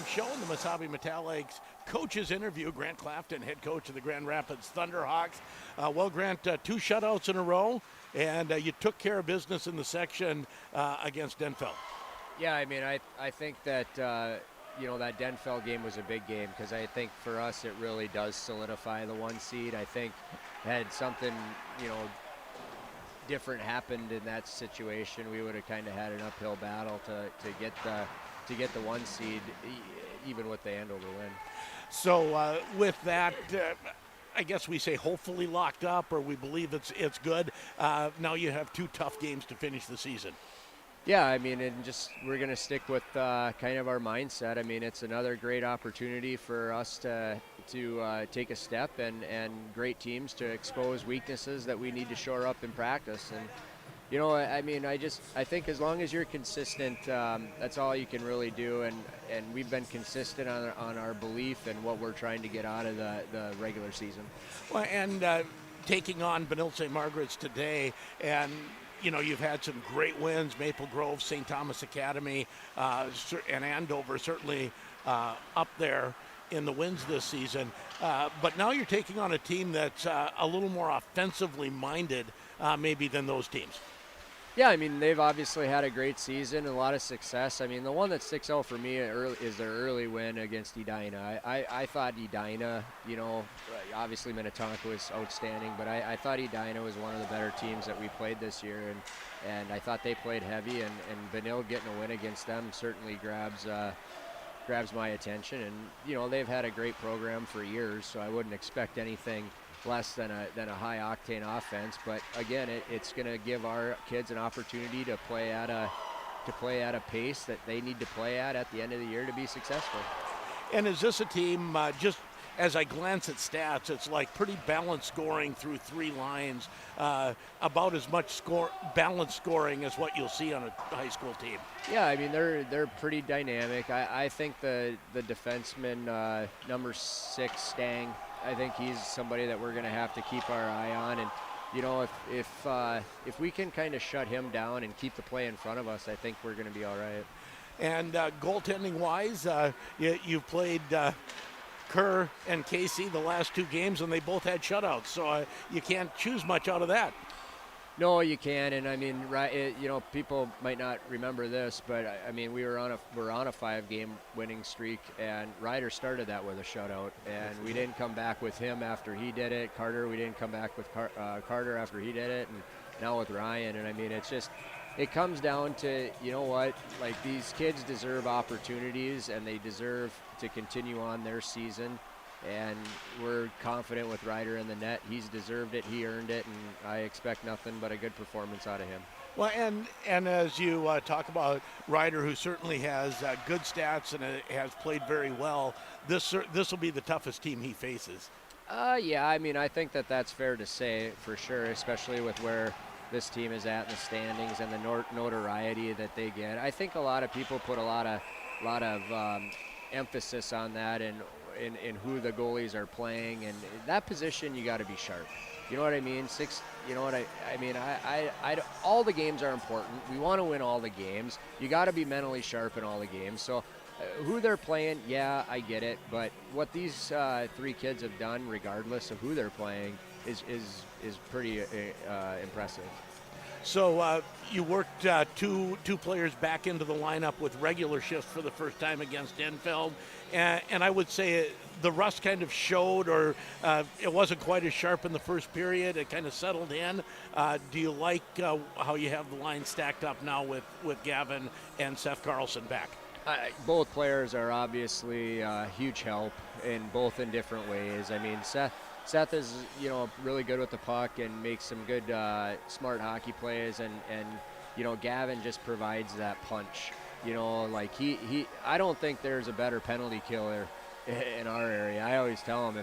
show in the Mesabi Metallics coaches interview. Grant Clafton, head coach of the Grand Rapids Thunderhawks. Well, Grant, 2 shutouts in a row, and you took care of business in the section against Denfeld. Yeah, I mean, I think that, that Denfeld game was a big game because I think for us it really does solidify the 1 seed. I think had something, different happened in that situation, we would have kind of had an uphill battle to get the 1 seed, even with the Andover win. So with that, I guess we say hopefully locked up, or we believe it's good. Now you have 2 tough games to finish the season. Yeah, I mean, and just we're going to stick with kind of our mindset. I mean, it's another great opportunity for us to take a step and great teams to expose weaknesses that we need to shore up in practice. And, I mean, I think as long as you're consistent, that's all you can really do. And we've been consistent on our belief and what we're trying to get out of the regular season. Well, and taking on Beninlde-St Margarets today, and you've had some great wins, Maple Grove, St. Thomas Academy, and Andover certainly up there in the wins this season. But now you're taking on a team that's a little more offensively minded maybe than those teams. Yeah, I mean, they've obviously had a great season and a lot of success. I mean, the one that sticks out for me is their early win against Edina. I thought Edina, obviously Minnetonka was outstanding, but I thought Edina was one of the better teams that we played this year, and I thought they played heavy, and Beninlde getting a win against them certainly grabs my attention. And, they've had a great program for years, so I wouldn't expect anything less than a high octane offense, but again, it's going to give our kids an opportunity to play at a pace that they need to play at the end of the year to be successful. And is this a team, just as I glance at stats, it's like pretty balanced scoring through 3 lines, about as much balanced scoring as what you'll see on a high school team? Yeah, I mean, they're pretty dynamic. I think the defenseman, number 6, Stang, I think he's somebody that we're going to have to keep our eye on. And, if we can kind of shut him down and keep the play in front of us, I think we're going to be all right. And goaltending-wise, you've played Kerr and Casey the last 2 games, and they both had shutouts, so you can't choose much out of that. No, you can, and I mean, people might not remember this, but I mean, we're on a 5-game winning streak, and Ryder started that with a shutout, and we didn't come back with him after he did it. Carter, we didn't come back with Carter after he did it, and now with Ryan, and I mean, it comes down to, like, these kids deserve opportunities, and they deserve to continue on their season. And we're confident with Ryder in the net. He's deserved it. He earned it, and I expect nothing but a good performance out of him. Well, and as you talk about Ryder, who certainly has good stats and has played very well, this will be the toughest team he faces. Yeah, I mean, I think that's fair to say for sure, especially with where this team is at in the standings and the notoriety that they get. I think a lot of people put a lot of emphasis on that and in who the goalies are playing, and that position you got to be sharp. You know what I mean? I mean, all the games are important. We want to win all the games. You got to be mentally sharp in all the games. So who they're playing, yeah, I get it. But what these 3 kids have done, regardless of who they're playing, is pretty impressive. So you worked 2 players back into the lineup with regular shifts for the first time against Denfeld, and I would say the rust kind of showed, or it wasn't quite as sharp in the first period. It kind of settled in. Do you like how you have the line stacked up now with Gavin and Seth Carlson back? Both players are obviously huge help, both in different ways. I mean, Seth is, really good with the puck and makes some good, smart hockey plays, and Gavin just provides that punch. Like I don't think there's a better penalty killer in our area. I always tell him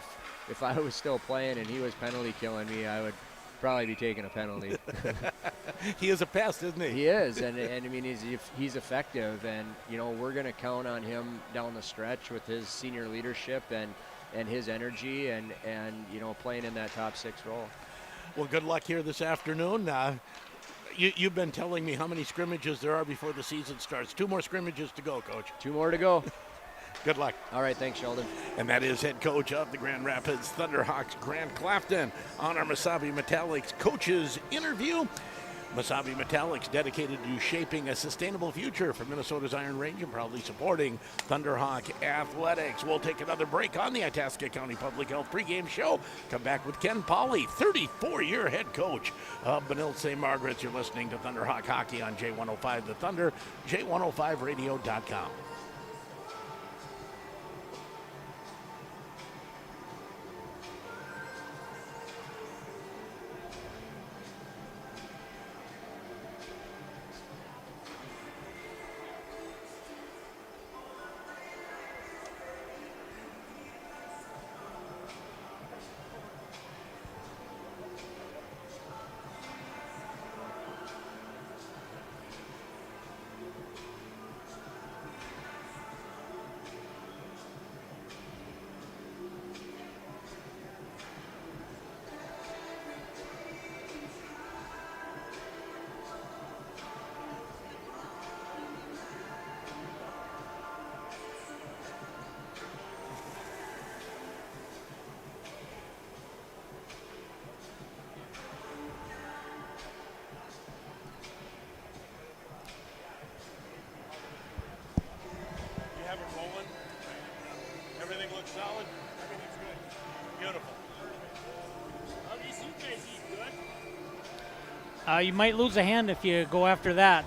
if I was still playing and he was penalty killing me, I would probably be taking a penalty. He is a pest, isn't he? He is, and I mean, he's effective, and we're going to count on him down the stretch with his senior leadership and his energy and playing in that top 6 role. Well, good luck here this afternoon. You've been telling me how many scrimmages there are before the season starts. 2 more scrimmages to go, Coach. 2 more to go. Good luck. All right, thanks, Sheldon. And that is head coach of the Grand Rapids Thunderhawks, Grant Clafton, on our Mesabi Metallics coaches interview. Mesabi Metallics, dedicated to shaping a sustainable future for Minnesota's Iron Range and proudly supporting Thunderhawk athletics. We'll take another break on the Itasca County Public Health pregame show. Come back with Ken Pauley, 34-year head coach of Beninlde-St Margarets. You're listening to Thunderhawk Hockey on J105 The Thunder, J105radio.com. Everything looks solid. Everything's good. Beautiful. Well, these you guys eat good. You might lose a hand if you go after that.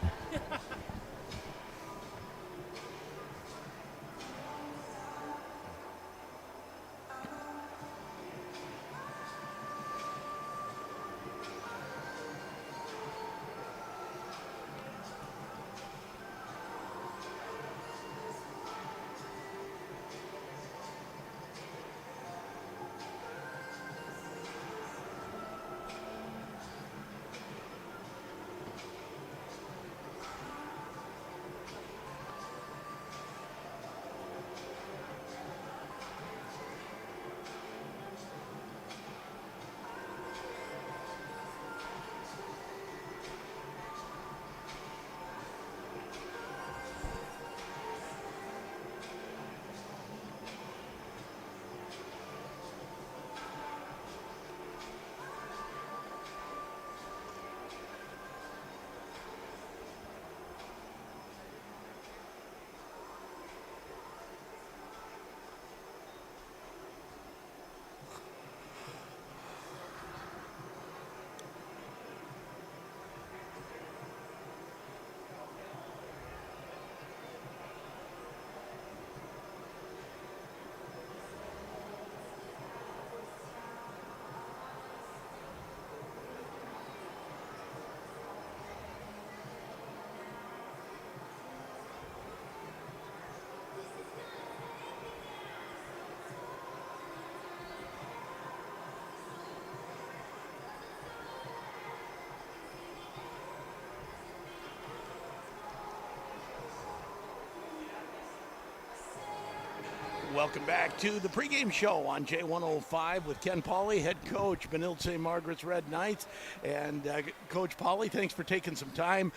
Welcome back to the pregame show on J105 with Ken Pauley, head coach, Beninlde-St Margarets Red Knights. And Coach Pauley, thanks for taking some time.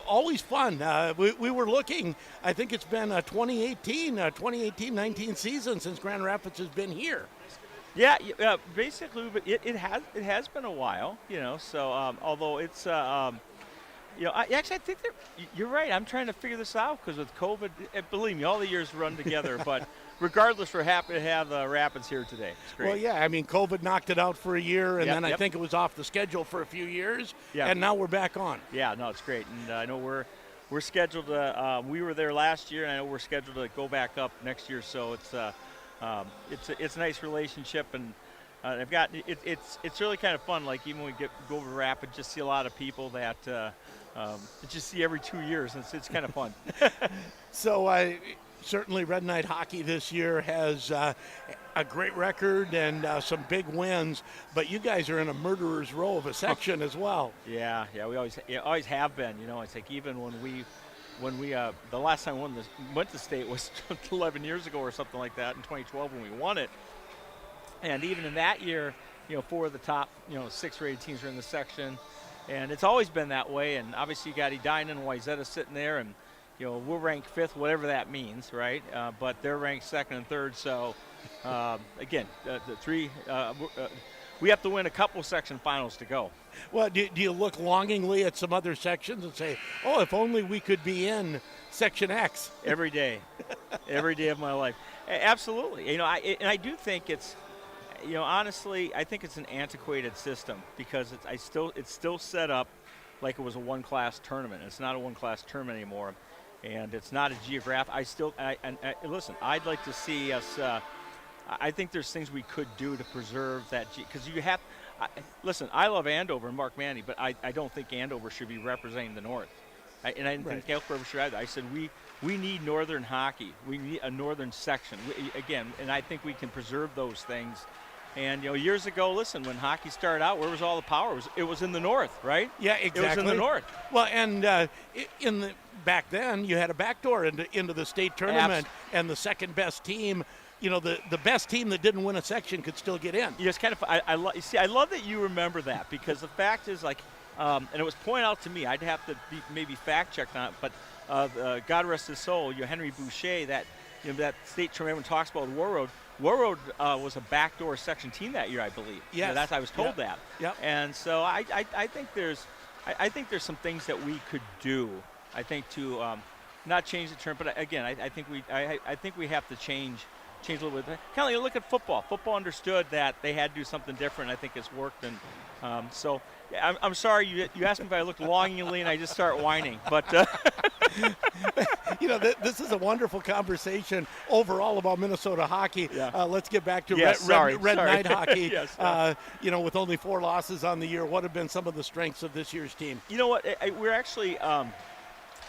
Always fun. We were looking, I think it's been 2018-19 season since Grand Rapids has been here. Yeah, basically, but it has been a while, So although it's, I think you're right. I'm trying to figure this out because with COVID, believe me, all the years run together. But regardless, we're happy to have the Rapids here today. It's great. Well, yeah, I mean, COVID knocked it out for a year, and then I yep. think it was off the schedule for a few years, Yeah. and now we're back on. Yeah, no, it's great, and I know we're scheduled to. We were there last year, and I know we're scheduled to go back up next year. So it's a nice relationship, and I've got it's really kind of fun. Like even when we go over Rapids, just see a lot of people that just see every 2 years. It's kind of fun. So certainly Red Knight hockey this year has a great record and some big wins, but you guys are in a murderer's row of a section as well. Yeah, we always have been. It's like even when we the last time we went to state was 11 years ago or something like that in 2012 when we won it. And even in that year, 4 of the top 6 rated teams were in the section, and it's always been that way. And obviously you got Edina and Wayzata sitting there, and we're ranked 5th, whatever that means, right? But they're ranked 2nd and 3rd. So again, the 3. We have to win a couple section finals to go. Well, do you look longingly at some other sections and say, oh, if only we could be in Section X? Every day. Every day of my life. Absolutely. I do think it's, honestly, I think it's an antiquated system because it's still set up like it was a one-class tournament. It's not a one-class tournament anymore, and it's not a geographic. Listen, I'd like to see us. I think there's things we could do to preserve that, because you have. Listen, I love Andover and Mark Manny, but I don't think Andover should be representing the North. I didn't think Elk River should either. I said we need Northern hockey. We need a Northern section and I think we can preserve those things. And years ago, listen, when hockey started out, where was all the power? It was in the North, right? Yeah, exactly. It was in the North. Well, and back then, you had a backdoor into the state tournament, and the second best team. The best team that didn't win a section could still get in. Yes, kind of. I love that you remember that, because the fact is, and it was pointed out to me. I'd have to maybe fact check on it, but God rest his soul, Henry Boucher, that state tournament everyone talks about, War Road. War Road was a backdoor section team that year, I believe. Yes. I was told that. Yep. And so I think there's some things that we could do. I think to not change the term, but again, I think we have to change a little bit. Kind of like look at football. Football understood that they had to do something different. I think it's worked, and so I'm sorry you asked me if I looked longingly, and I just start whining. But this is a wonderful conversation overall about Minnesota hockey. Yeah. Let's get back to Red Knight hockey. Yes. With only 4 losses on the year, what have been some of the strengths of this year's team? You know what? We're actually, I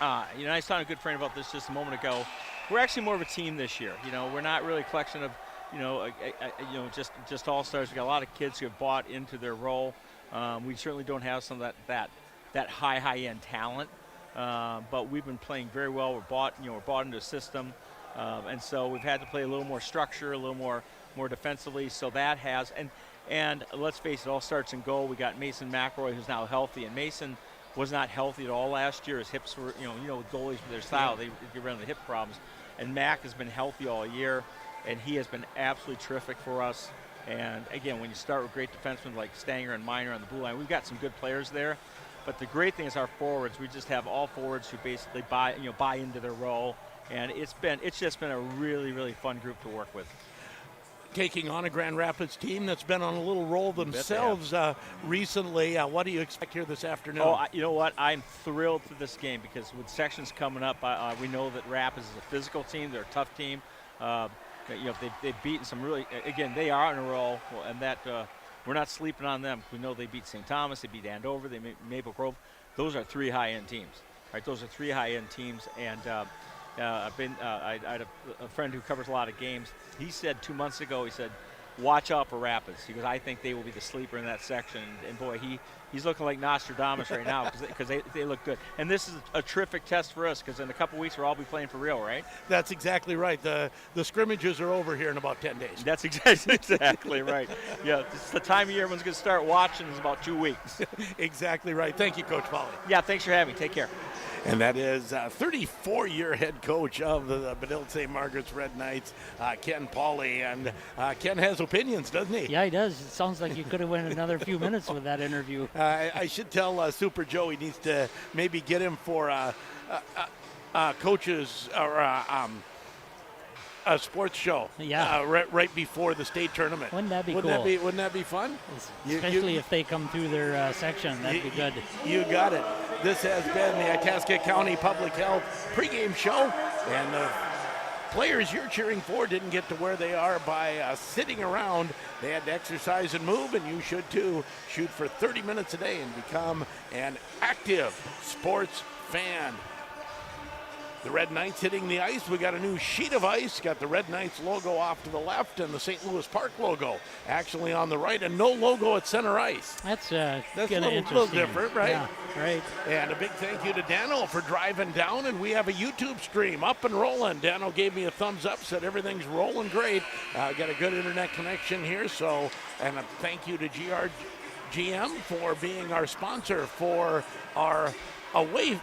was talking to a good friend about this just a moment ago. We're actually more of a team this year. We're not really a collection of, just all-stars. We got a lot of kids who have bought into their role. We certainly don't have some of that high-end talent, but we've been playing very well. We're bought into a system, and so we've had to play a little more structure, a little more defensively. So that has, and let's face it, all starts in goal. We got Mason McElroy, who's now healthy, and Mason was not healthy at all last year. His hips were, with goalies with their style, they get around the hip problems. And Mac has been healthy all year, and he has been absolutely terrific for us. And again, when you start with great defensemen like Stanger and Miner on the blue line, we've got some good players there. But the great thing is our forwards. We just have all forwards who basically buy into their role, and it's just been a really, really fun group to work with. Taking on a Grand Rapids team that's been on a little roll themselves recently. What do you expect here this afternoon? Oh, you know what? I'm thrilled for this game because with sections coming up, we know that Rapids is a physical team. They're a tough team. They've beaten some really, again, they are on a roll, and that we're not sleeping on them. We know they beat St. Thomas, they beat Andover, they beat Maple Grove. Those are 3 high-end teams, right? Those are 3 high-end teams, and I had a friend who covers a lot of games. He said 2 months ago, watch out for Rapids. He goes, I think they will be the sleeper in that section. And boy, he's looking like Nostradamus right now because they look good. And this is a terrific test for us because in a couple weeks we'll all be playing for real, right? That's exactly right. The scrimmages are over here in about 10 days. That's exactly right. Yeah, it's the time of year everyone's going to start watching is about 2 weeks. Exactly right. Thank you, Coach Pauly. Yeah, thanks for having me. Take care. And that is 34-year head coach of the Beninlde-St Margarets Red Knights, Ken Pauly. And Ken has opinions, doesn't he? Yeah, he does. It sounds like you could have went another few minutes with that interview. I should tell Super Joe he needs to maybe get him for coaches or a sports show. Yeah. Right before the state tournament. Wouldn't that be cool? Wouldn't that be fun? Especially if they come through their section. That'd be good. You got it. This has been the Itasca County Public Health pregame show. And the players you're cheering for didn't get to where they are by sitting around. They had to exercise and move, and you should too. Shoot for 30 minutes a day and become an active sports fan. The Red Knights hitting the ice. We got a new sheet of ice. Got the Red Knights logo off to the left and the St. Louis Park logo actually on the right, and no logo at center ice. That's a little different, right? Yeah, right. And a big thank you to Dano for driving down, and we have a YouTube stream up and rolling. Dano gave me a thumbs up, said everything's rolling great. Got a good internet connection here, and a thank you to GRGM for being our sponsor for our away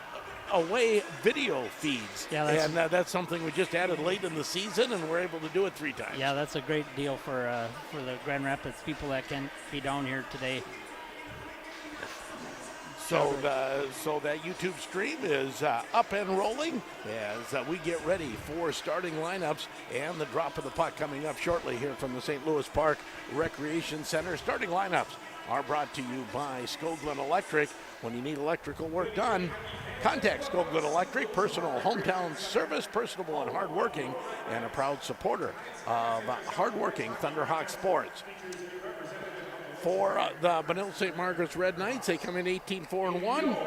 away video feeds. Yeah, and that's something we just added late in the season, and we're able to do it 3 times. Yeah, that's a great deal for the Grand Rapids people that can be down here today. So that YouTube stream is up and rolling as we get ready for starting lineups and the drop of the puck coming up shortly here from the St. Louis Park Recreation Center. Starting lineups are brought to you by Skoglund Electric. When you need electrical work done, contact Skoglund Electric. Personal hometown service, personable and hardworking, and a proud supporter of hardworking Thunderhawk sports. For the Beninlde-St Margarets Red Knights, they come in 18-4-1,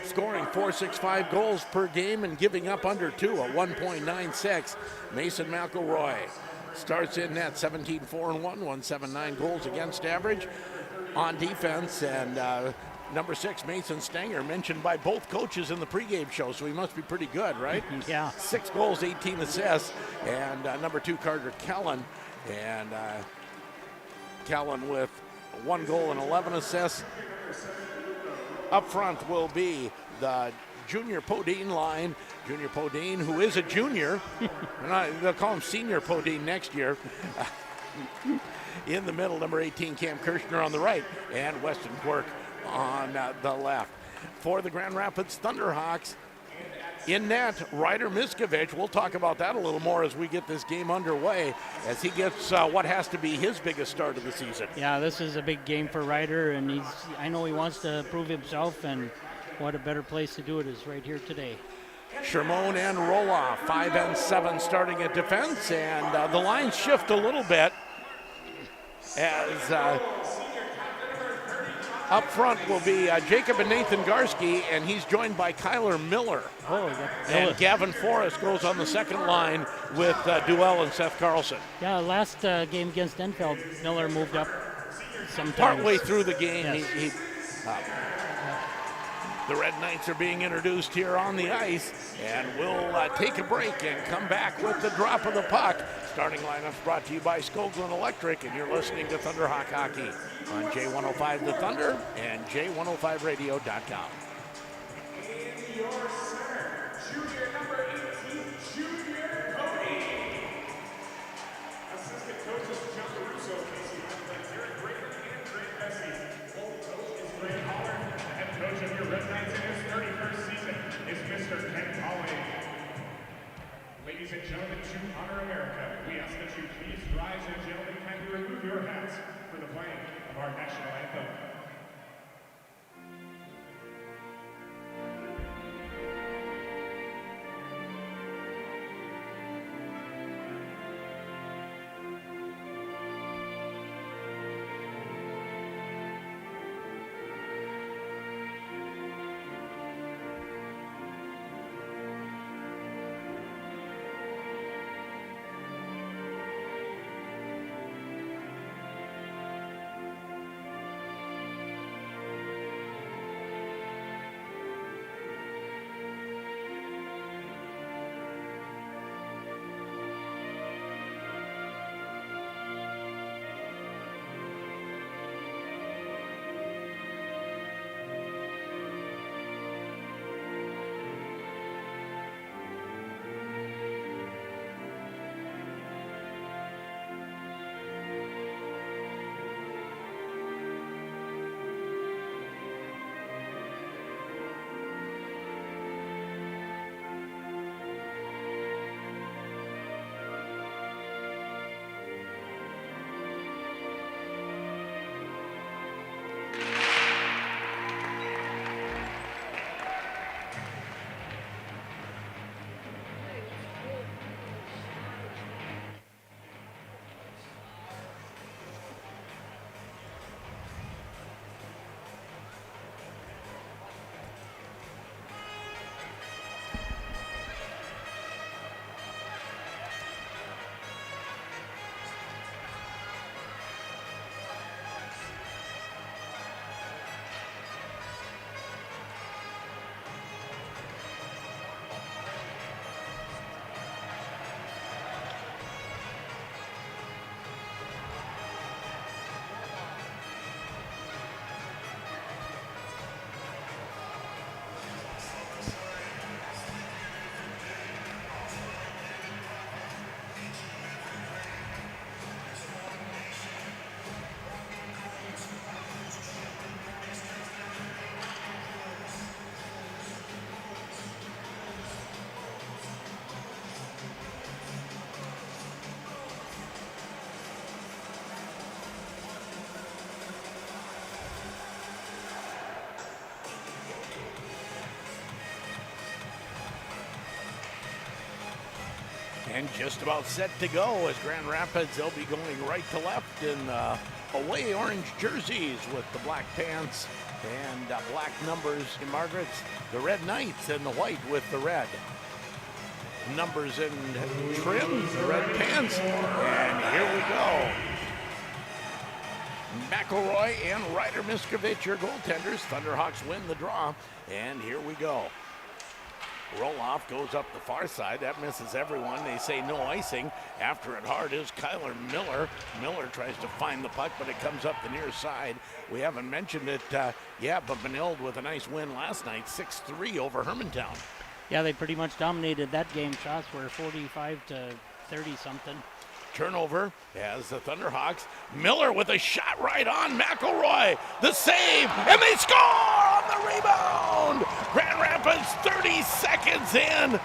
scoring .465 goals per game and giving up under 2, a 1.96. Mason McElroy starts in net, 17-4-1, 179 goals against average on defense, and number 6, Mason Stenger, mentioned by both coaches in the pregame show, so he must be pretty good, right? Yeah. 6 goals, 18 assists, and number 2, Carter Kellen, and Kellen with 1 goal and 11 assists. Up front will be the Junior Podine line. Junior Podine, who is a junior. They'll call him Senior Podine next year. In the middle, number 18, Cam Kirshner on the right, and Weston Quirk on the left. For the Grand Rapids Thunderhawks, in net, Ryder Miskovich. We'll talk about that a little more as we get this game underway, as he gets what has to be his biggest start of the season. Yeah, this is a big game for Ryder, and I know he wants to prove himself, and what a better place to do it is right here today. Shermone and Roloff, 5 and 7 starting at defense, and the lines shift a little bit as up front will be Jacob and Nathan Garski, and he's joined by Kyler Miller. Oh, and Gavin Forrest goes on the second line with Duell and Seth Carlson. Yeah, last game against Enfield, Miller moved up sometimes. Partway through the game, Yes. the Red Knights are being introduced here on the ice, and we'll take a break and come back with the drop of the puck. Starting lineups brought to you by Skoglund Electric, and you're listening to Thunderhawk Hockey on J105 The Thunder and J105radio.com. Ladies and gentlemen, to honor America, we ask that you please rise and gentlemen kindly remove your hats for the playing of our national anthem. And just about set to go as Grand Rapids, they'll be going right to left in away orange jerseys with the black pants and black numbers in Margarets. The red Knights and the white with the red numbers and trim, the red pants. And here we go. McElroy and Ryder Miskovich, your goaltenders. Thunderhawks win the draw. And here we go. Roloff goes up the far side. That misses everyone. They say no icing. After it hard is Kyler Miller. Miller tries to find the puck, but it comes up the near side. We haven't mentioned it but Beninlde with a nice win last night, 6-3 over Hermantown. Yeah, they pretty much dominated that game. Shots were 45 to 30 something. Turnover as the Thunderhawks. Miller with a shot right on McElroy. The save, and they score on the rebound. Grand Rapids 30 seconds in.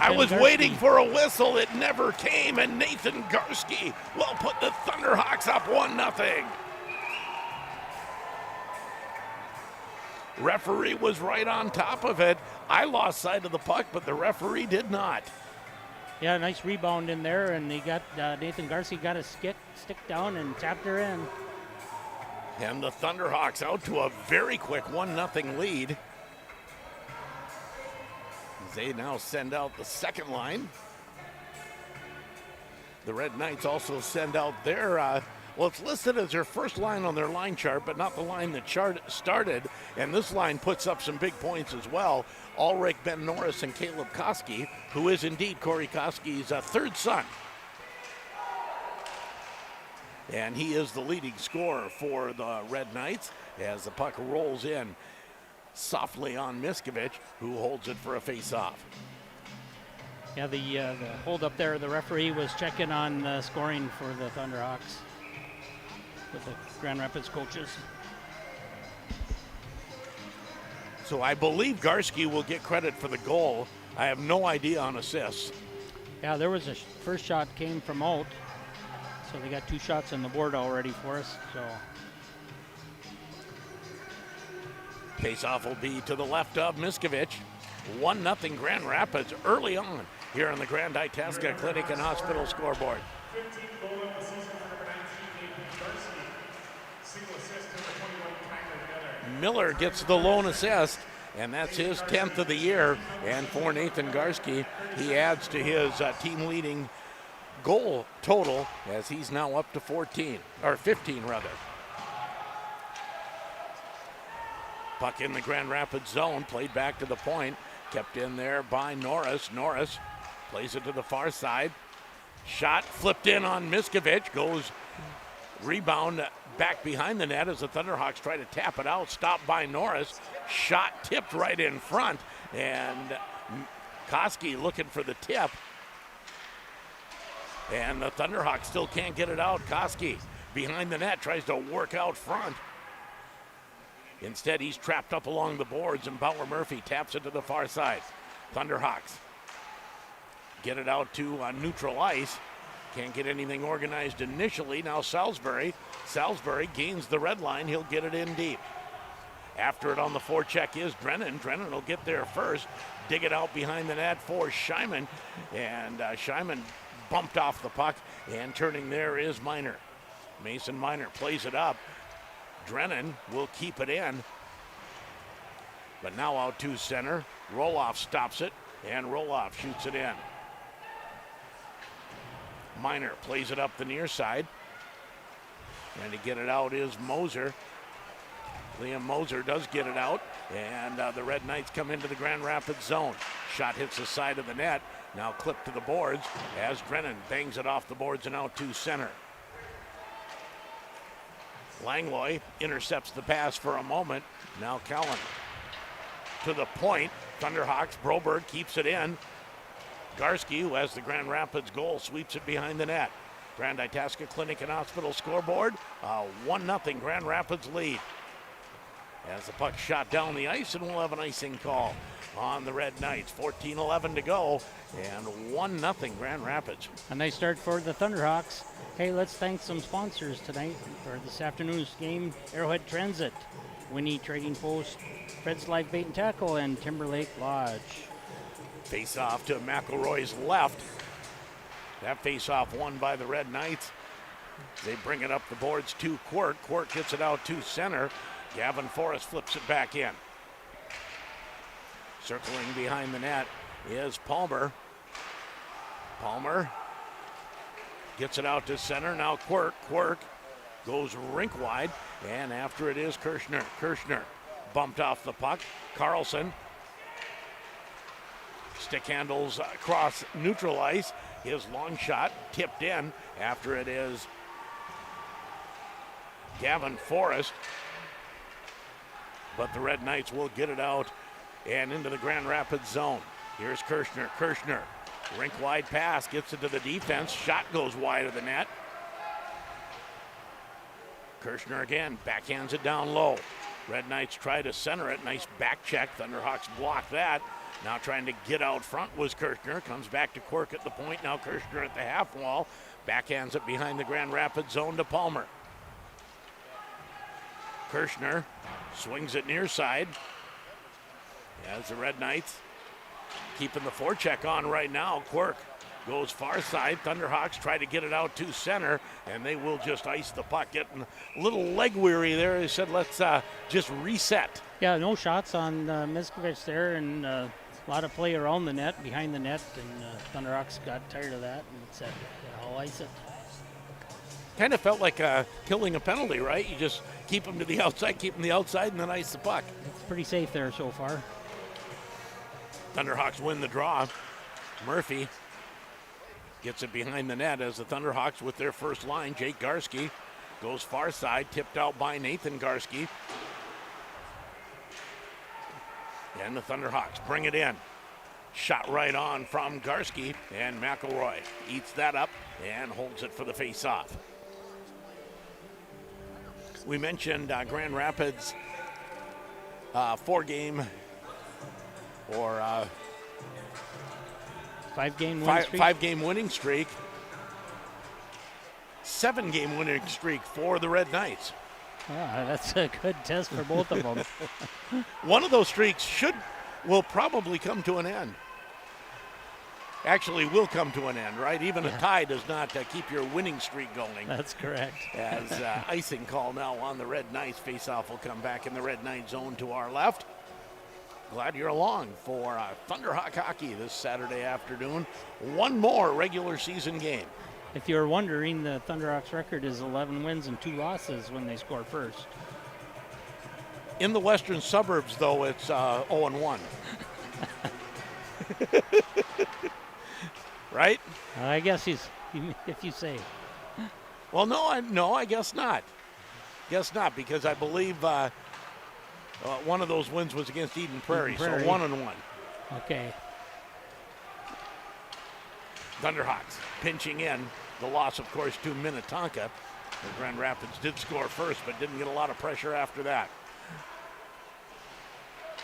I was waiting for a whistle. It never came, and Nathan Garski will put the Thunderhawks up 1-0. Referee was right on top of it. I lost sight of the puck, but the referee did not. Yeah, nice rebound in there, and he got Nathan Garcia got a stick down and tapped her in. And the Thunderhawks out to a very quick 1-0 lead. They now send out the second line. The Red Knights also send out their, well, it's listed as their first line on their line chart, but not the line that started. And this line puts up some big points as well. Ulrich, Ben Norris, and Caleb Koski, who is indeed Corey Koski's third son. And he is the leading scorer for the Red Knights as the puck rolls in softly on Miskovich, who holds it for a face-off. Yeah, the hold up there, the referee was checking on scoring for the Thunderhawks with the Grand Rapids coaches. So I believe Garski will get credit for the goal. I have no idea on assists. Yeah, there was a first shot came from Alt, so they got 2 shots on the board already for us. So face-off will be to the left of Miskovich. 1-0 Grand Rapids early on here on the Grand Itasca Clinic and Hospital scoreboard. 15th goal of the season for number 19, Nathan Garcia. Single assist, number 21, Tyler Miller. Miller gets the lone assist, and that's his 10th of the year. And for Nathan Garski, he adds to his team-leading goal total as he's now up to 15 rather. Puck in the Grand Rapids zone, played back to the point, kept in there by Norris. Norris plays it to the far side. Shot flipped in on Miskovich, goes rebound back behind the net as the Thunderhawks try to tap it out, stopped by Norris. Shot tipped right in front, and Koski looking for the tip. And the Thunderhawks still can't get it out. Koski behind the net tries to work out front. Instead, he's trapped up along the boards, and Bauer Murphy taps it to the far side. Thunderhawks get it out to neutral ice. Can't get anything organized initially. Now Salisbury gains the red line. He'll get it in deep. After it on the forecheck is Drennan. Drennan will get there first. Dig it out behind the net for Scheiman. And Scheiman bumped off the puck. And turning there is Miner. Mason Miner plays it up. Drennan will keep it in. But now out to center. Roloff stops it. And Roloff shoots it in. Miner plays it up the near side. And to get it out is Moser. Liam Moser does get it out. And the Red Knights come into the Grand Rapids zone. Shot hits the side of the net. Now clipped to the boards as Drennan bangs it off the boards and out to center. Langlois intercepts the pass for a moment. Now Callan to the point. Thunderhawks. Broberg keeps it in. Garski, who has the Grand Rapids goal, sweeps it behind the net. Grand Itasca Clinic and Hospital scoreboard. 1-0 Grand Rapids lead. As the puck shot down the ice, and we'll have an icing call on the Red Knights. 14:11 to go, and 1-0 Grand Rapids. a nice start for the Thunderhawks. Hey, let's thank some sponsors tonight for this afternoon's game. Arrowhead Transit, Winnie Trading Post, Fred's Live Bait and Tackle, and Timberlake Lodge. Face off to McElroy's left. That face off won by the Red Knights. They bring it up the boards to Quirk. Quirk gets it out to center. Gavin Forrest flips it back in. Circling behind the net is Palmer. Palmer gets it out to center. Now Quirk. Quirk goes rink wide. And after it is Kirschner. Kirschner bumped off the puck. Carlson. Stick handles across neutral ice. His long shot tipped in. After it is Gavin Forrest. But the Red Knights will get it out and into the Grand Rapids zone. Here's Kirschner. Kirschner, rink wide pass, gets it to the defense. Shot goes wide of the net. Kirschner again, backhands it down low. Red Knights try to center it. Nice back check. Thunderhawks block that. Now trying to get out front was Kirschner. Comes back to Quirk at the point. Now Kirschner at the half wall. Backhands it behind the Grand Rapids zone to Palmer. Kirschner swings it near side. As the Red Knights keeping the forecheck on right now. Quirk goes far side. Thunderhawks try to get it out to center, and they will just ice the puck. Getting a little leg weary there. They said, let's just reset. Yeah, no shots on Miskovich there, and a lot of play around the net, behind the net, and Thunderhawks got tired of that and said, yeah, I'll ice it. Kind of felt like killing a penalty, right? You just keep them to the outside, keep them the outside, and then ice the puck. It's pretty safe there so far. Thunderhawks win the draw. Murphy gets it behind the net as the Thunderhawks with their first line. Jake Garski goes far side, tipped out by Nathan Garski. And the Thunderhawks bring it in. Shot right on from Garski, and McElroy eats that up and holds it for the face-off. We mentioned Grand Rapids 4-game or 5-game winning streak. 5-game winning streak. 7-game winning streak for the Red Knights. Yeah, that's a good test for both of them. One of those streaks will probably come to an end. Actually, will come to an end, right? Even a tie does not keep your winning streak going. That's correct. As icing call now on the Red Knights. Face-off will come back in the Red Knight zone to our left. Glad you're along for Thunderhawk hockey this Saturday afternoon. One more regular season game. If you're wondering, the Thunderhawks record is 11 wins and 2 losses when they score first. In the western suburbs, though, it's 0-1. Right? I guess if you say. Well, no, I guess not. Guess not, because I believe one of those wins was against Eden Prairie, so 1-1. Okay. Thunderhawks pinching in. The loss, of course, to Minnetonka. The Grand Rapids did score first, but didn't get a lot of pressure after that.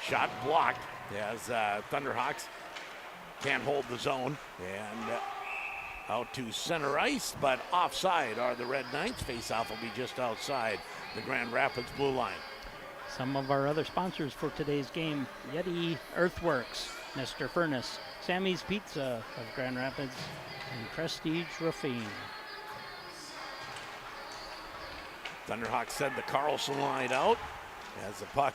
Shot blocked as Thunderhawks can't hold the zone. And out to center ice, but offside are the Red Knights. Face-off will be just outside the Grand Rapids blue line. Some of our other sponsors for today's game: Yeti Earthworks, Mr. Furnace, Sammy's Pizza of Grand Rapids, and Prestige Roofing. Thunderhawks send the Carlson line out as the puck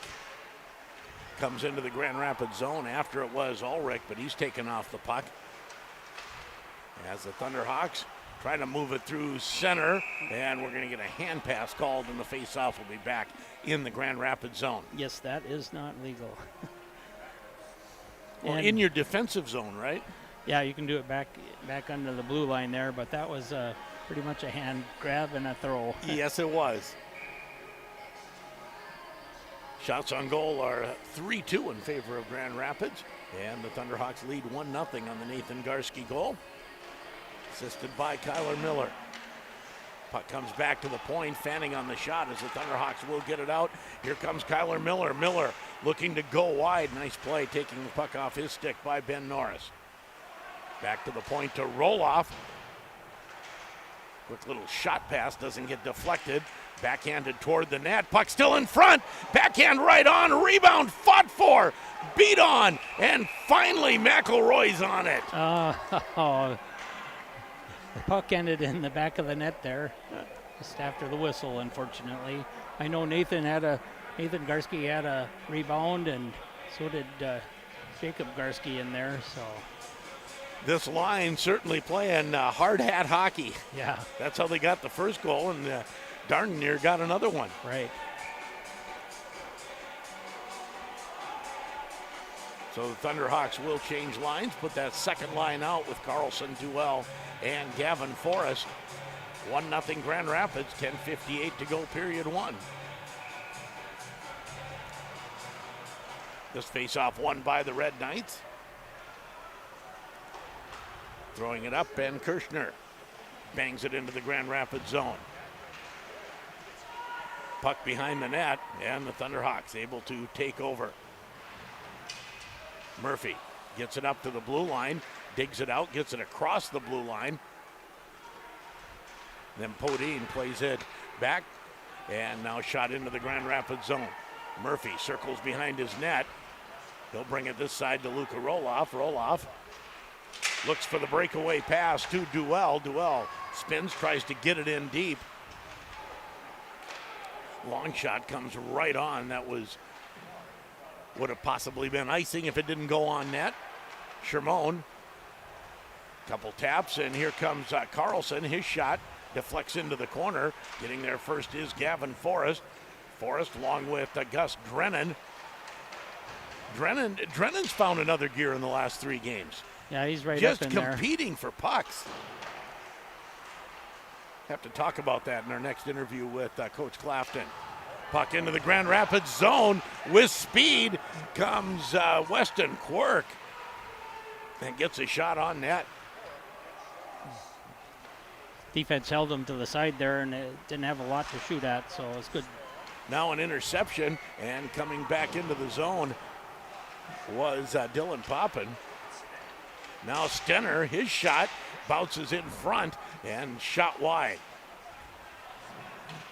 comes into the Grand Rapids zone. After it was Ulrich, but he's taken off the puck. As the Thunderhawks try to move it through center, and we're going to get a hand pass called, and the face-off will be back in the Grand Rapids zone. Yes, that is not legal. Well, in your defensive zone, right? Yeah, you can do it back under the blue line there, but that was pretty much a hand grab and a throw. Yes, it was. Shots on goal are 3-2 in favor of Grand Rapids, and the Thunderhawks lead 1-0 on the Nathan Garski goal, assisted by Kyler Miller. Puck comes back to the point, fanning on the shot as the Thunderhawks will get it out. Here comes Kyler Miller. Miller looking to go wide. Nice play, taking the puck off his stick by Ben Norris. Back to the point to Roloff. Quick little shot pass, doesn't get deflected. Backhanded toward the net. Puck still in front. Backhand right on. Rebound fought for. Beat on. And finally McElroy's on it. The puck ended in the back of the net there, just after the whistle, unfortunately. I know Nathan Garski had a rebound, and so did Jacob Garski in there. So This line certainly playing hard hat hockey. yeah, That's how they got the first goal, and darn near got another one. right. So the Thunderhawks will change lines, put that second line out with Carlson, Duell, and Gavin Forrest. 1-0 Grand Rapids, 10:58 to go, period one. This face-off won by the Red Knights. Throwing it up, Ben Kirshner bangs it into the Grand Rapids zone. Puck behind the net, and the Thunderhawks able to take over. Murphy gets it up to the blue line, digs it out, gets it across the blue line. Then Podine plays it back, and now shot into the Grand Rapids zone. Murphy circles behind his net. He'll bring it this side to Luka Roloff. Roloff looks for the breakaway pass to Duell. Duell spins, tries to get it in deep. Long shot comes right on. That would have possibly been icing if it didn't go on net. Shermone, couple taps, and here comes Carlson. His shot deflects into the corner. Getting there first is Gavin Forrest. Forrest along with Gus Drennan. Drennan's found another gear in the last 3 games. Yeah, he's right Just up in there. competing for pucks. Have to talk about that in our next interview with Coach Clafton. Puck into the Grand Rapids zone with speed comes Weston Quirk and gets a shot on net. Defense held him to the side there, and it didn't have a lot to shoot at, so it's good. Now an interception, and coming back into the zone was Dylan Poppin. Now Stenner, his shot bounces in front and shot wide.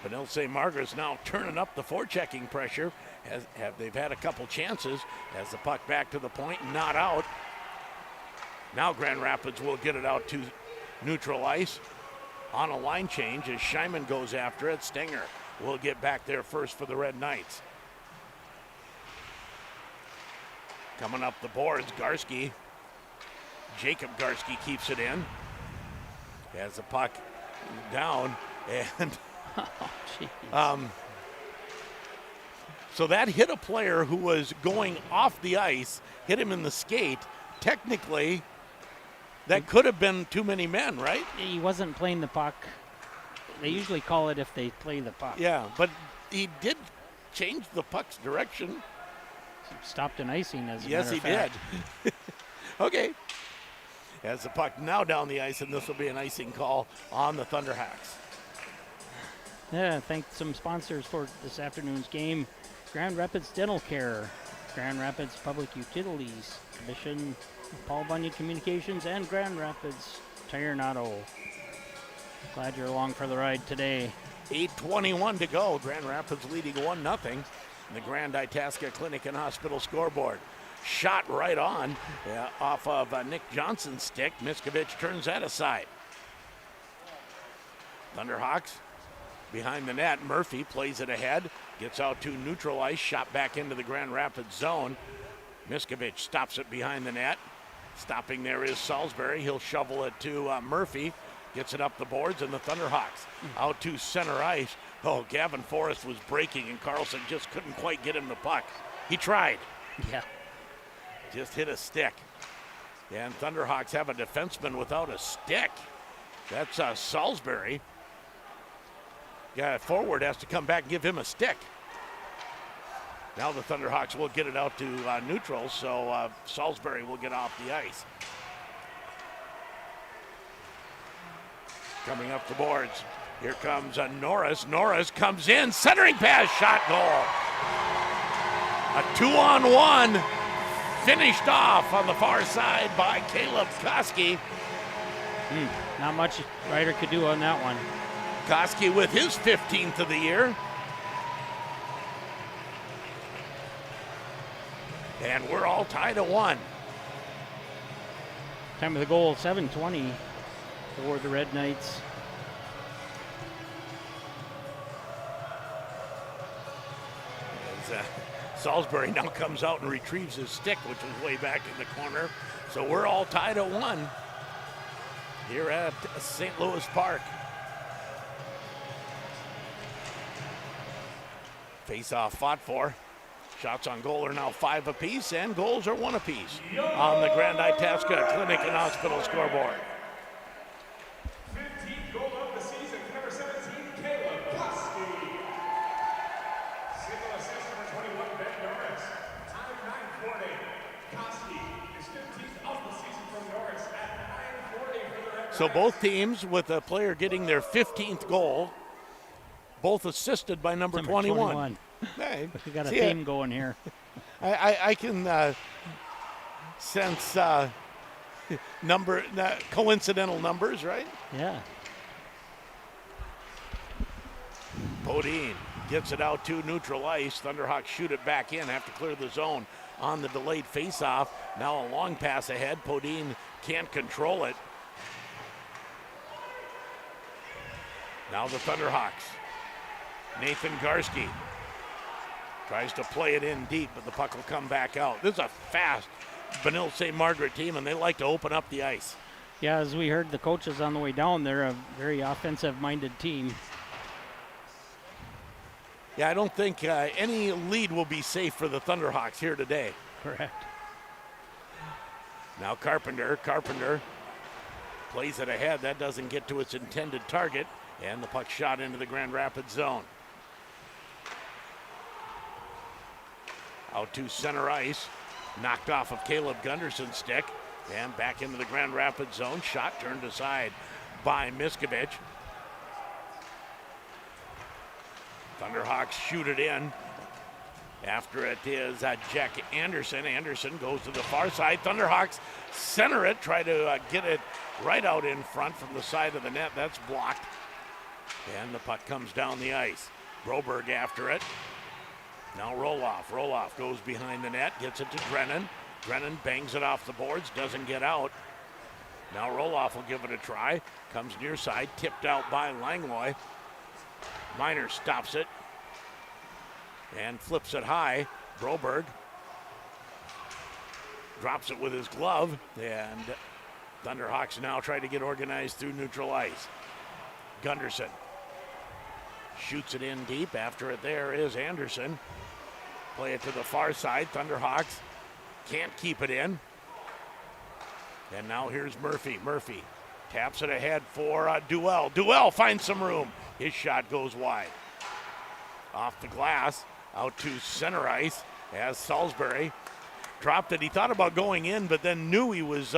Beninlde-St Margarets now turning up the forechecking pressure. They've had a couple chances as the puck back to the point, not out. Now Grand Rapids will get it out to neutral ice on a line change as Scheiman goes after it. Stenger will get back there first for the Red Knights. Coming up the boards, Garski. Jacob Garski keeps it in. Has the puck down, and so that hit a player who was going off the ice, hit him in the skate. Technically, that could have been too many men, right? He wasn't playing the puck. They usually call it if they play the puck. Yeah, but he did change the puck's direction. Stopped an icing, as a Yes, matter he of fact. did. Okay. As the puck now down the ice, and this will be an icing call on the Thunderhawks. Yeah, thank some sponsors for this afternoon's game. Grand Rapids Dental Care, Grand Rapids Public Utilities Commission, Paul Bunyan Communications, and Grand Rapids Tire and Auto. Glad you're along for the ride today. 8:21 to go. Grand Rapids leading 1-0 in the Grand Itasca Clinic and Hospital scoreboard. Shot right on off of Nick Johnson's stick. Miskovich turns that aside. Thunderhawks behind the net. Murphy plays it ahead. Gets out to neutral ice. Shot back into the Grand Rapids zone. Miskovich stops it behind the net. Stopping there is Salisbury. He'll shovel it to Murphy. Gets it up the boards, and the Thunderhawks out to center ice. Oh, Gavin Forrest was breaking, and Carlson just couldn't quite get him the puck. He tried. Yeah. Just hit a stick. And Thunderhawks have a defenseman without a stick. That's Salisbury. Yeah, forward has to come back and give him a stick. Now the Thunderhawks will get it out to neutral, so Salisbury will get off the ice. Coming up the boards. Here comes Norris. Norris comes in, centering pass, shot, goal. A 2-on-1 finished off on the far side by Caleb Koski. Not much Ryder could do on that one. Koski with his 15th of the year. And we're all tied at 1. Time of the goal, 7:20 for the Red Knights. As Salisbury now comes out and retrieves his stick, which was way back in the corner. So we're all tied at 1 here at St. Louis Park. Face-off fought for. Shots on goal are now 5 apiece, and goals are 1 apiece on the Grand Itasca Clinic and Hospital scoreboard. 15th goal of the season, number 17, Caleb Koski. Single assist, number 21, Ben Norris. Time 9:40. Koski is 15th of the season from Norris at 9:40 for the Red So Knights. both teams with a player getting their 15th goal, both assisted by number 21. Hey, We got a see, theme going here. I can sense coincidental numbers, right? Yeah. Bodine gets it out to neutral ice. Thunderhawks shoot it back in, have to clear the zone on the delayed faceoff. Now a long pass ahead. Bodine can't control it. Now the Thunderhawks. Nathan Garski tries to play it in deep, but the puck will come back out. This is a fast Beninlde-St Margaret team, and they like to open up the ice. Yeah, as we heard the coaches on the way down, they're a very offensive-minded team. Yeah, I don't think any lead will be safe for the Thunderhawks here today. Correct. Now Carpenter plays it ahead. That doesn't get to its intended target, and the puck shot into the Grand Rapids zone. Out to center ice, knocked off of Caleb Gunderson's stick, and back into the Grand Rapids zone. Shot turned aside by Miskovich. Thunderhawks shoot it in. After it is Jack Anderson. Anderson goes to the far side. Thunderhawks center it, try to get it right out in front from the side of the net. That's blocked. And the puck comes down the ice. Broberg after it. Now Roloff. Roloff goes behind the net, gets it to Drennan. Drennan bangs it off the boards, doesn't get out. Now Roloff will give it a try. Comes near side, tipped out by Langlois. Miner stops it and flips it high. Broberg drops it with his glove, and Thunderhawks now try to get organized through neutral ice. Gunderson shoots it in deep. After it there is Anderson. Play it to the far side. Thunderhawks can't keep it in. And now here's Murphy. Murphy taps it ahead for Duell. Duell finds some room. His shot goes wide. Off the glass, out to center ice as Salisbury dropped it. He thought about going in, but then knew he was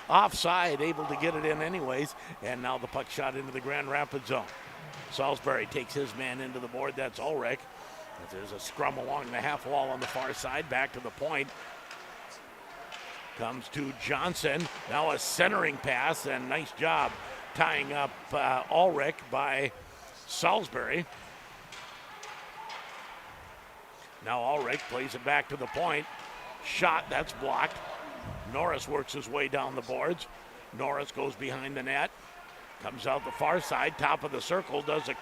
offside, able to get it in anyways. And now the puck shot into the Grand Rapids zone. Salisbury takes his man into the board. That's Ulrich. There's a scrum along the half wall on the far side. Back to the point. Comes to Johnson. Now a centering pass, and nice job tying up Ulrich by Salisbury. Now Ulrich plays it back to the point. Shot, that's blocked. Norris works his way down the boards. Norris goes behind the net. Comes out the far side, top of the circle, does a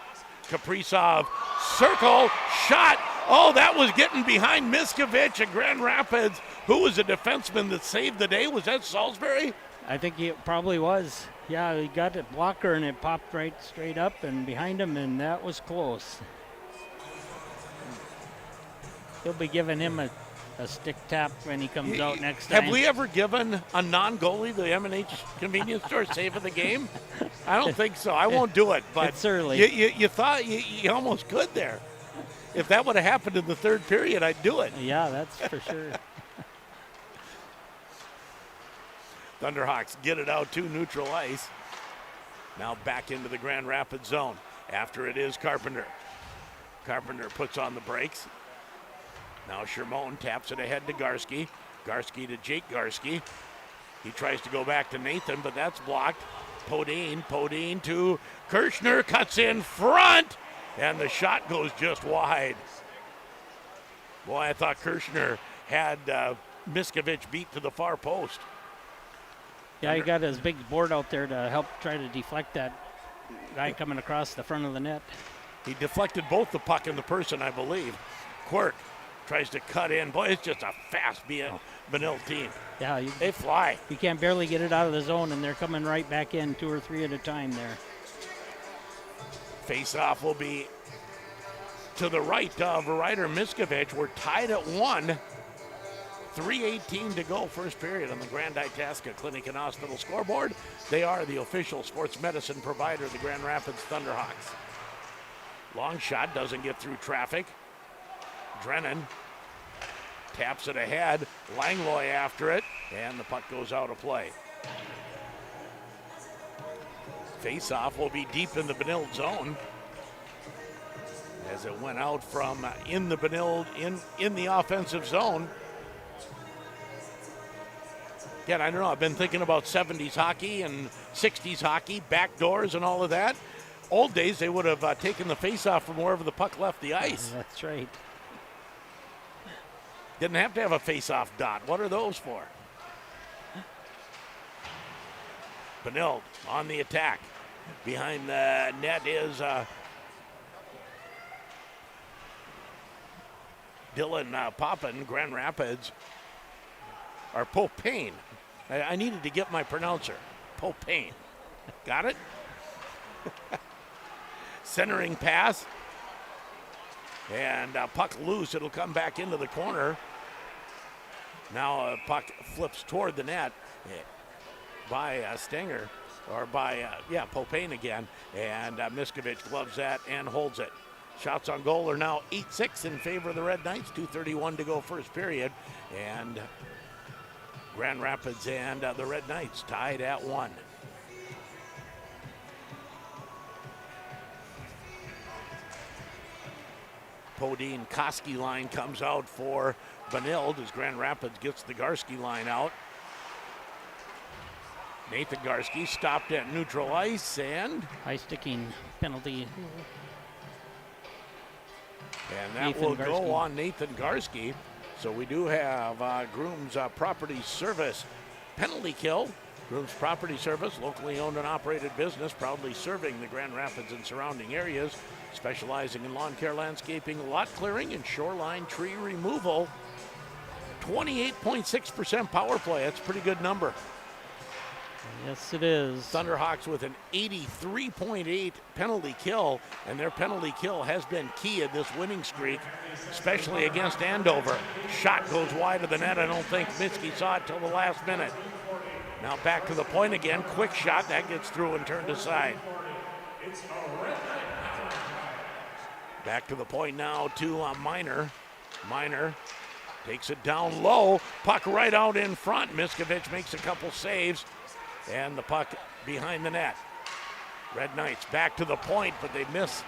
Kaprizov circle shot. Oh, that was getting behind Miskovich at Grand Rapids. Who was a defenseman that saved the day? Was that Salisbury? I think it probably was. Yeah, he got it blocker and it popped right straight up and behind him, and that was close. He'll be giving him a stick tap when he comes out next time. Have we ever given a non-goalie the M&H convenience store save of the game? I don't think so. I won't do it. But it's early. You thought you almost could there. If that would have happened in the third period, I'd do it. Yeah, that's for sure. Thunderhawks get it out to neutral ice. Now back into the Grand Rapids zone. After it is Carpenter. Carpenter puts on the brakes. Now Shermone taps it ahead to Garski. Garski to Jake Garski. He tries to go back to Nathan, but that's blocked. Podine to Kirschner, cuts in front, and the shot goes just wide. Boy, I thought Kirschner had Miskovich beat to the far post. Yeah, he got his big board out there to help try to deflect that guy coming across the front of the net. He deflected both the puck and the person, I believe. Quirk tries to cut in. Boy, it's just a fast Beninlde team. Yeah, They fly. you can't barely get it out of the zone, and they're coming right back in 2 or 3 at a time there. Face-off will be to the right of Ryder Miskovich. We're tied at 1. 3:18 to go, first period on the Grand Itasca Clinic and Hospital scoreboard. They are the official sports medicine provider of the Grand Rapids Thunderhawks. Long shot doesn't get through traffic. Drennan taps it ahead. Langlois after it, and the puck goes out of play. Face-off will be deep in the Beninlde zone as it went out from in the Beninlde, in the offensive zone. Again, I don't know, I've been thinking about 70s hockey and 60s hockey, backdoors and all of that. Old days, they would have taken the face-off from wherever the puck left the ice. That's right. Didn't have to have a face-off dot. What are those for? Beninlde on the attack. Behind the net is Dylan Poppin, Grand Rapids, or Popane. I needed to get my pronouncer. Popane. Got it? Centering pass. And puck loose. It'll come back into the corner. Now puck flips toward the net by Stenger, or by, Popane again. And Miskovich gloves that and holds it. Shots on goal are now 8-6 in favor of the Red Knights. 2:31 to go first period. And Grand Rapids and the Red Knights tied at 1. Podine Koski line comes out for Beninlde as Grand Rapids gets the Garski line out. Nathan Garski stopped at neutral ice and High sticking penalty. that Nathan will Garski. go on Nathan Garski. So we do have Groom's Property Service penalty kill. Groom's Property Service, locally owned and operated business, proudly serving the Grand Rapids and surrounding areas, specializing in lawn care, landscaping, lot clearing, and shoreline tree removal. 28.6% power play. That's a pretty good number. Yes, it is. Thunderhawks with an 83.8 penalty kill, and their penalty kill has been key in this winning streak, especially against Andover. Shot goes wide of the net. I don't think Mitski saw it till the last minute. Now back to the point again. Quick shot. That gets through and turned aside. Back to the point now to Miner. Miner takes it down low. Puck right out in front. Miskovich makes a couple saves. And the puck behind the net. Red Knights back to the point, but they miss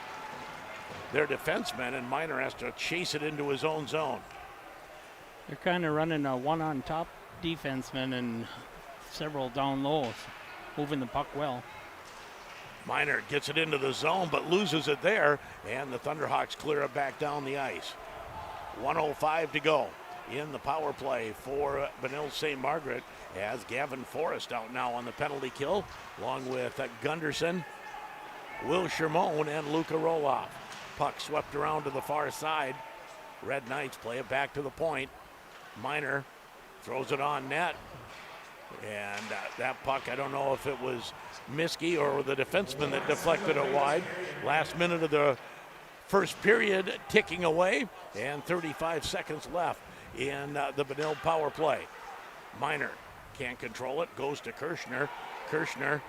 their defenseman, and Miner has to chase it into his own zone. They're kind of running a one-on-top defenseman and several down lows, moving the puck well. Miner gets it into the zone, but loses it there, and the Thunderhawks clear it back down the ice. 1:05 to go in the power play for Beninlde-St Margaret, as Gavin Forrest out now on the penalty kill, along with Gunderson, Will Shermone, and Luka Roloff. Puck swept around to the far side. Red Knights play it back to the point. Miner throws it on net. And that puck, I don't know if it was Miskey or the defenseman that deflected it wide. Last minute of the first period ticking away, and 35 seconds left in the Beninlde power play. Miner can't control it, goes to Kirschner. Kirschner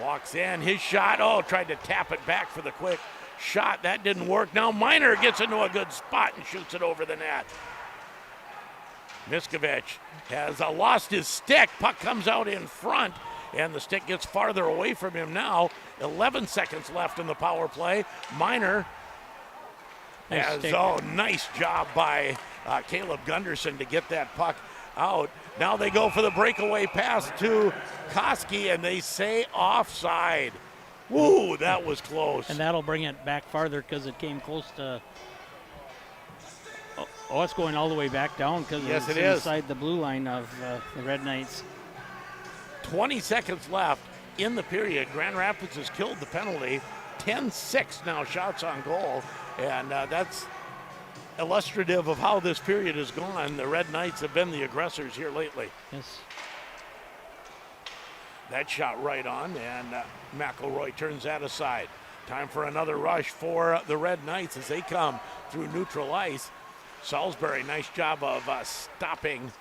walks in, his shot, tried to tap it back for the quick shot. That didn't work. Now Miner gets into a good spot and shoots it over the net. Miskovich has lost his stick. Puck comes out in front, and the stick gets farther away from him now. 11 seconds left in the power play. Miner has, nice job by Caleb Gunderson to get that puck out. Now they go for the breakaway pass to Koski, and they say offside. Woo, that was close. And that'll bring it back farther because it came close to. Oh, it's going all the way back down because Yes, it's it is. inside the blue line of the Red Knights. 20 seconds left in the period. Grand Rapids has killed the penalty. 10-6 now shots on goal, and that's illustrative of how this period has gone. The Red Knights have been the aggressors here lately. Yes. That shot right on, and McElroy turns that aside. Time for another rush for the Red Knights as they come through neutral ice. Salisbury, nice job of stopping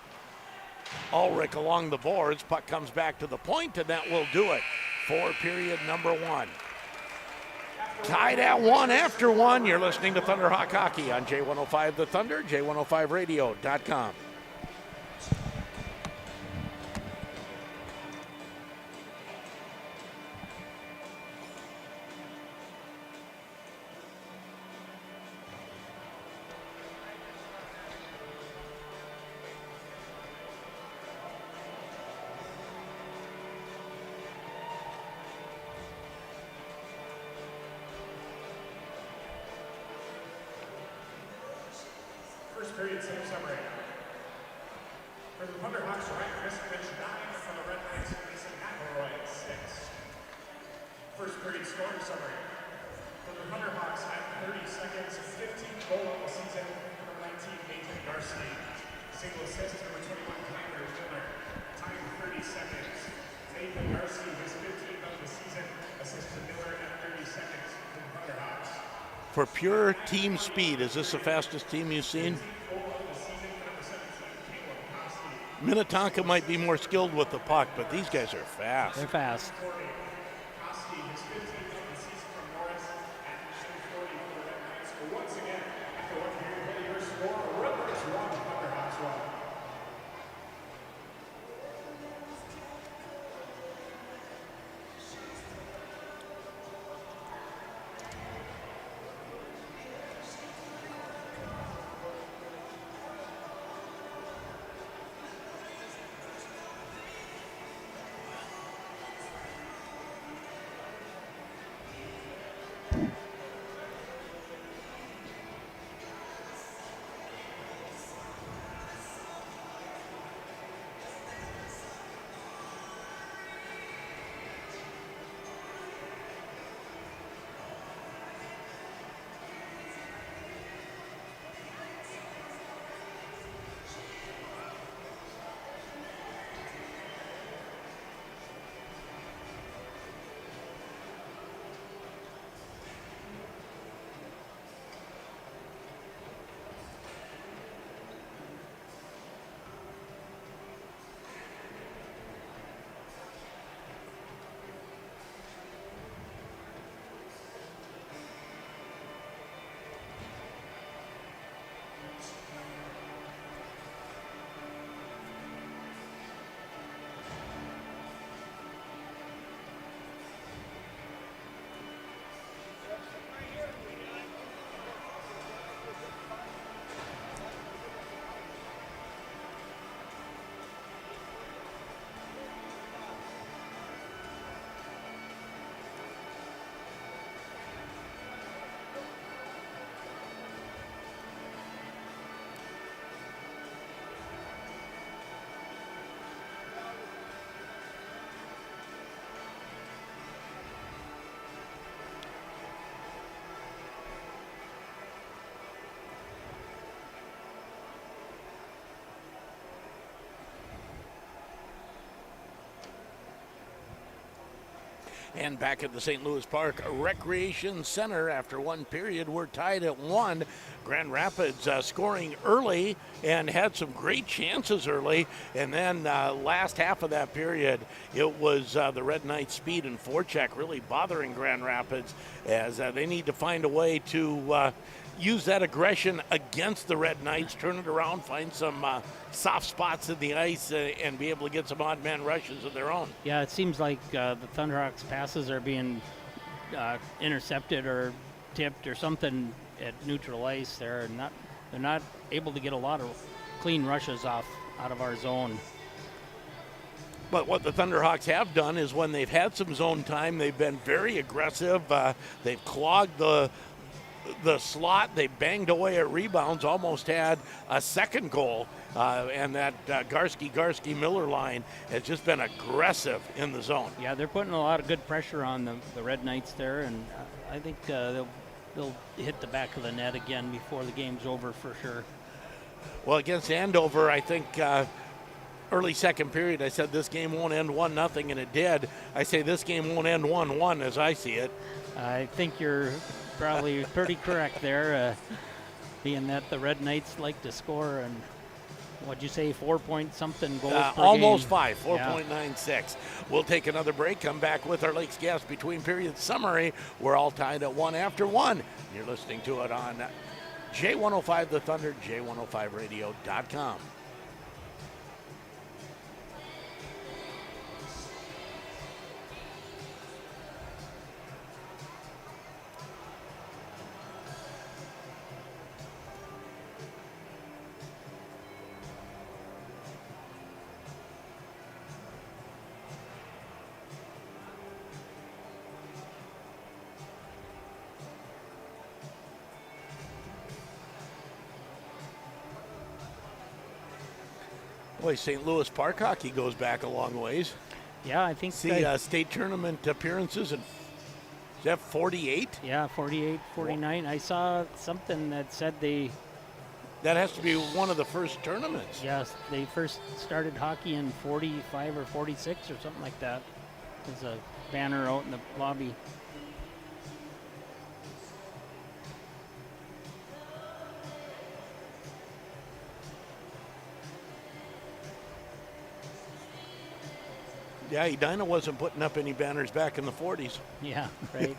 Ulrich along the boards. Puck comes back to the point, and that will do it for period number one. Tied at 1 after 1. You're listening to Thunderhawk Hockey on J105 The Thunder, J105radio.com. First period, same summary. For the Thunderhawks, Ryan Kristovich, 9. For the Red Knights, Mason McElroy, 6. First period scoring summary. For the Thunderhawks, at 30 seconds, 15th goal of the season, number 19, Nathan Darcy. Single assist, number 21, Kyler Miller. Time 30 seconds. Nathan Darcy, his 15th of the season, assist to Miller at 30 seconds for the Thunderhawks. For pure team speed, is this the fastest team you've seen? Minnetonka might be more skilled with the puck, but these guys are fast. They're fast. Koski, his 15th of the season from Norris at 2:40 for the Red Knights. But once again, after one period, your score, Red Knights 1, Thunderhawks 1. And back at the St. Louis Park Recreation Center after one period, we're tied at 1. Grand Rapids scoring early and had some great chances early. And then last half of that period, it was the Red Knights' speed and forecheck really bothering Grand Rapids as they need to find a way to use that aggression against the Red Knights, turn it around, find some soft spots in the ice, and be able to get some odd man rushes of their own. Yeah, it seems like the Thunderhawks' passes are being intercepted or tipped or something at neutral ice. They're not able to get a lot of clean rushes off out of our zone. But what the Thunderhawks have done is when they've had some zone time, they've been very aggressive. They've clogged the slot. They banged away at rebounds, almost had a second goal. And that Garski-Miller line has just been aggressive in the zone. Yeah, they're putting a lot of good pressure on the Red Knights there, and I think they'll hit the back of the net again before the game's over for sure. Well, against Andover, I think early second period, I said this game won't end 1-0, and it did. I say this game won't end 1-1 as I see it. I think you're probably pretty correct there, being that the Red Knights like to score, and what'd you say, 4-point-something goals per almost game? 4.96. We'll take another break, come back with our Lakes Gas between periods summary. We're all tied at 1 after 1. You're listening to it on J105 The Thunder, J105radio.com. Boy, St. Louis Park hockey goes back a long ways. Yeah, I think See state tournament appearances, and is that 48? Yeah, 48, 49. I saw something that said That has to be one of the first tournaments. yes, they first started hockey in 45 or 46 or something like that. There's a banner out in the lobby. Yeah, Edina wasn't putting up any banners back in the 40s. Yeah, right.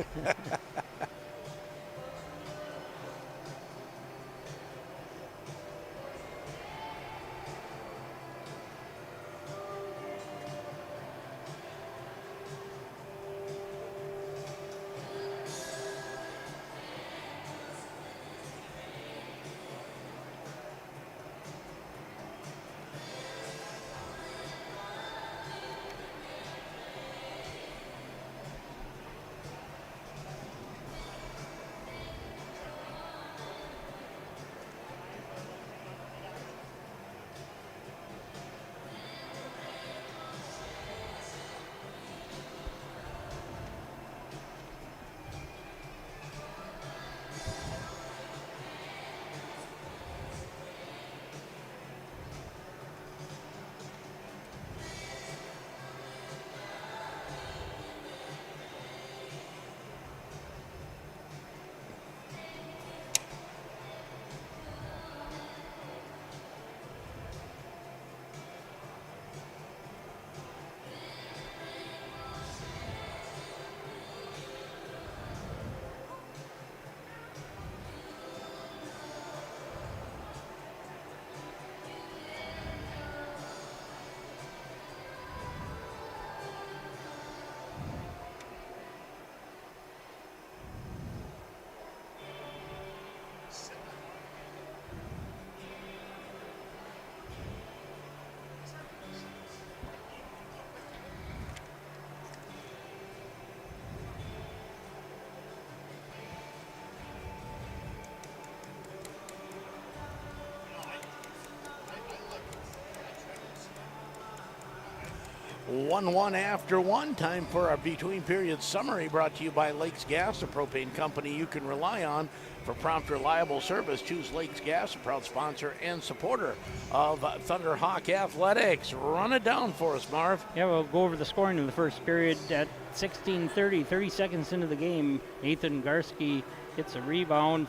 One after one. Time for our between periods summary, brought to you by Lakes Gas, a propane company you can rely on for prompt, reliable service. Choose Lakes Gas, a proud sponsor and supporter of Thunderhawk Athletics. Run it down for us, Marv. Yeah, we'll go over the scoring in the first period. At 16:30, 30 seconds into the game, Nathan Garski gets a rebound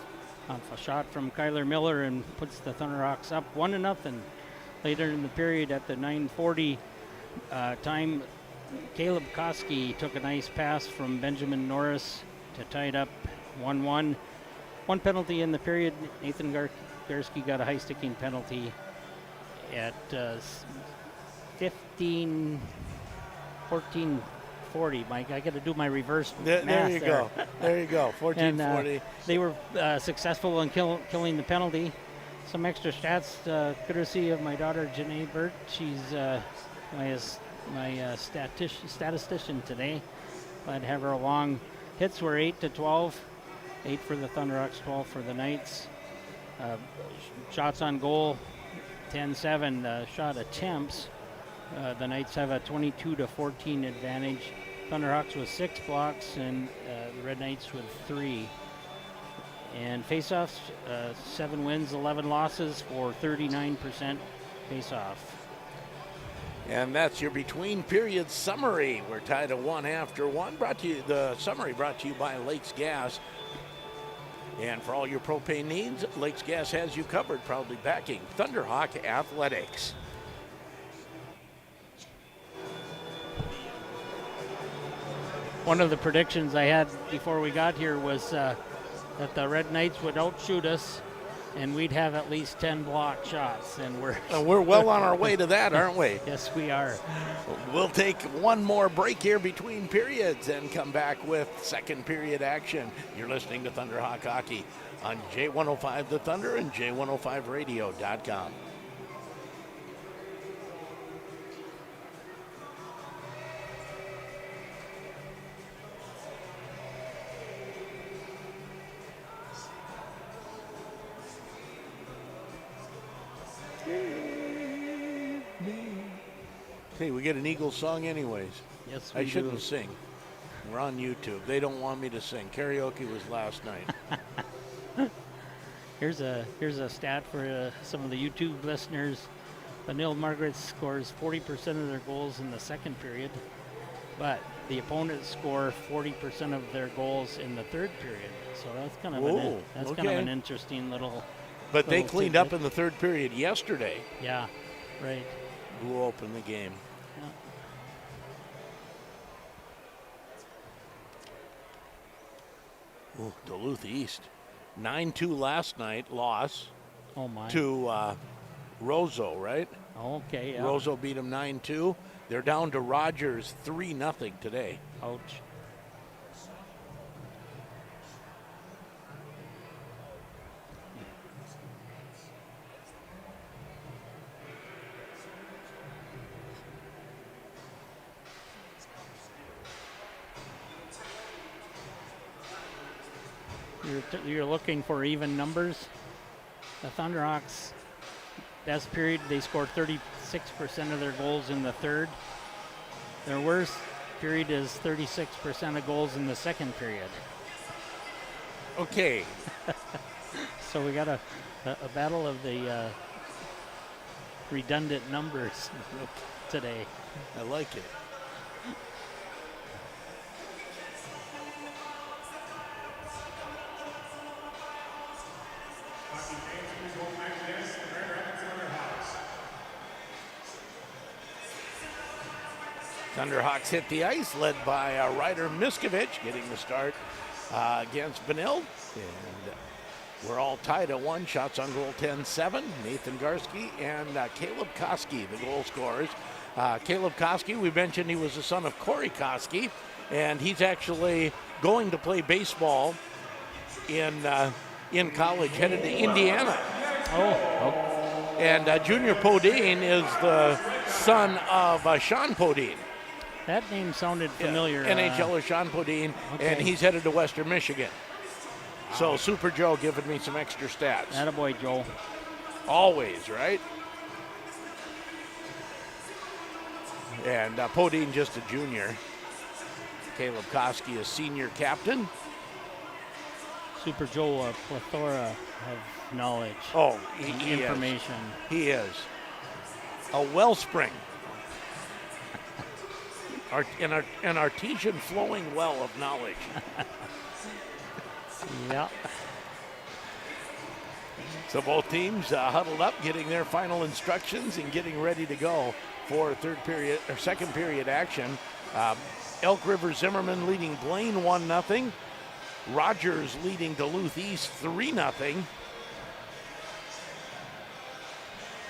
off a shot from Kyler Miller and puts the Thunderhawks up 1-0. Later in the period, at the 9:40 time, Caleb Koski took a nice pass from Benjamin Norris to tie it up 1-1. One penalty in the period. Nathan Garski got a high sticking penalty at 14:40. Mike, I got to do my reverse math There you go. There you go. 14:40. And they were successful in killing the penalty. Some extra stats courtesy of my daughter Janae Burt. She's my statistician today. Glad to have her along. Hits were 8 to 12, 8 for the Thunderhawks, 12 for the Knights. Shots on goal, 10-7. Shot attempts, the Knights have a 22 to 14 advantage. Thunderhawks with 6 blocks and the Red Knights with 3. And faceoffs, 7 wins, 11 losses for 39% faceoff. And that's your between period summary. We're tied at 1 after 1. The summary brought to you by Lakes Gas. And for all your propane needs, Lakes Gas has you covered, proudly backing Thunderhawk Athletics. One of the predictions I had before we got here was that the Red Knights would outshoot us and we'd have at least 10 block shots, and we're well on our way to that, aren't we? Yes, we are. We'll take one more break here between periods and come back with second period action. You're listening to Thunderhawk Hockey on J105 The Thunder and J105radio.com. Hey, we get an Eagles song anyways. Yes, we I shouldn't do. sing. We're on YouTube. They don't want me to sing. Karaoke was last night. Here's a stat for some of the YouTube listeners. Beninlde-St Margarets scores 40% of their goals in the second period, but the opponents score 40% of their goals in the third period. So that's kind of kind of an interesting little. But they little cleaned tidbit. up in the third period yesterday. Yeah, right. Who opened the game? Ooh, Duluth East. 9-2 last night, loss Oh my. to Roseau, right? Okay. Yeah. Roseau beat them 9-2. They're down to Rogers 3-0 today. Ouch. You're looking for even numbers. The Thunderhawks, best period, they scored 36% of their goals in the third. Their worst period is 36% of goals in the second period. Okay. So we got a battle of the redundant numbers today. I like it. Hockey fans, please welcome back to this, the Grand Rapids Thunderhawks. Thunderhawks hit the ice, led by Ryder Miskovich, getting the start against Benilde. And we're all tied at 1. Shots on goal 10-7. Nathan Garski and Caleb Koski, the goal scorers. Caleb Koski, we mentioned he was the son of Corey Koski, and he's actually going to play baseball in college, headed to Indiana. Oh. And Junior Podine is the son of Sean Podine. That name sounded familiar. NHLer Sean Podine, okay. and he's headed to Western Michigan. So Super Joe giving me some extra stats. Attaboy, Joe. Always, right? And Podine just a junior. Caleb Koski is senior captain. Super Joe, a plethora of knowledge. Oh, he information. Is. He is. A wellspring. An artesian flowing well of knowledge. Yeah. So both teams huddled up, getting their final instructions and getting ready to go for second period action. Elk River Zimmerman leading Blaine 1-0. Rogers leading Duluth East 3-0.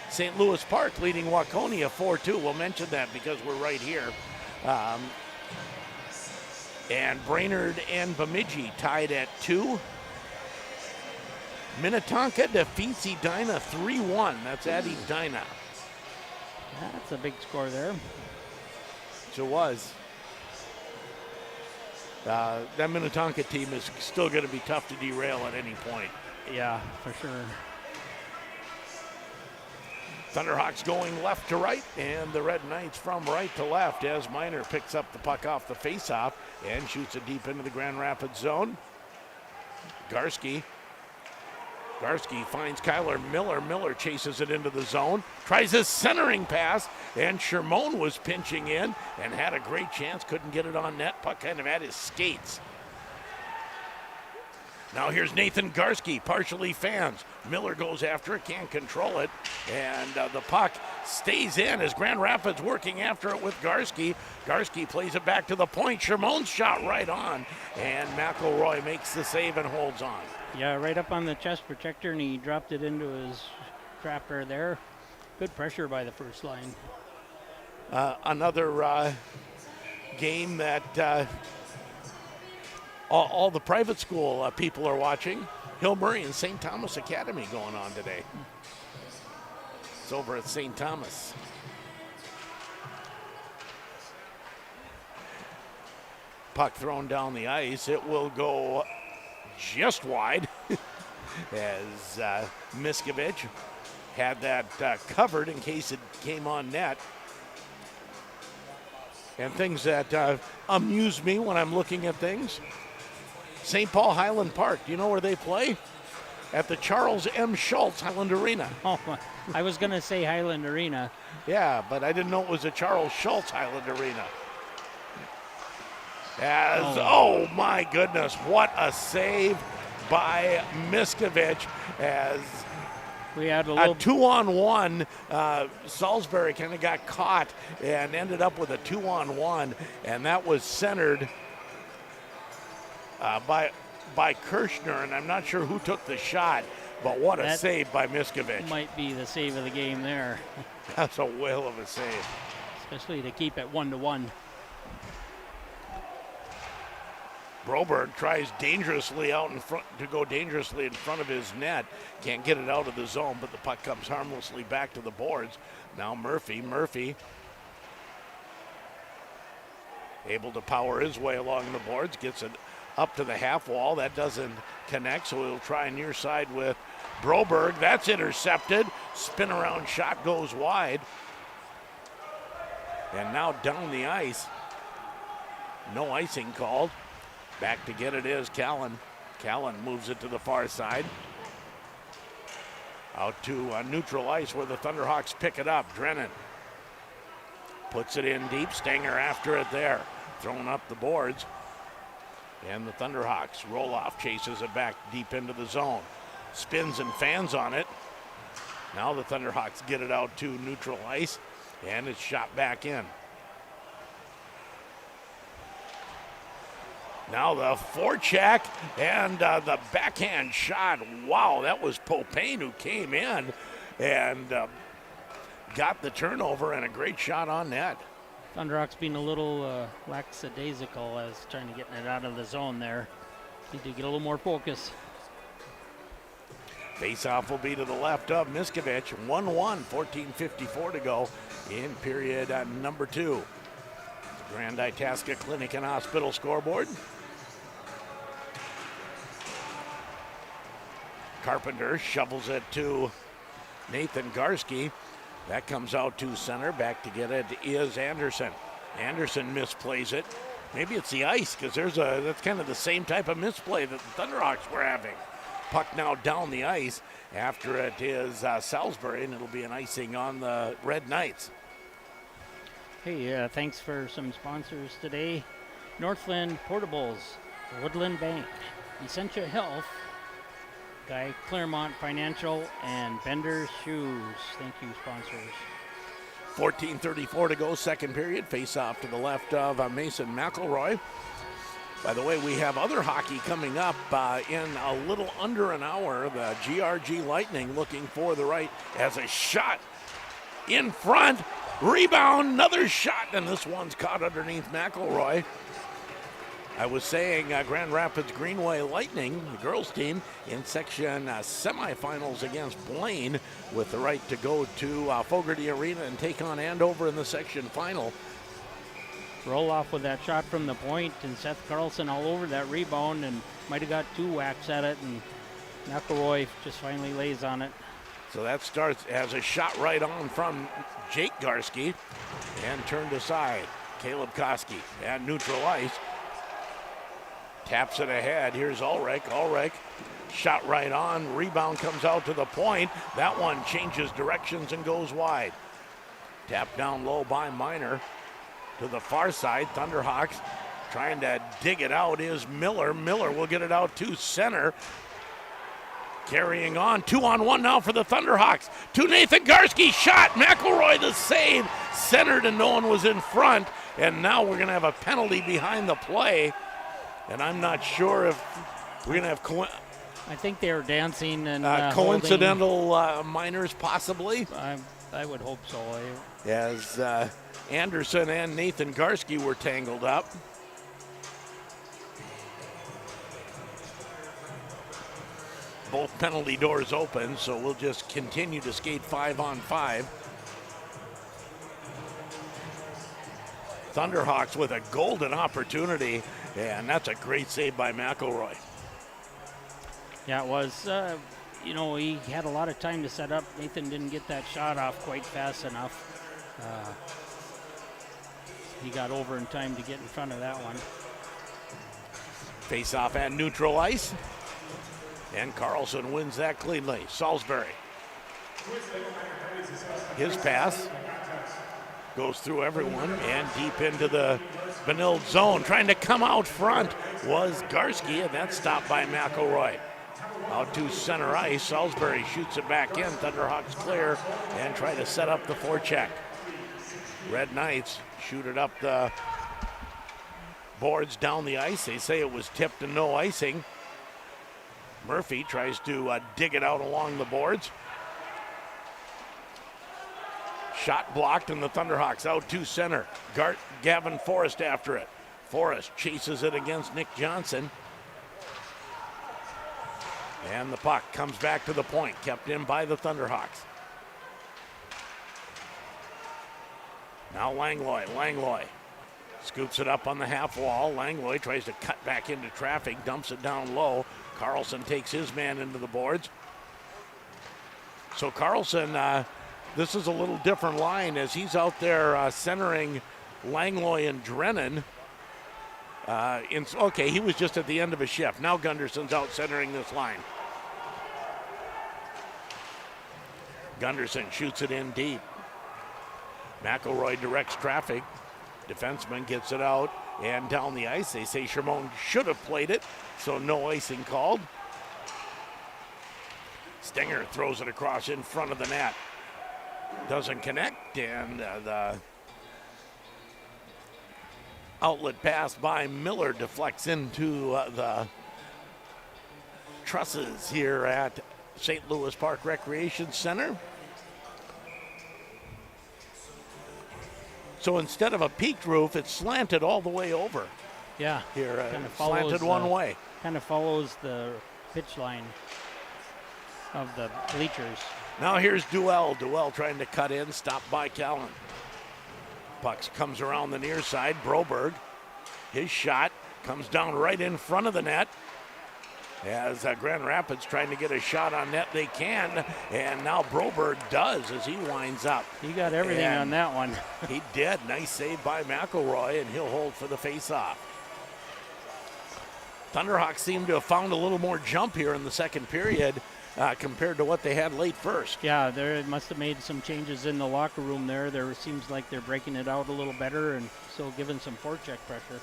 St. Louis Park leading Waconia 4-2. We'll mention that because we're right here. And Brainerd and Bemidji tied at 2. Minnetonka defeats Edina 3-1. That's at Edina. That's a big score there. Sure was. That Minnetonka team is still going to be tough to derail at any point. Yeah, for sure. Thunderhawks going left to right, and the Red Knights from right to left as Miner picks up the puck off the faceoff and shoots it deep into the Grand Rapids zone. Garski finds Kyler Miller. Miller chases it into the zone, tries a centering pass, and Shermone was pinching in and had a great chance, couldn't get it on net. Puck kind of at his skates. Now here's Nathan Garski, partially fans. Miller goes after it, can't control it, and the puck stays in as Grand Rapids working after it with Garski. Garski plays it back to the point. Shermone's shot right on, and McElroy makes the save and holds on. Yeah, right up on the chest protector, and he dropped it into his trapper there. Good pressure by the first line. Another game that all the private school people are watching. Hill Murray and St. Thomas Academy going on today. It's over at St. Thomas. Puck thrown down the ice. It will go just wide as Miskovich had that covered in case it came on net. And things that amuse me when I'm looking at things. St. Paul Highland Park, do you know where they play? At the Charles M. Schultz Highland Arena. Oh, I was going to say Highland Arena. Yeah, but I didn't know it was a Charles Schultz Highland Arena. Oh my goodness, what a save by Miskovich as we had a little 2-on-1. Salisbury kind of got caught and ended up with a 2-on-1, and that was centered by Kirschner, and I'm not sure who took the shot, but what a save by Miskovich. Might be the save of the game there. That's a whale of a save. Especially to keep it 1-1. Broberg tries dangerously out in front to go dangerously in front of his net. Can't get it out of the zone, but the puck comes harmlessly back to the boards. Now Murphy able to power his way along the boards, gets it up to the half wall. That doesn't connect, so he'll try near side with Broberg. That's intercepted. Spin around shot goes wide. And now down the ice. No icing called. Back to get it is Callan. Callan moves it to the far side. Out to neutral ice where the Thunderhawks pick it up. Drennan puts it in deep. Stanger after it there. Throwing up the boards. And the Thunderhawks roll off, chases it back deep into the zone. Spins and fans on it. Now the Thunderhawks get it out to neutral ice. And it's shot back in. Now the forecheck and the backhand shot. Wow, that was Popane who came in and got the turnover and a great shot on net. Thunderhawks being a little lackadaisical as trying to get it out of the zone there. Need to get a little more focus. Face-off will be to the left of Miskovich. 1-1, 14:54 to go in period number 2. Grand Itasca Clinic and Hospital scoreboard. Carpenter shovels it to Nathan Garski. That comes out to center. Back to get it is Anderson. Anderson misplays it. Maybe it's the ice because that's kind of the same type of misplay that the Thunderhawks were having. Puck now down the ice. After it is Salisbury, and it'll be an icing on the Red Knights. Hey, thanks for some sponsors today. Northland Portables, Woodland Bank, Essentia Health, Guy Claremont Financial, and Bender's Shoes. Thank you, sponsors. 14:34 to go, second period. Face off to the left of Mason McElroy. By the way, we have other hockey coming up in a little under an hour. The GRG Lightning looking for the right as a shot in front. Rebound, another shot, and this one's caught underneath McElroy. I was saying Grand Rapids Greenway Lightning, the girls team, in section semifinals against Blaine with the right to go to Fogarty Arena and take on Andover in the section final. Roll off with that shot from the point, and Seth Carlson all over that rebound and might have got 2 whacks at it, and McElroy just finally lays on it. So that starts as a shot right on from Jake Garski and turned aside. Caleb Koski at neutral ice. Taps it ahead. Here's Ulrich. Ulrich, shot right on. Rebound comes out to the point. That one changes directions and goes wide. Tapped down low by Miner. To the far side, Thunderhawks trying to dig it out is Miller. Miller will get it out to center. Carrying on, 2-on-1 now for the Thunderhawks. To Nathan Garski, shot, McElroy the save. Centered and no one was in front. And now we're gonna have a penalty behind the play. And I'm not sure if we're gonna have I think they were dancing and coincidental minors possibly. I would hope so. As Anderson and Nathan Garski were tangled up. Both penalty doors open, so we'll just continue to skate 5-on-5. Thunderhawks with a golden opportunity, and that's a great save by McElroy. Yeah, it was. He had a lot of time to set up. Nathan didn't get that shot off quite fast enough. He got over in time to get in front of that one. Face off at neutral ice. And Carlson wins that cleanly. Salisbury. His pass goes through everyone and deep into the Beninlde zone. Trying to come out front was Garski, and that's stopped by McElroy. Out to center ice. Salisbury shoots it back in. Thunderhawks clear and try to set up the forecheck. Red Knights shoot it up the boards down the ice. They say it was tipped and no icing. Murphy tries to dig it out along the boards. Shot blocked, and the Thunderhawks out to center. Gavin Forrest after it. Forrest chases it against Nick Johnson. And the puck comes back to the point, kept in by the Thunderhawks. Now Langlois. Langlois scoops it up on the half wall. Langlois tries to cut back into traffic, dumps it down low. Carlson takes his man into the boards. So Carlson, this is a little different line as he's out there centering Langlois and Drennan. He was just at the end of a shift. Now Gunderson's out centering this line. Gunderson shoots it in deep. McElroy directs traffic. Defenseman gets it out and down the ice. They say Shermone should have played it, so no icing called. Stenger throws it across in front of the net. Doesn't connect, and the outlet pass by Miller deflects into the trusses here at St. Louis Park Recreation Center. So instead of a peaked roof, it's slanted all the way over. Yeah. Here, slanted one way. Kind of follows the pitch line of the bleachers. Now here's Duell. Duell trying to cut in, stopped by Callan. Pucks comes around the near side. Broberg, his shot comes down right in front of the net. As Grand Rapids trying to get a shot on net, they can, and now Broberg does as he winds up. He got everything on that one. He did. Nice save by McElroy, and he'll hold for the face-off. Thunderhawks seem to have found a little more jump here in the second period compared to what they had late first. Yeah, they must have made some changes in the locker room there. There seems like they're breaking it out a little better and still giving some forecheck pressure.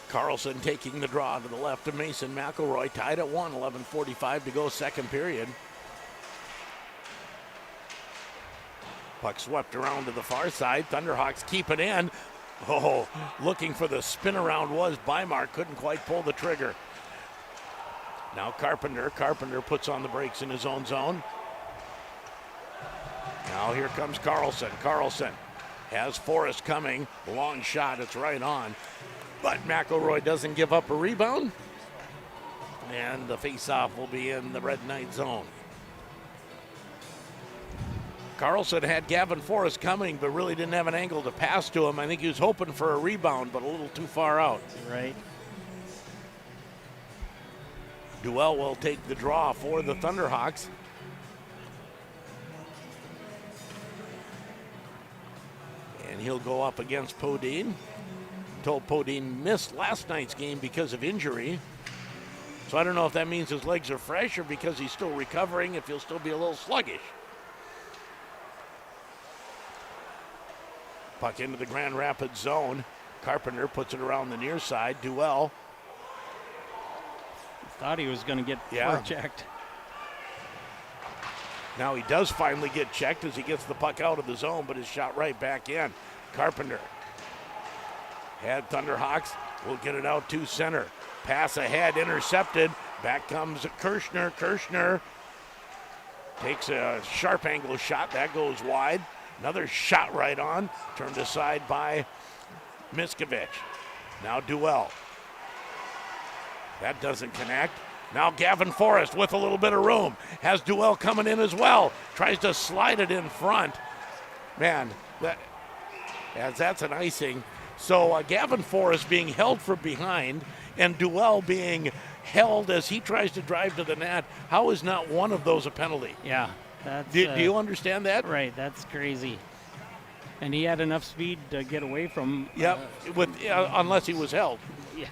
Carlson taking the draw to the left of Mason McElroy, tied at 1, 11:45 to go second period. Puck swept around to the far side. Thunderhawks keep it in. Oh, looking for the spin around was Bymark, couldn't quite pull the trigger. Now Carpenter. Carpenter puts on the brakes in his own zone. Now here comes Carlson. Carlson has Forrest coming. Long shot, it's right on. But McElroy doesn't give up a rebound. And the face-off will be in the Red Knight zone. Carlson had Gavin Forrest coming, but really didn't have an angle to pass to him. I think he was hoping for a rebound, but a little too far out. Right. Duell will take the draw for the Thunderhawks. And he'll go up against Podine. Told Podine missed last night's game because of injury. So I don't know if that means his legs are fresh or because he's still recovering, if he'll still be a little sluggish. Puck into the Grand Rapids zone. Carpenter puts it around the near side. Duell. Thought he was going to get checked. Now he does finally get checked as he gets the puck out of the zone, but is shot right back in. Carpenter had Thunderhawks. Will get it out to center. Pass ahead, intercepted. Back comes Kirschner. Kirschner takes a sharp angle shot. That goes wide. Another shot right on. Turned aside by Miskovich. Now Duell. That doesn't connect. Now Gavin Forrest with a little bit of room. Has Duell coming in as well. Tries to slide it in front. Man, that's an icing. So Gavin Forrest being held from behind and Duell being held as he tries to drive to the net. How is not one of those a penalty? Yeah. That's, do you understand that? Right, that's crazy. And he had enough speed to get away from. Yep, unless he was held. Yeah.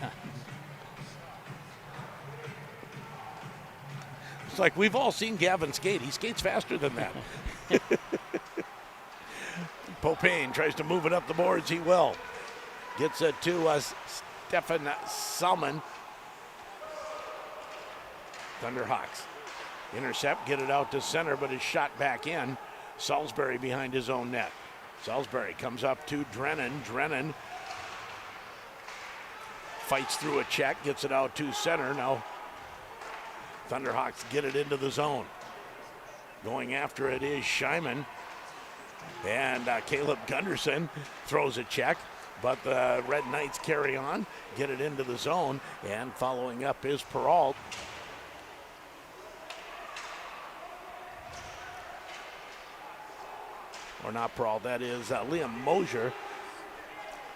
It's like we've all seen Gavin skate. He skates faster than that. Popane tries to move it up the boards. He will. Gets it to Stefan Salmon. Thunderhawks intercept, get it out to center, but is shot back in. Salisbury behind his own net. Salisbury comes up to Drennan. Drennan fights through a check, gets it out to center. Now Thunderhawks get it into the zone. Going after it is Scheiman. And Caleb Gunderson throws a check, but the Red Knights carry on, get it into the zone, and following up is Peralt. Or not Peralt, that is Liam Mosier.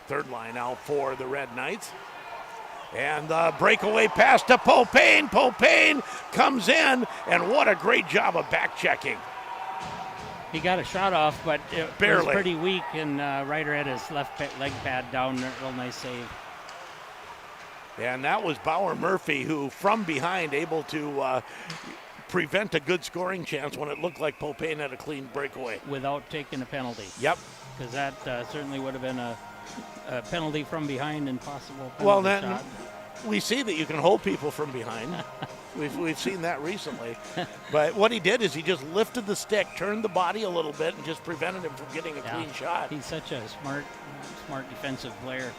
Third line out for the Red Knights. And the breakaway pass to Popane. Popane comes in, and what a great job of back checking. He got a shot off, but it barely. was pretty weak, and Ryder had his left leg pad down there. Real nice save. And that was Bauer Murphy, who from behind able to prevent a good scoring chance when it looked like Popane had a clean breakaway. Without taking a penalty. Yep. Because that certainly would have been a penalty from behind and possible penalty well, then shot. We see that you can hold people from behind. We've seen that recently. But what he did is he just lifted the stick, turned the body a little bit, and just prevented him from getting a clean shot. He's such a smart defensive player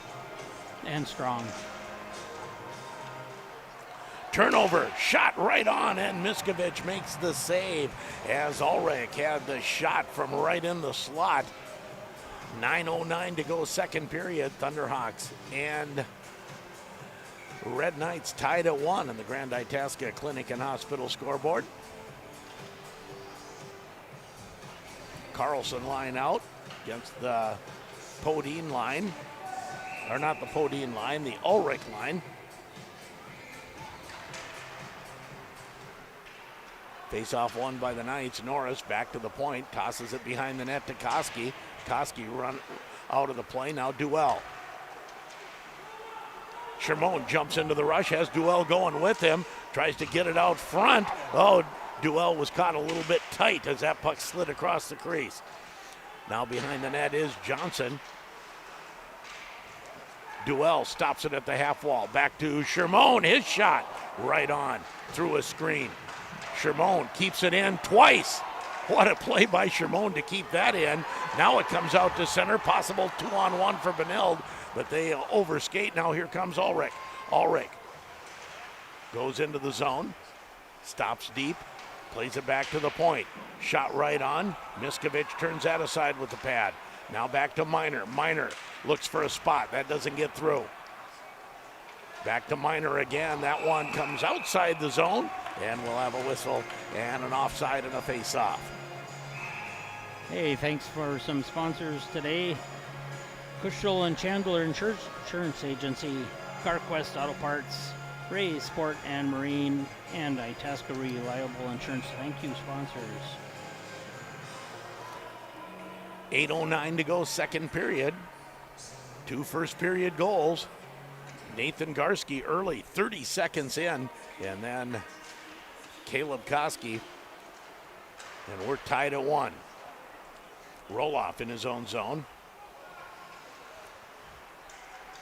and strong. Turnover, shot right on, and Miskovich makes the save as Ulrich had the shot from right in the slot. 9:09 to go, second period. Thunderhawks and Red Knights tied at 1 in the Grand Itasca Clinic and Hospital scoreboard. Carlson line out against the Podine line. Or not the Podine line, the Ulrich line. Face-off won by the Knights. Norris back to the point, tosses it behind the net to Koski. Koski run out of the play, now Duell. Shermone jumps into the rush, has Duell going with him, tries to get it out front. Oh, Duell was caught a little bit tight as that puck slid across the crease. Now behind the net is Johnson. Duell stops it at the half wall. Back to Shermone, his shot right on through a screen. Shermone keeps it in twice. What a play by Shermone to keep that in. Now it comes out to center, possible 2-on-1 for Beninlde, but they overskate. Now here comes Ulrich. Ulrich goes into the zone, stops deep, plays it back to the point. Shot right on. Miskovich turns that aside with the pad. Now back to Miner. Miner looks for a spot. That doesn't get through. Back to Miner again. That one comes outside the zone, and we'll have a whistle and an offside and a face-off. Hey, thanks for some sponsors today. Cushel and Chandler Insurance Agency, CarQuest Auto Parts, Ray Sport and Marine, and Itasca Reliable Insurance. Thank you, sponsors. 8:09 to go, second period. 2 first period goals. Nathan Garski early, 30 seconds in, and then Caleb Koski. And we're tied at 1. Roloff in his own zone.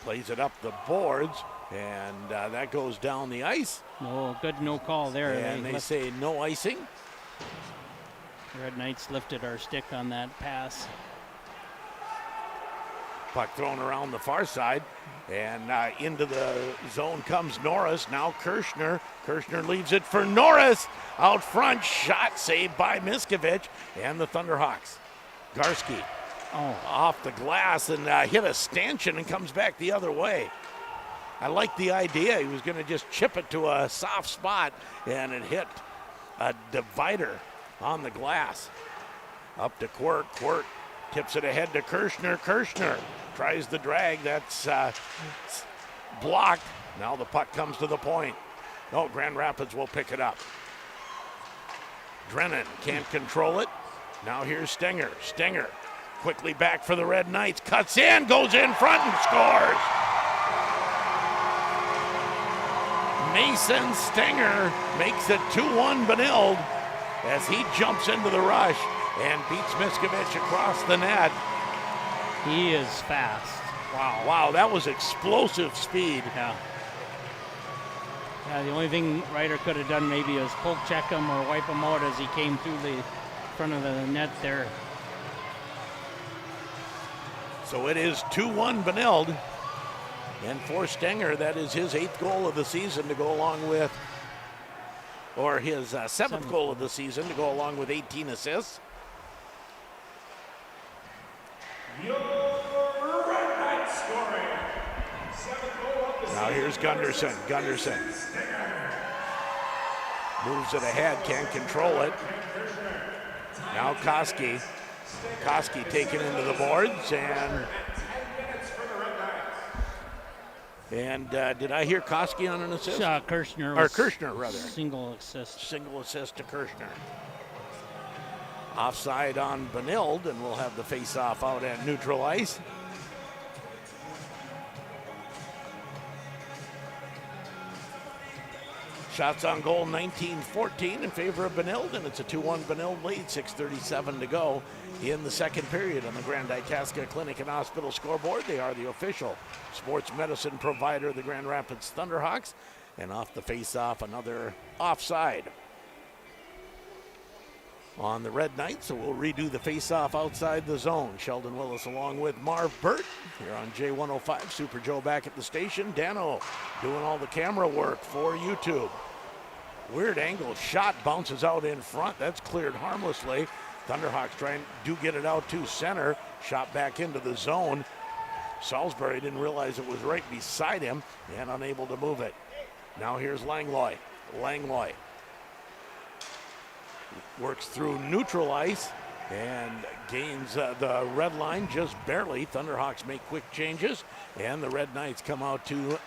Plays it up the boards, and that goes down the ice. No call there. And they say no icing. Red Knights lifted our stick on that pass. Puck thrown around the far side, and into the zone comes Norris. Now Kirshner. Kirshner leaves it for Norris. Out front, shot saved by Miskovich and the Thunderhawks. Garski off the glass and hit a stanchion and comes back the other way. I like the idea. He was going to just chip it to a soft spot, and it hit a divider on the glass. Up to Quirk. Quirk tips it ahead to Kirshner. Kirshner tries the drag. That's blocked. Now the puck comes to the point. No, Grand Rapids will pick it up. Drennan can't control it. Now here's Stenger. Stenger quickly back for the Red Knights. Cuts in, goes in front and scores. Mason Stenger makes it 2-1 Beninlde as he jumps into the rush and beats Miskovich across the net. He is fast. Wow. Wow, that was explosive speed. Yeah. Yeah, the only thing Ryder could have done maybe was poke check him or wipe him out as he came through the front of the net there. So it is 2-1 Beninlde. And for Stenger, that is his 8th goal of the season to go along with, or his 7th goal of the season to go along with 18 assists. Your Red Knights scoring. 7th goal of the Now here's Gunderson. Gunderson moves it ahead, can't control it. Now Koski. Koski taken into the boards, and did I hear Koski on an assist? Kirshner. Or Kirshner, rather. Single assist. Single assist to Kirshner. Offside on Beninlde, and we'll have the face-off out at neutral ice. Shots on goal 19-14 in favor of Beninlde, and it's a 2-1 Beninlde lead, 6:37 to go in the second period on the Grand Itasca Clinic and Hospital scoreboard. They are the official sports medicine provider of the Grand Rapids Thunderhawks, and off the face-off, another offside on the Red Knights, so we'll redo the face-off outside the zone. Sheldon Willis along with Marv Burt here on J105. Super Joe back at the station. Dano doing all the camera work for YouTube. Weird angle shot, bounces out in front. That's cleared harmlessly. Thunderhawks trying to get it out to center. Shot back into the zone. Salisbury didn't realize it was right beside him and unable to move it. Now here's Langlois. Langlois works through neutral ice and gains the red line just barely. Thunderhawks make quick changes, and the Red Knights come out to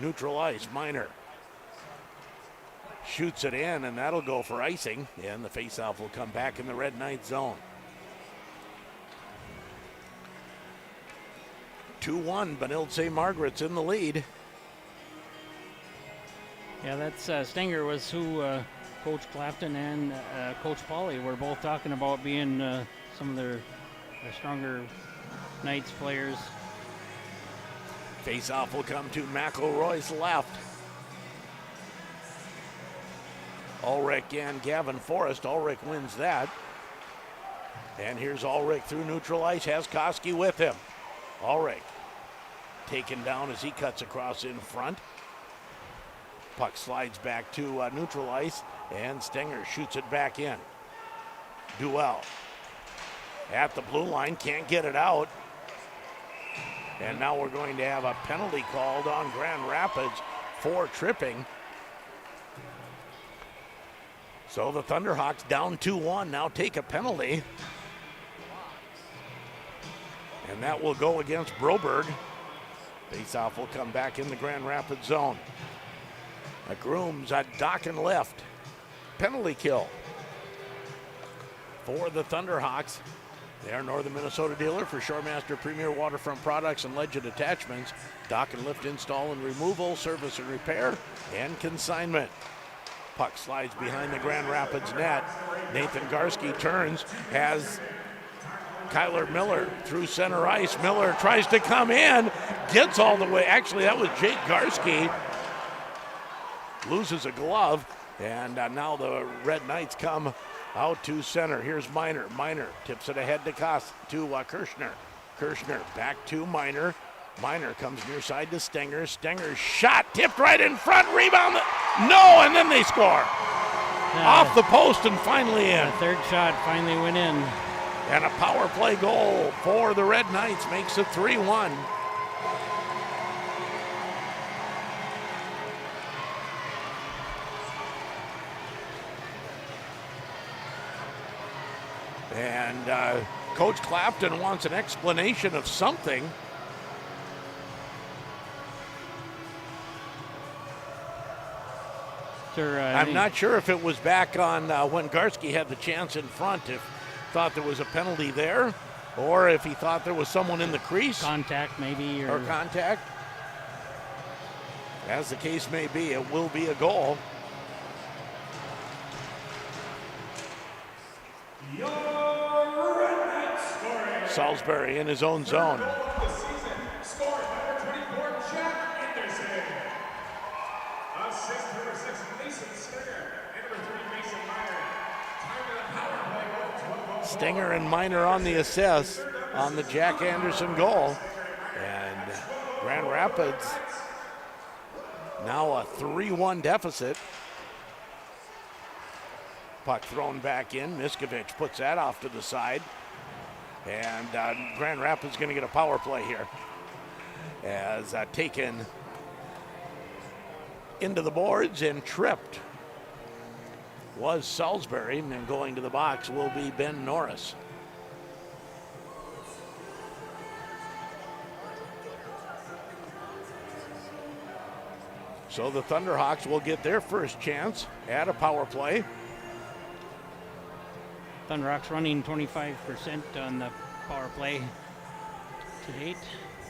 neutral ice. Miner shoots it in, and that'll go for icing, and the faceoff will come back in the Red Knights zone. 2-1, Beninlde-St Margarets in the lead. Yeah, that's Stenger was who Coach Clapton and Coach Pauly were both talking about being some of their stronger Knights players. Face-off will come to McElroy's left. Ulrich and Gavin Forrest. Ulrich wins that. And here's Ulrich through neutral ice, has Koski with him. Ulrich taken down as he cuts across in front. Puck slides back to neutral ice, and Stenger shoots it back in. Duell at the blue line, can't get it out. And now we're going to have a penalty called on Grand Rapids for tripping. So the Thunderhawks down 2-1 now take a penalty. And that will go against Broberg. Faceoff will come back in the Grand Rapids zone. A Grooms at Docken left. Penalty kill for the Thunderhawks. They are Northern Minnesota dealer for Shoremaster Premier Waterfront Products and Legend Attachments. Dock and lift install and removal, service and repair, and consignment. Puck slides behind the Grand Rapids net. Nathan Garski turns, has Kyler Miller through center ice. Miller tries to come in, gets all the way. Actually, that was Jake Garski. Loses a glove, and now the Red Knights come out to center. Here's Miner. Miner tips it ahead to Kirschner. Kirschner back to Miner. Miner comes near side to Stenger. Stenger's shot tipped right in front. Rebound. No, and then they score. Off the post and finally in. The third shot finally went in. And a power play goal for the Red Knights makes it 3-1. And Coach Clapton wants an explanation of something. Sure, I'm not sure if it was back on when Garski had the chance in front, if thought there was a penalty there, or if he thought there was someone in the crease. Contact maybe. Or contact. As the case may be, it will be a goal. Salisbury in his own zone. Stinger and Miner on the assist on the Jack Anderson goal. And Grand Rapids now a 3-1 deficit. Puck thrown back in. Miskovich puts that off to the side. And Grand Rapids going to get a power play here. As taken into the boards and tripped was Salisbury, and going to the box will be Ben Norris. So the Thunderhawks will get their first chance at a power play. Thunderhawks running 25% on the power play to date.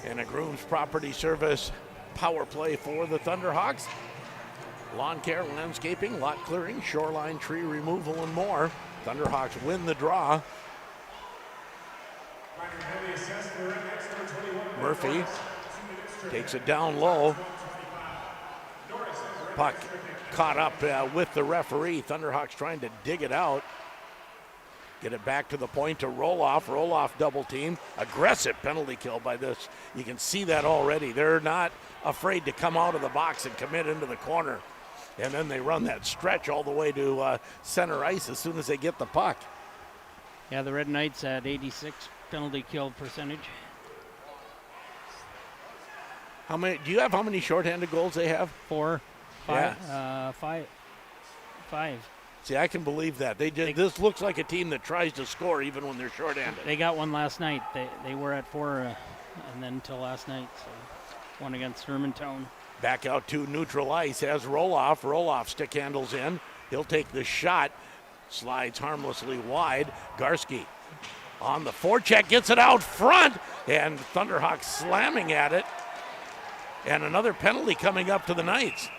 And a Grooms Property Service power play for the Thunderhawks. Lawn care, landscaping, lot clearing, shoreline tree removal, and more. Thunderhawks win the draw. Murphy takes it down low. Puck caught up with the referee. Thunderhawks trying to dig it out. Get it back to the point to Roloff. Roloff double team. Aggressive penalty kill by this. You can see that already. They're not afraid to come out of the box and commit into the corner. And then they run that stretch all the way to center ice as soon as they get the puck. Yeah, the Red Knights at 86 penalty kill percentage. How many? Do you have how many shorthanded goals they have? 4, 5, five. See, I can believe that. This looks like a team that tries to score even when they're shorthanded. They got one last night. They were at 4 and then until last night. So one against Hermantown. Back out to neutral ice as Roloff. Roloff stick handles in. He'll take the shot. Slides harmlessly wide. Garski on the forecheck, gets it out front, and Thunderhawks slamming at it. And another penalty coming up to the Knights.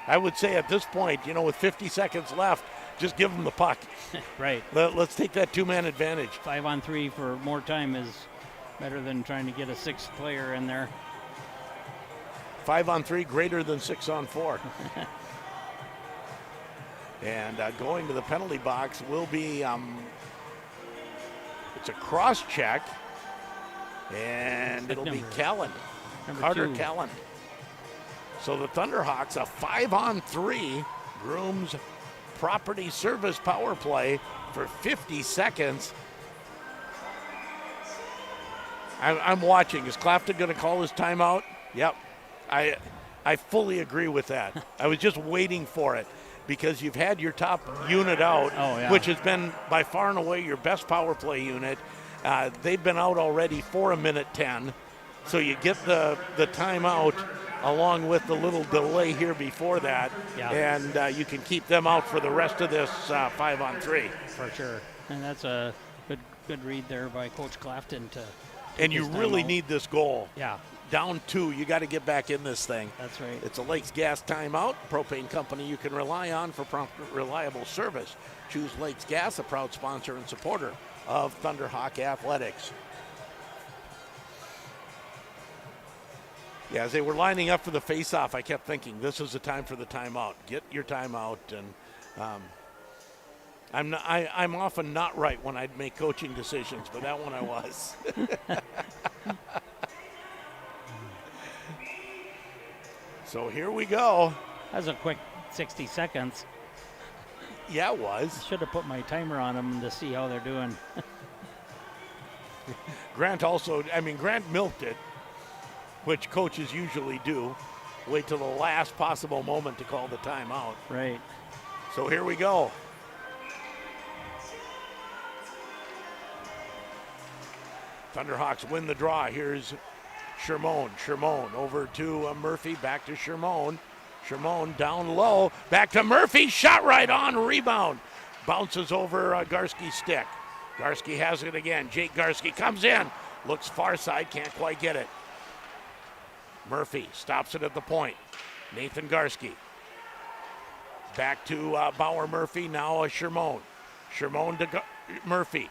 I would say at this point, with 50 seconds left, just give them the puck. Right. Let's take that two-man advantage. 5-on-3 for more time is better than trying to get a sixth player in there. 5-on-3 greater than 6-on-4. And going to the penalty box will be, it's a cross check, and it'll be Callan, Carter Callan. So the Thunderhawks, a 5-on-3 Grooms Property Service power play for 50 seconds. I'm watching. Is Clafton going to call his timeout? Yep. I fully agree with that. I was just waiting for it because you've had your top unit out, which has been by far and away your best power play unit. They've been out already for a minute 10. So you get the timeout along with the little delay here before that, and you can keep them out for the rest of this 5-on-3. For sure. And that's a good read there by Coach Clafton to And you really need this goal. Yeah. Down 2, you got to get back in this thing. That's right. It's a Lakes Gas timeout, propane company you can rely on for prompt, reliable service. Choose Lakes Gas, a proud sponsor and supporter of Thunderhawk Athletics. Yeah, as they were lining up for the face-off, I kept thinking, this is the time for the timeout. Get your timeout. And I'm often not right when I make coaching decisions, but that one I was. So here we go. That was a quick 60 seconds. Yeah, it was. Should have put my timer on them to see how they're doing. Grant milked it, which coaches usually do. Wait till the last possible moment to call the timeout. Right. So here we go. Thunderhawks win the draw. Here's Shermone. Shermone over to Murphy. Back to Shermone. Shermone down low. Back to Murphy. Shot right on. Rebound. Bounces over Garski's stick. Garski has it again. Jake Garski comes in. Looks far side. Can't quite get it. Murphy stops it at the point. Nathan Garski. Back to Bauer Murphy. Now Shermone. Shermone to Murphy.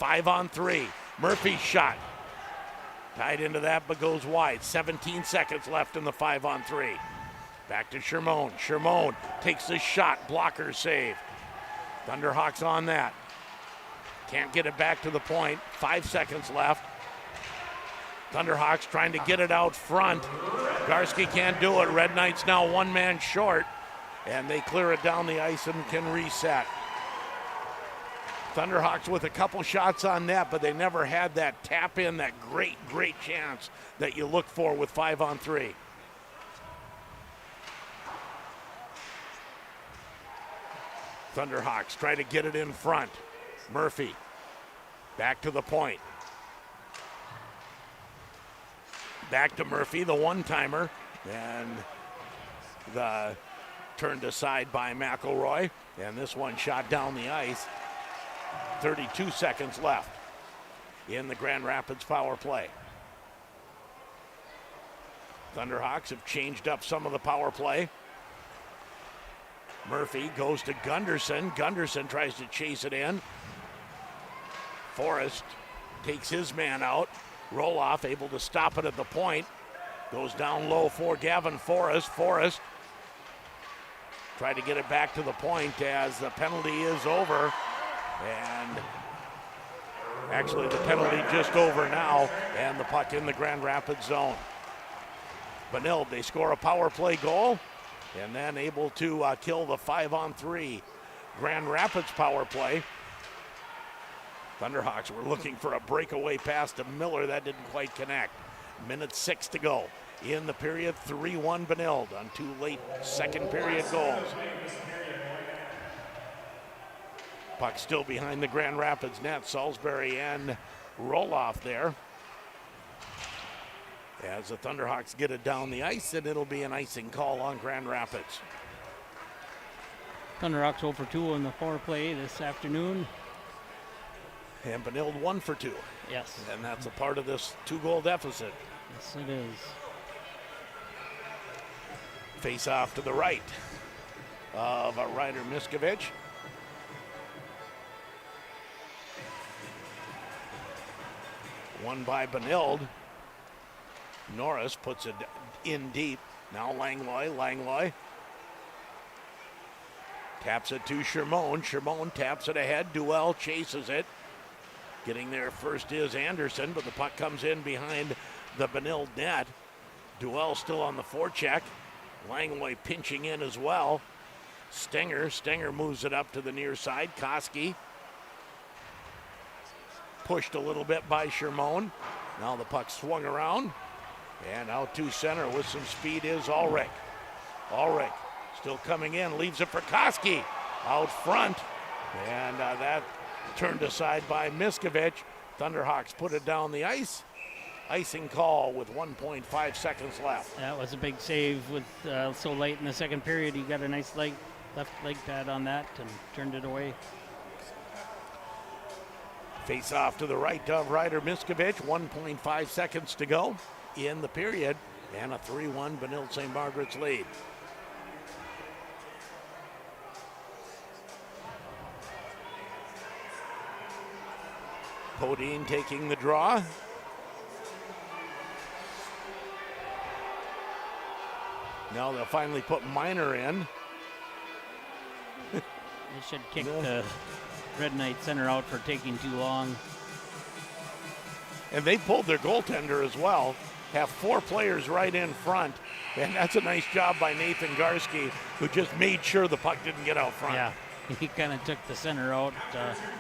5-on-3. Murphy's shot. Tied into that, but goes wide. 17 seconds left in the 5-on-3. Back to Shermone. Shermone takes the shot. Blocker save. Thunderhawks on that. Can't get it back to the point. 5 seconds left. Thunderhawks trying to get it out front. Garski can't do it. Red Knights now one man short, and they clear it down the ice and can reset. Thunderhawks with a couple shots on net, but they never had that tap in, that great chance that you look for with 5-on-3. Thunderhawks try to get it in front. Murphy back to the point. Back to Murphy, the one-timer, and the turned aside by McElroy, and this one shot down the ice. 32 seconds left in the Grand Rapids power play. Thunderhawks have changed up some of the power play. Murphy goes to Gunderson. Gunderson tries to chase it in. Forrest takes his man out. Roloff able to stop it at the point. Goes down low for Gavin Forrest. Forrest tried to get it back to the point as the penalty is over. And actually the penalty just over now, and the puck in the Grand Rapids zone. Beninlde, they score a power play goal and then able to kill the 5-on-3 Grand Rapids power play. Thunderhawks were looking for a breakaway pass to Miller. That didn't quite connect. Minute 6 to go in the period. 3-1 Beninlde on 2 late second period goals. Puck still behind the Grand Rapids net. Salisbury and Roloff there. As the Thunderhawks get it down the ice, and it'll be an icing call on Grand Rapids. Thunderhawks 0 for 2 in the power play this afternoon. And Beninlde 1 for 2. Yes. And that's a part of this 2-goal deficit. Yes, it is. Face off to the right of Ryder Miskovich. Won by Beninlde. Norris puts it in deep. Now Langlois. Taps it to Shermone. Shermone taps it ahead. Duell chases it. Getting there first is Anderson, but the puck comes in behind the Beninlde net. Duell still on the forecheck. Langlois pinching in as well. Stenger moves it up to the near side. Koski pushed a little bit by Shermone. Now the puck swung around, and out to center with some speed is Ulrich. Ulrich still coming in, leaves it for Koski out front, and that turned aside by Miskovich. Thunderhawks put it down the ice. Icing call with 1.5 seconds left. That was a big save with so late in the second period. He got a nice left leg pad on that and turned it away. Face off to the right of Ryder Miskovich. 1.5 seconds to go in the period, and a 3-1 Beninlde-St Margarets lead. Podine taking the draw. Now they'll finally put Miner in. They should kick the Red Knight center out for taking too long. And they pulled their goaltender as well. Have 4 players right in front. And that's a nice job by Nathan Garski, who just made sure the puck didn't get out front. Yeah, he kind of took the center out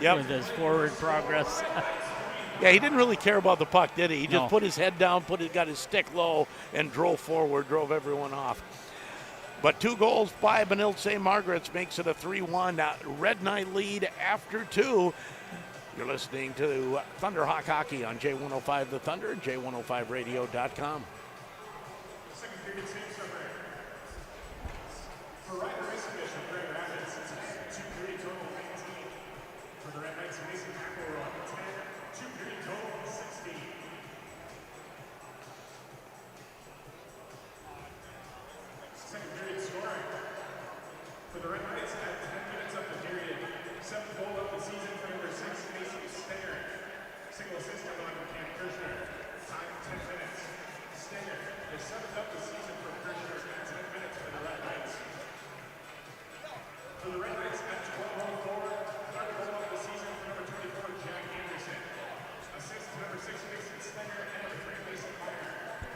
Yep. with his forward progress. Yeah, he didn't really care about the puck, did he? He just No. put his head down, got his stick low, and drove forward, drove everyone off. But 2 goals by Beninlde-St Margarets makes it a 3-1 Red Knight lead after 2. You're listening to Thunderhawk Hockey on J105 The Thunder, J105radio.com. Second period save summary. For Ryder Miskovich of Grand Rapids, it's a 2-period total of 19. For the Red Knights, Mason McElroy, 10. 2-period total of 16. Second period scoring. For the Red Knights, at 10 minutes of the period, 7th goal of the season for number 6, Mason Stenger. Single assist on Cam Kirchner. Time 10 minutes. Stenger, the 7th of the season for Kirchner at 10 minutes for the Red Knights. For the Red Knights at 12:04, 3rd goal of the season for number 24, Jack Anderson. Assist to number 6, Mason Stenger, and number 3, Mason Meyer.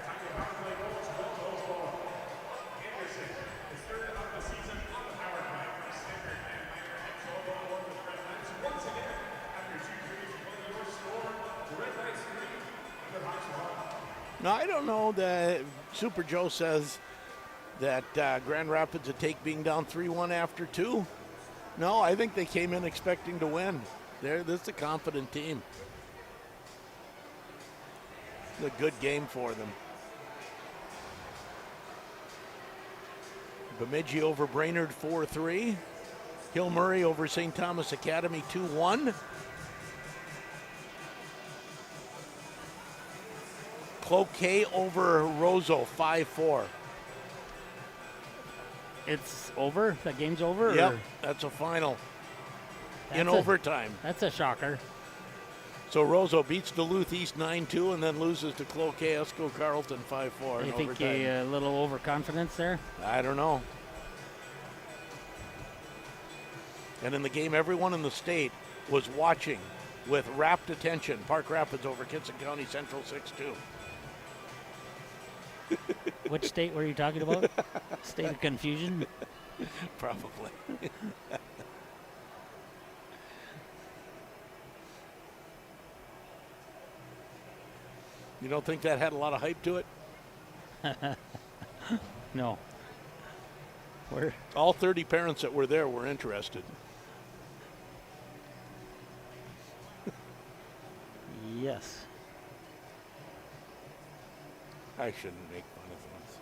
Time to power play goal, 12:04. Anderson, his 3rd of the season on the power play for Stenger and Meyer at 12:04 for the Red Knights. Once again, after 2 periods, your score, the Red Knights 3, Thunderhawks 1. Now, I don't know that Super Joe says that Grand Rapids would take being down 3-1 after 2. No, I think they came in expecting to win. This is a confident team. It's a good game for them. Bemidji over Brainerd 4-3. Hill Murray over St. Thomas Academy 2-1. Cloquet over Roseau 5-4. It's over? The game's over? Yep, or- that's a final in That's a- overtime. That's a shocker. So Roseau beats Duluth East 9-2 and then loses to Cloquet Esco Carleton 5-4 in You think overtime. a little overconfidence there? I don't know. And in the game, everyone in the state was watching with rapt attention. Park Rapids over Kitson County Central 6-2. Which state were you talking about? State of confusion? Probably. You don't think that had a lot of hype to it? No. Where? All 30 parents that were there were interested. Yes. I shouldn't make fun of things.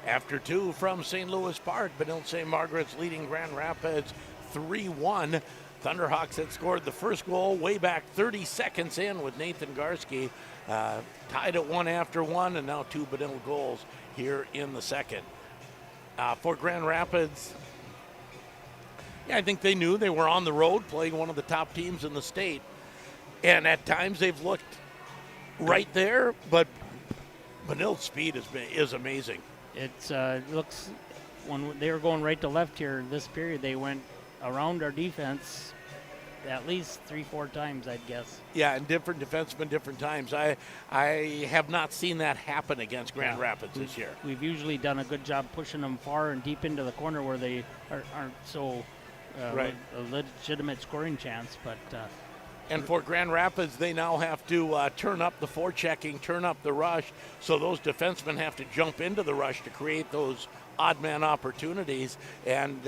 After 2 from St. Louis Park, Beninlde-St Margarets leading Grand Rapids 3-1. Thunderhawks had scored the first goal way back 30 seconds in with Nathan Garski, tied at 1 after 1, and now 2 Beninlde goals here in the second. For Grand Rapids, yeah, I think they knew they were on the road playing one of the top teams in the state, and at times they've looked right there, but Benilde's speed is amazing. It looks, when they were going right to left here this period, they went around our defense at least 3-4 times, I'd guess. Yeah, and different defensemen, different times. I have not seen that happen against Grand Rapids this year. We've usually done a good job pushing them far and deep into the corner where they aren't so Right. a legitimate scoring chance. But and for Grand Rapids, they now have to turn up the forechecking, turn up the rush, so those defensemen have to jump into the rush to create those odd man opportunities. And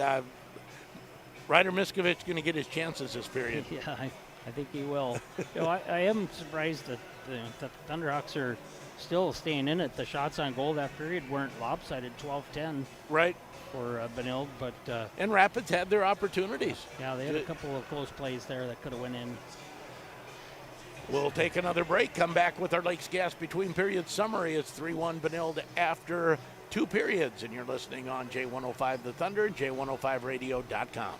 Ryder Miskovich going to get his chances this period. yeah, I think he will. I am surprised that the Thunderhawks are still staying in it. The shots on goal that period weren't lopsided, 12-10 Right. for Benilde, but And Rapids had their opportunities. yeah, they had a couple of close plays there that could have went in. We'll take another break, come back with our Lakes Gas between periods summary. It's 3-1 Benilde after 2 periods, and you're listening on J105 The Thunder, J105radio.com.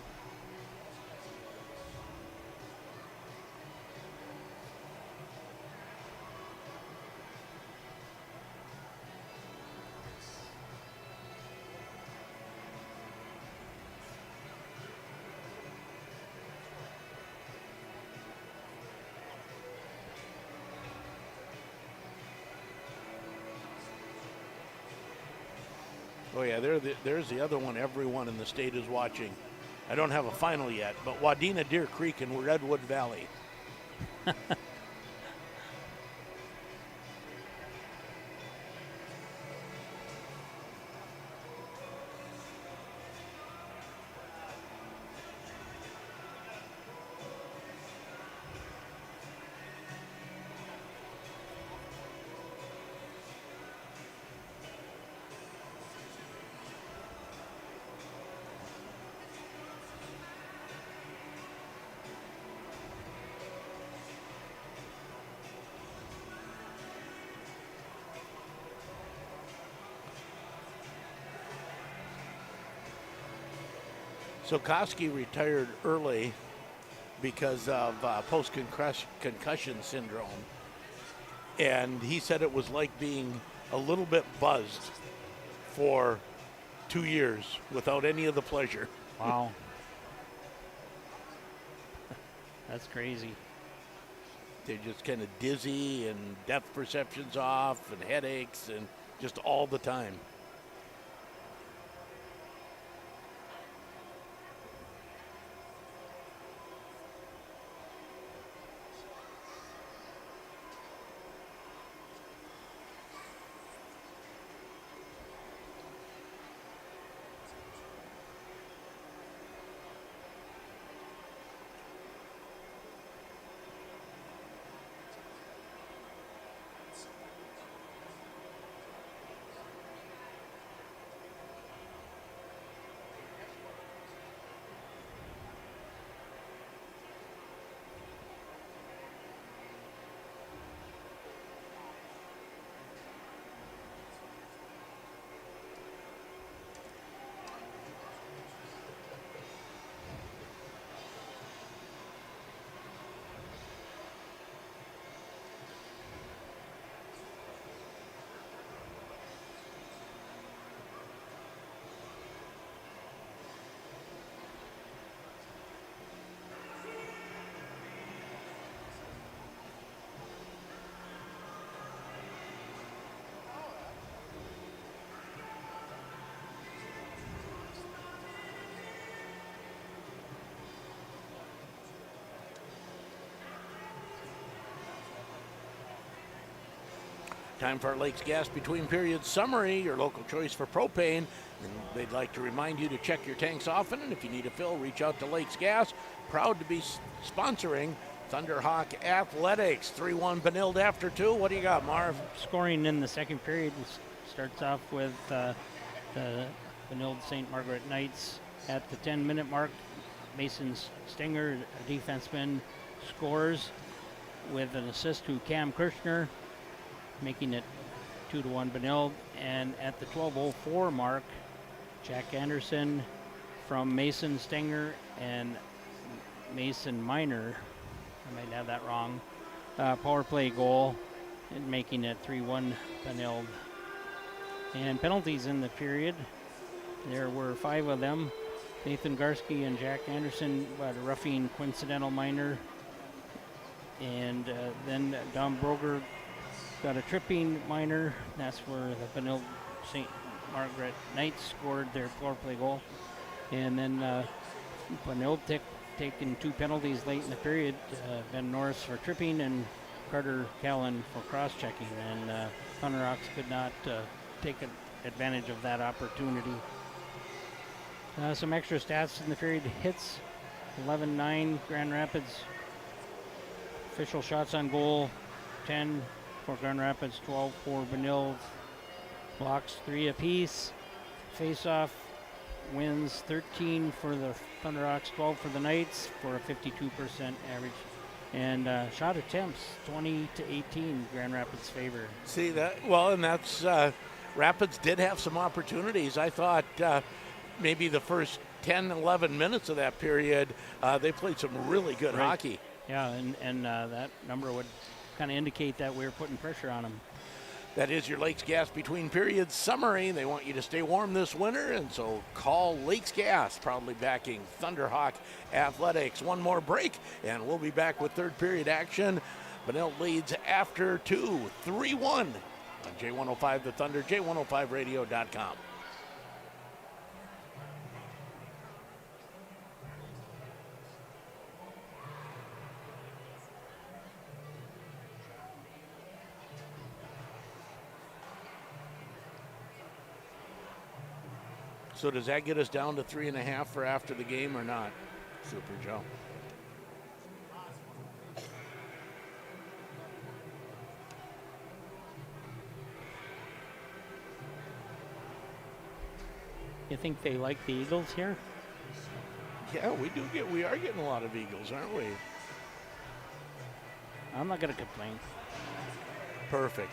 Oh, yeah, there's the other one everyone in the state is watching. I don't have a final yet, but Wadena Deer Creek in Redwood Valley. So Koski retired early because of post-concussion syndrome. And he said it was like being a little bit buzzed for 2 years without any of the pleasure. Wow. That's crazy. They're just kind of dizzy and depth perception's off and headaches and just all the time. Time for our Lakes Gas Between Periods summary, your local choice for propane. And they'd like to remind you to check your tanks often, and if you need a fill, reach out to Lakes Gas. Proud to be sponsoring Thunderhawk Athletics. 3-1 Benilde after 2. What do you got, Marv? Scoring in the second period starts off with the Beninlde-St Margaret Knights at the 10-minute mark. Mason Stinger, a defenseman, scores with an assist to Cam Kirshner, making it 2-1 Benilde. And at the 12:04 mark, Jack Anderson from Mason Stinger and Mason Miner, I might have that wrong, power play goal, and making it 3-1 Benilde. And penalties in the period, there were 5 of them. Nathan Garski and Jack Anderson got a roughing coincidental minor. And then Dom Broger got a tripping minor. That's where the Beninlde-St Margaret Knights scored their power play goal. And then Benilde taking 2 penalties late in the period. Ben Norris for tripping and Carter Callan for cross-checking. And Thunder Hawks could not take advantage of that opportunity. Some extra stats in the period. Hits 11-9 Grand Rapids. Official shots on goal 10 for Grand Rapids, 12 for Benilde. Blocks 3 apiece. Face-off wins 13 for the Thunder Hawks, 12 for the Knights for a 52% average. And shot attempts 20-18 Grand Rapids' favor. See that? Well, and that's Rapids did have some opportunities. I thought maybe the first 10, 11 minutes of that period, they played some really good hockey. Yeah, and that number would kind of indicate that we were putting pressure on them. That is your Lakes Gas Between Periods summary. They want you to stay warm this winter, and so call Lakes Gas, proudly backing Thunderhawk Athletics. One more break, and we'll be back with third period action. Benilde leads after 2, 3-1 on J105 The Thunder, J105radio.com. So does that get us down to 3.5 for after the game or not, Super Joe? You think they like the Eagles here? Yeah, we are getting a lot of Eagles, aren't we? I'm not going to complain. Perfect.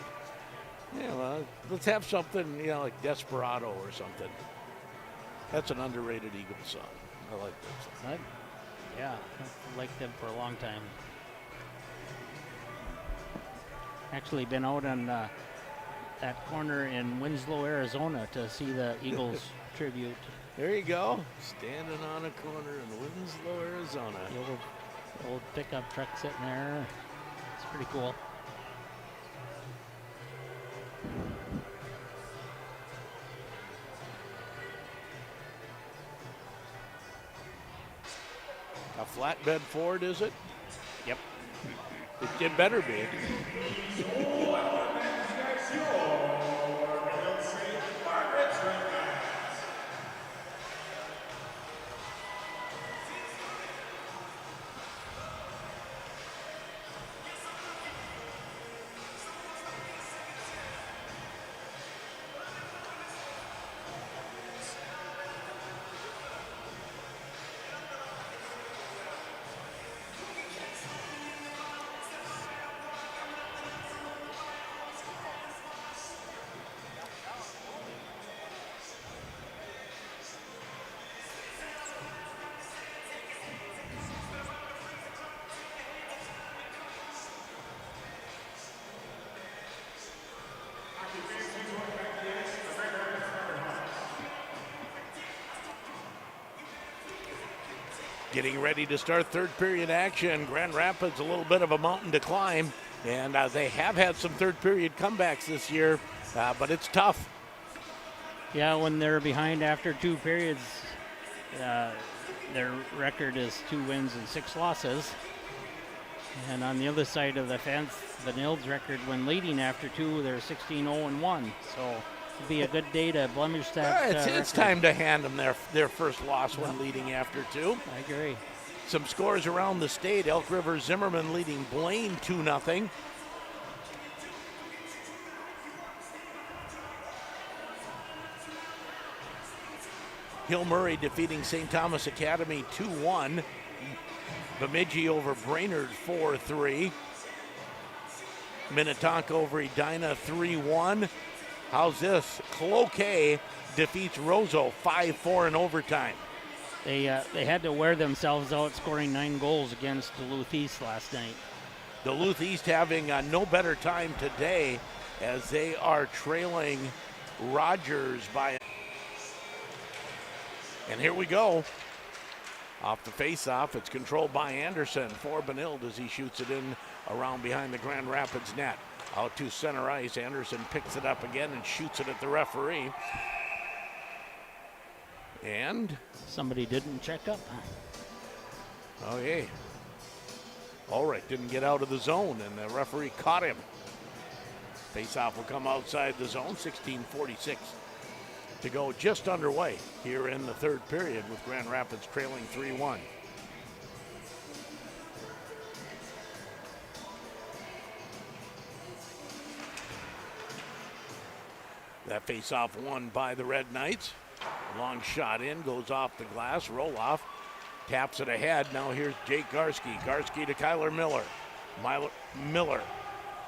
Yeah, well, let's have something, like Desperado or something. That's an underrated Eagles song. I like that song. Yeah, I've liked them for a long time. Actually been out on that corner in Winslow, Arizona to see the Eagles tribute. There you go. Standing on a corner in Winslow, Arizona. The old pickup truck sitting there. It's pretty cool. A flatbed Ford, is it? Yep. It better be. Getting ready to start third period action. Grand Rapids, a little bit of a mountain to climb, and they have had some third period comebacks this year, but it's tough. Yeah, when they're behind after 2 periods, their record is 2 wins and 6 losses. And on the other side of the fence, Benilde's record when leading after 2, they're 16-0-1. So it'd be a good day to blemish that. It's time to hand them their first loss when leading after 2. I agree. Some scores around the state. Elk River Zimmerman leading Blaine 2-0. Hill Murray defeating St. Thomas Academy 2-1. Bemidji over Brainerd 4-3. Minnetonka over Edina 3-1. How's this? Cloquet defeats Roseau 5-4 in overtime. They had to wear themselves out scoring 9 goals against Duluth East last night. Duluth East having no better time today as they are trailing Rogers by. And here we go. Off the face-off, it's controlled by Anderson for Benilde as he shoots it in around behind the Grand Rapids net. Out to center ice, Anderson picks it up again and shoots it at the referee. And somebody didn't check up. Okay. Ulrich didn't get out of the zone, and the referee caught him. Face-off will come outside the zone, 16:46 to go, just underway here in the third period with Grand Rapids trailing 3-1. That face-off won by the Red Knights. Long shot in, goes off the glass, roll-off, taps it ahead. Now here's Jake Garski. Garski to Kyler Miller. Miller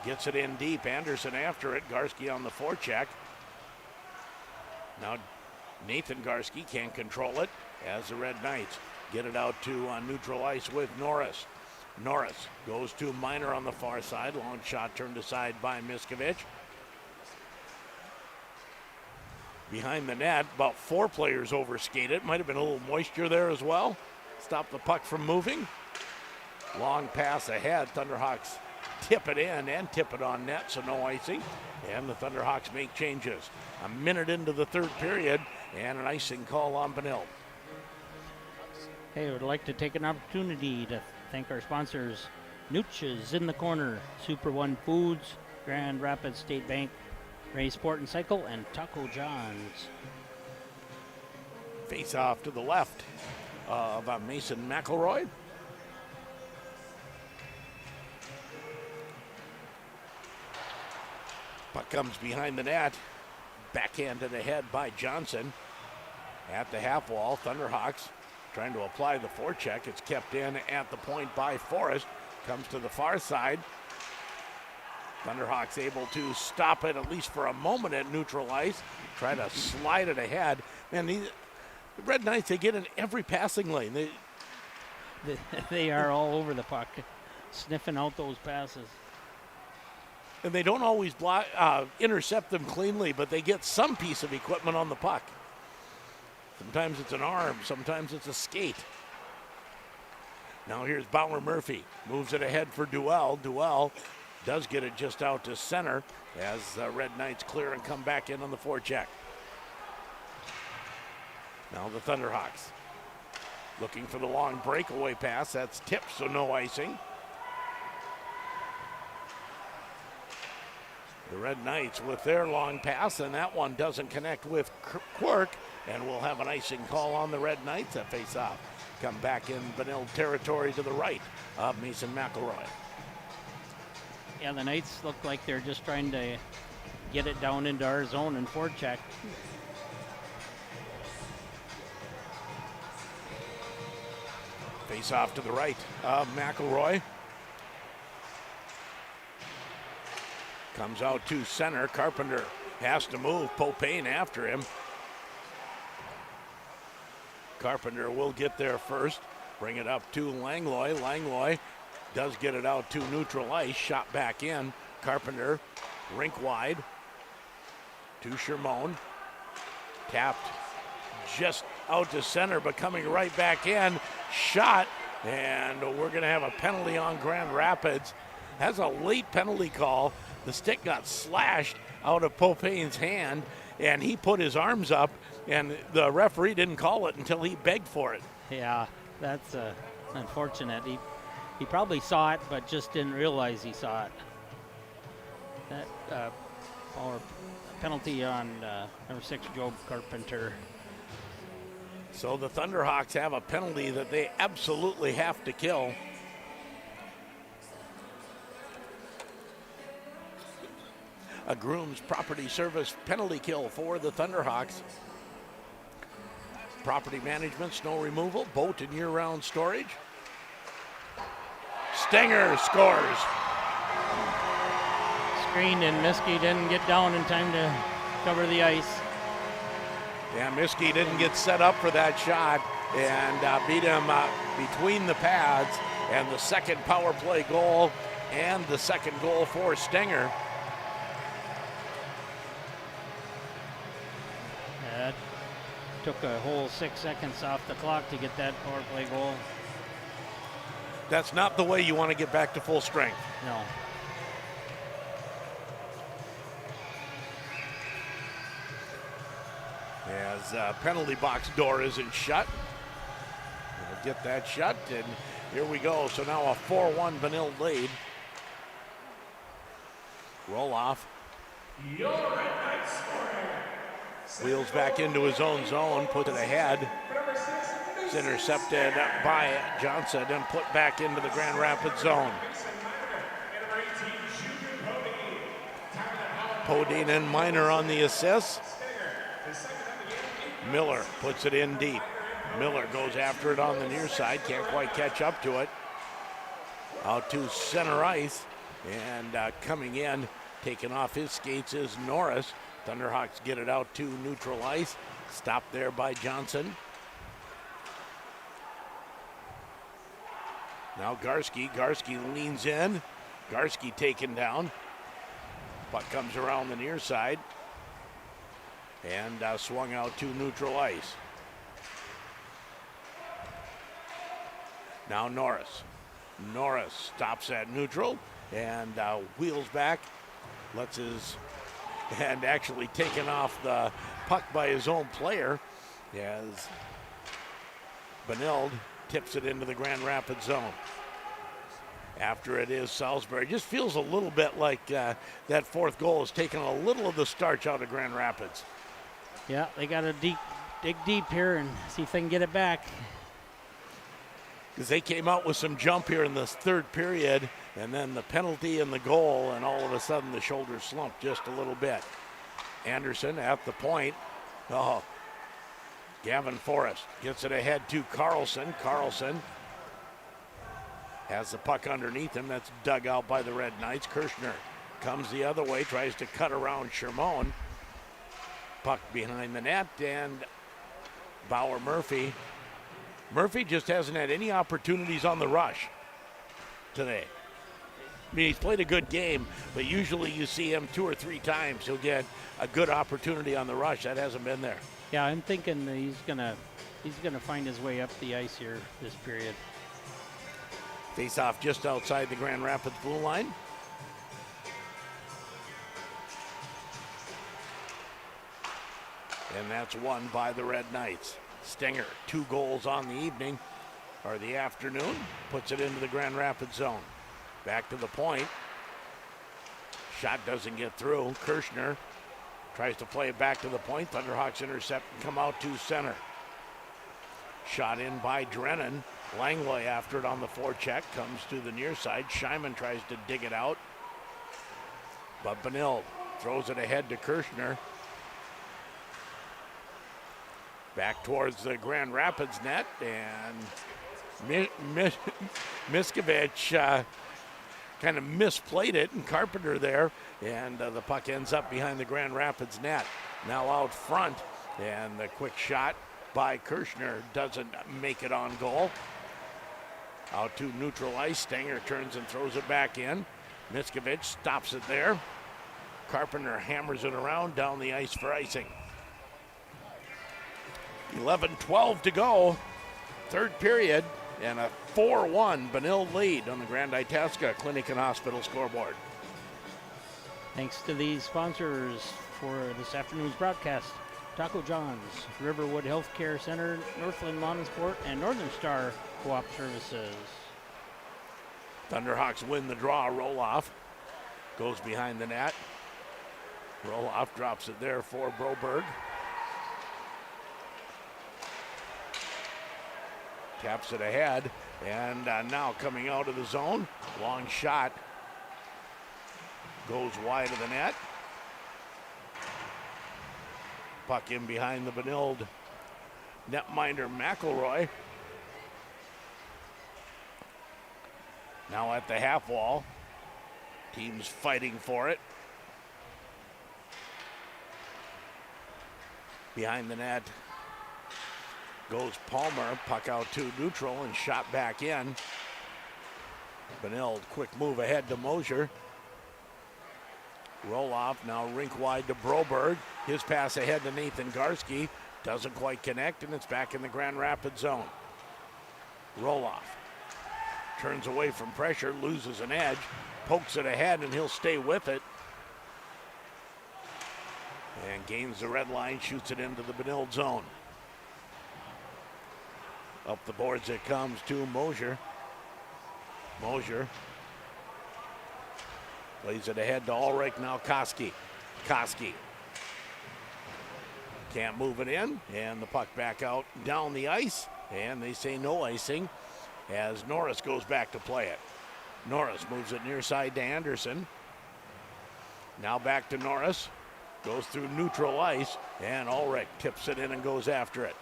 gets it in deep. Anderson after it. Garski on the forecheck. Now Nathan Garski can't control it as the Red Knights get it out to neutral ice with Norris. Norris goes to Minor on the far side. Long shot turned aside by Miskovich. Behind the net, about 4 players overskated. Might have been a little moisture there as well. Stop the puck from moving. Long pass ahead. Thunderhawks tip it in and tip it on net, so no icing. And the Thunderhawks make changes. A minute into the third period, and an icing call on Benilde. Hey, I would like to take an opportunity to thank our sponsors, Nooch's in the Corner, Super One Foods, Grand Rapids State Bank, Ray Sport and Cycle, and Taco John's. Face off to the left of Mason McElroy. Puck comes behind the net. Backhanded ahead by Johnson. At the half wall, Thunderhawks trying to apply the forecheck. It's kept in at the point by Forrest. Comes to the far side. Thunderhawks able to stop it at least for a moment at neutral ice. Try to slide it ahead. Man, the Red Knights, they get in every passing lane. They are all over the puck, sniffing out those passes. And they don't always intercept them cleanly, but they get some piece of equipment on the puck. Sometimes it's an arm, sometimes it's a skate. Now here's Bauer Murphy. Moves it ahead for Duell. Duell does get it just out to center as Red Knights clear and come back in on the forecheck. Now the Thunderhawks looking for the long breakaway pass. That's tipped, so no icing. The Red Knights with their long pass, and that one doesn't connect with Quirk, and we'll have an icing call on the Red Knights that face off. Come back in Benilde territory to the right of Mason McElroy. Yeah, the Knights look like they're just trying to get it down into our zone and forecheck. Face off to the right of McElroy. Comes out to center. Carpenter has to move. Popane after him. Carpenter will get there first. Bring it up to Langlois. Langlois does get it out to neutral ice. Shot back in. Carpenter, rink wide. To Shermone. Tapped just out to center, but coming right back in. Shot, and we're going to have a penalty on Grand Rapids. Has a late penalty call. The stick got slashed out of Popane's hand, and he put his arms up, and the referee didn't call it until he begged for it. Yeah, that's unfortunate. He probably saw it, but just didn't realize he saw it. That or penalty on number 6, Joe Carpenter. So the Thunderhawks have a penalty that they absolutely have to kill. A Grooms Property Service penalty kill for the Thunderhawks. property management, snow removal, boat and year-round storage. Stenger scores. Screened, and Miskey didn't get down in time to cover the ice. Yeah, Miskey didn't get set up for that shot and beat him between the pads, and the second power play goal and the second goal for Stenger. That took a whole 6 seconds off the clock to get that power play goal. That's not the way you want to get back to full strength. No. As penalty box door isn't shut. We'll get that shut, and here we go. So now a 4-1 Beninlde lead. Roll off. Wheels back into his own zone, puts it ahead. It's intercepted by Johnson and put back into the Grand Rapids zone. Podine and Minor on the assist. Miller puts it in deep. Miller goes after it on the near side, can't quite catch up to it. Out to center ice, and coming in, taking off his skates is Norris. Thunderhawks get it out to neutral ice. Stopped there by Johnson. Now Garski. Garski leans in. Garski taken down. Puck comes around the near side and swung out to neutral ice. Now Norris. Norris stops at neutral and wheels back. And actually taken off the puck by his own player as Beninlde tips it into the Grand Rapids zone. After it is Salisbury. Just feels a little bit like that fourth goal has taken a little of the starch out of Grand Rapids. Yeah, they got to dig deep here and see if they can get it back. Because they came out with some jump here in this third period, and then the penalty and the goal, and all of a sudden the shoulders slumped just a little bit. Anderson at the point. Oh, Gavin Forrest gets it ahead to Carlson. Carlson has the puck underneath him. That's dug out by the Red Knights. Kirschner comes the other way, tries to cut around Shermone. Puck behind the net, and Bauer Murphy. Murphy just hasn't had any opportunities on the rush today. I mean, he's played a good game, but usually you see him 2 or 3 times. He'll get a good opportunity on the rush. That hasn't been there. Yeah, I'm thinking that he's gonna find his way up the ice here this period. Face off just outside the Grand Rapids blue line. And that's won by the Red Knights. Stenger, 2 goals on the evening, or the afternoon, puts it into the Grand Rapids zone. Back to the point. Shot doesn't get through. Kirschner tries to play it back to the point. Thunderhawks intercept and come out to center. Shot in by Drennan. Langlois after it on the forecheck, comes to the near side. Scheiman tries to dig it out, but Beninlde throws it ahead to Kirschner. Back towards the Grand Rapids net, and Miskovich kind of misplayed it, and Carpenter there, and the puck ends up behind the Grand Rapids net. Now out front, and the quick shot by Kirschner doesn't make it on goal. Out to neutral ice, Stenger turns and throws it back in. Miskovich stops it there. Carpenter hammers it around down the ice for icing. 11-12 to go, third period, and a 4-1 Beninlde lead on the Grand Itasca Clinic and Hospital scoreboard. Thanks to these sponsors for this afternoon's broadcast: Taco John's, Riverwood Healthcare Center, Northland Monosport, and Northern Star Co-op Services. Thunderhawks win the draw. Roloff goes behind the net. Roloff drops it there for Broberg. Taps it ahead, and now coming out of the zone. Long shot. Goes wide of the net. Puck in behind the Beninlde netminder McElroy. Now at the half wall. Teams fighting for it. Behind the net goes Palmer. Puck out to neutral and shot back in. Beninlde, quick move ahead to Mosier. Roll off, now rink wide to Broberg. His pass ahead to Nathan Garski. Doesn't quite connect, and it's back in the Grand Rapids zone. Roll off. Turns away from pressure, loses an edge, pokes it ahead, and he'll stay with it. And gains the red line, shoots it into the Beninlde zone. Up the boards it comes to Mosier. Mosier plays it ahead to Ulrich, now Koski. Koski can't move it in, and the puck back out down the ice, and they say no icing as Norris goes back to play it. Norris moves it near side to Anderson. Now back to Norris, goes through neutral ice, and Ulrich tips it in and goes after it.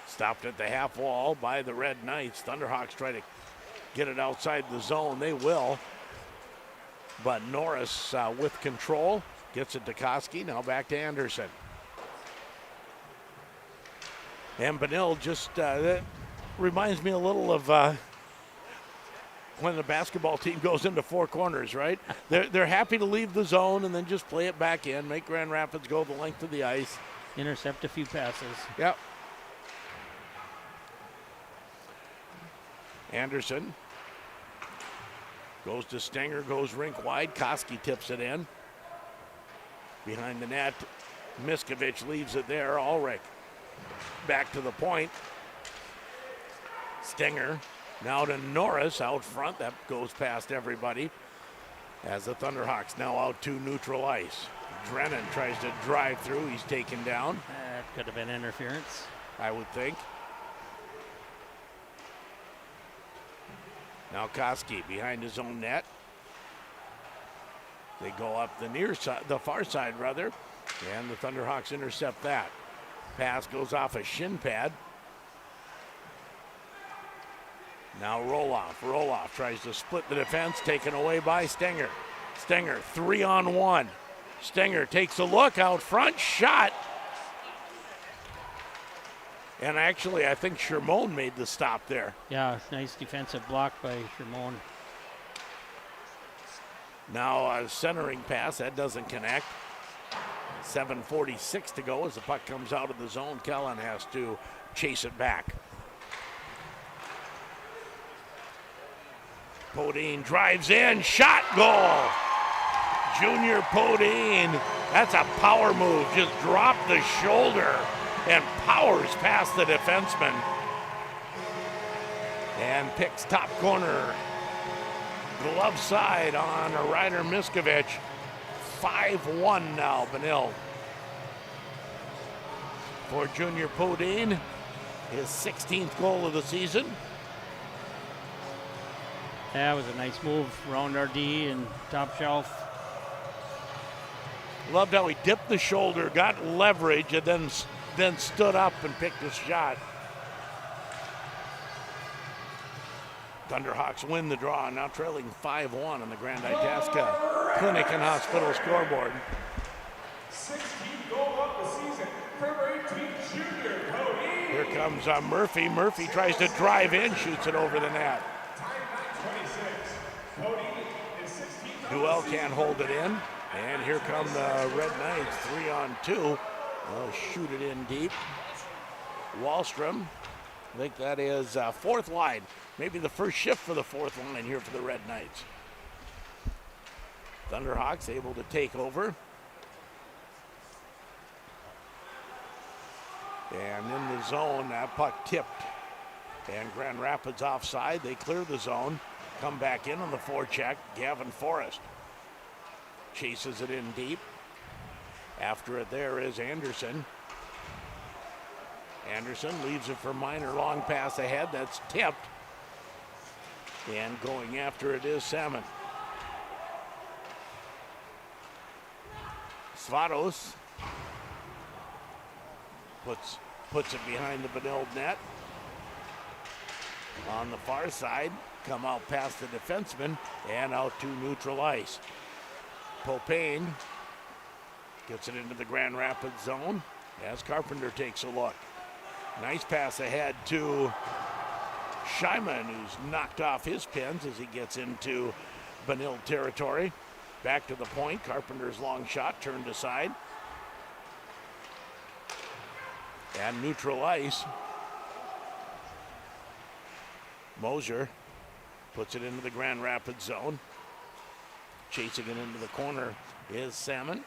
Stopped at the half wall by the Red Knights. Thunderhawks try to get it outside the zone. They will. But Norris with control gets it to Koski. Now back to Anderson. And Beninlde just that reminds me a little of when the basketball team goes into four corners, right? They're happy to leave the zone and then just play it back in, make Grand Rapids go the length of the ice. Intercept a few passes. Yep. Anderson goes to Stenger, goes rink wide. Koski tips it in. Behind the net, Miskovich leaves it there. Ulrich back to the point. Stenger now to Norris out front. That goes past everybody. As the Thunderhawks now out to neutral ice. Drennan tries to drive through. He's taken down. That could have been interference. I would think. Now Koski behind his own net. They go up the near side, the far side rather, and the Thunderhawks intercept that. Pass goes off a shin pad. Now Roloff. Roloff tries to split the defense, taken away by Stenger. Stenger 3-on-1. Stenger takes a look out front, shot. And actually, I think Shermone made the stop there. Yeah, nice defensive block by Shermone. Now a centering pass, that doesn't connect. 7:46 to go as the puck comes out of the zone. Kellen has to chase it back. Podine drives in, shot, goal. Junior Podine, that's a power move, just dropped the shoulder and powers past the defenseman. And picks top corner. Glove side on Ryder Miskovich. 5-1 now, Beninlde. For Junior Podine, his 16th goal of the season. That was a nice move around our D and top shelf. Loved how he dipped the shoulder, got leverage, and then stood up and picked his shot. Thunderhawks win the draw, now trailing 5-1 on the Grand Itasca Clinic and Hospital scoreboard. 16th goal of the season for 18 Junior Podine. Here comes Murphy. Murphy tries to drive in, shoots it over the net. Time 9:26. Podine is 16th. Duell can't hold it in. And here come the Red Knights, 3-on-2. They'll shoot it in deep. Wallstrom, I think that is fourth line. Maybe the first shift for the fourth line here for the Red Knights. Thunderhawks able to take over. And in the zone, that puck tipped. And Grand Rapids offside. They clear the zone. Come back in on the forecheck. Gavin Forrest chases it in deep. After it there is Anderson. Anderson leaves it for Minor. Long pass ahead. That's tipped. And going after it is Salmon. Svatos puts it behind the Beninlde net. On the far side, come out past the defenseman and out to neutral ice. Popane gets it into the Grand Rapids zone as Carpenter takes a look. Nice pass ahead to Scheiman, who's knocked off his pins as he gets into Beninlde territory. Back to the point, Carpenter's long shot turned aside. And neutral ice. Mosier puts it into the Grand Rapids zone. Chasing it into the corner is Salmon.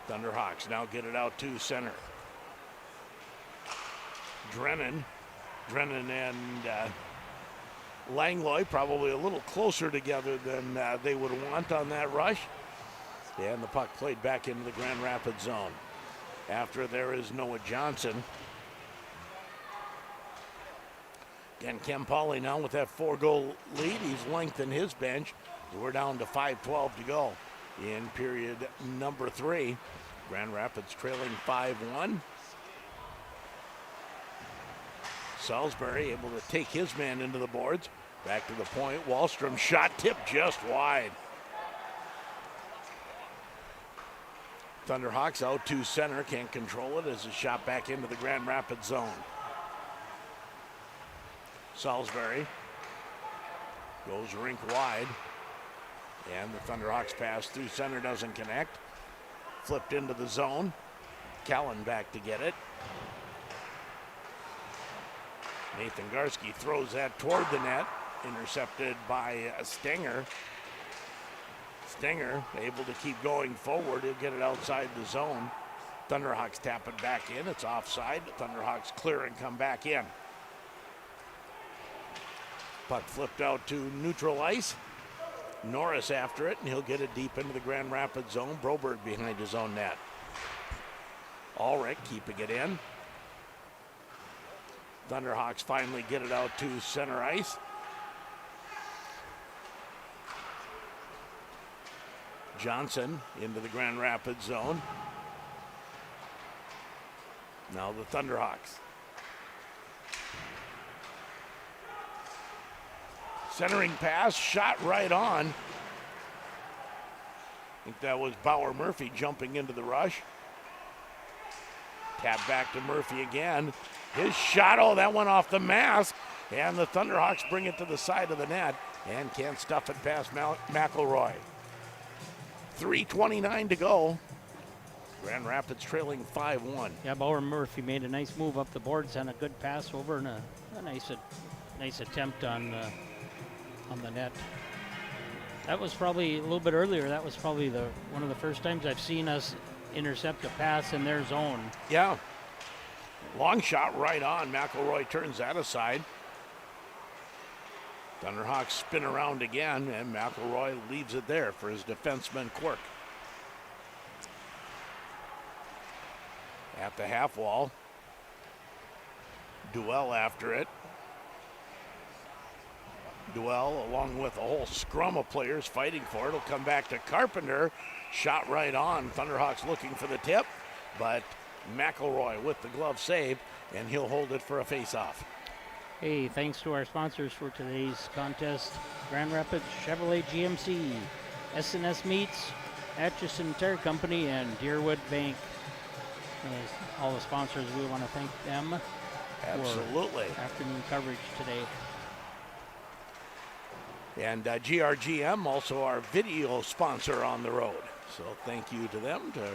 Thunderhawks now get it out to center. Drennan and Langlois probably a little closer together than they would want on that rush. And the puck played back into the Grand Rapids zone. After there is Noah Johnson. Again, Ken Pauley now with that 4-goal lead. He's lengthened his bench. We're down to 5:12 to go in period number 3. Grand Rapids trailing 5-1. Salisbury able to take his man into the boards. Back to the point. Wallstrom shot tipped just wide. Thunderhawks out to center. Can't control it as a shot back into the Grand Rapids zone. Salisbury goes rink wide. And the Thunderhawks pass through center doesn't connect. Flipped into the zone. Callan back to get it. Nathan Garski throws that toward the net. Intercepted by Stenger. Stenger able to keep going forward. He'll get it outside the zone. Thunderhawks tap it back in. It's offside. The Thunderhawks clear and come back in. Puck flipped out to neutral ice. Norris after it, and he'll get it deep into the Grand Rapids zone. Broberg behind his own net. Ulrich keeping it in. Thunderhawks finally get it out to center ice. Johnson into the Grand Rapids zone. Now the Thunderhawks. Centering pass, shot right on. I think that was Bauer Murphy jumping into the rush. Tap back to Murphy again. His shot, oh, that went off the mask. And the Thunderhawks bring it to the side of the net and can't stuff it past McElroy. 3:29 to go. Grand Rapids trailing 5-1. Yeah, Bauer Murphy made a nice move up the boards and a good pass over and a nice attempt on the net. That was probably a little bit earlier. That was probably one of the first times I've seen us intercept a pass in their zone. Yeah. Long shot right on. McElroy turns that aside. Thunderhawks spin around again, and McElroy leaves it there for his defenseman Quirk. At the half wall. Duell after it. Duell, along with a whole scrum of players fighting for it, will come back to Carpenter. Shot right on. Thunderhawks looking for the tip, but McElroy with the glove save, and he'll hold it for a face-off. Hey, thanks to our sponsors for today's contest: Grand Rapids Chevrolet GMC, S&S Meats, Atchison Tire Company, and Deerwood Bank. All the sponsors, we want to thank them Absolutely. for afternoon coverage today. And GRGM, also our video sponsor on the road. So thank you to them for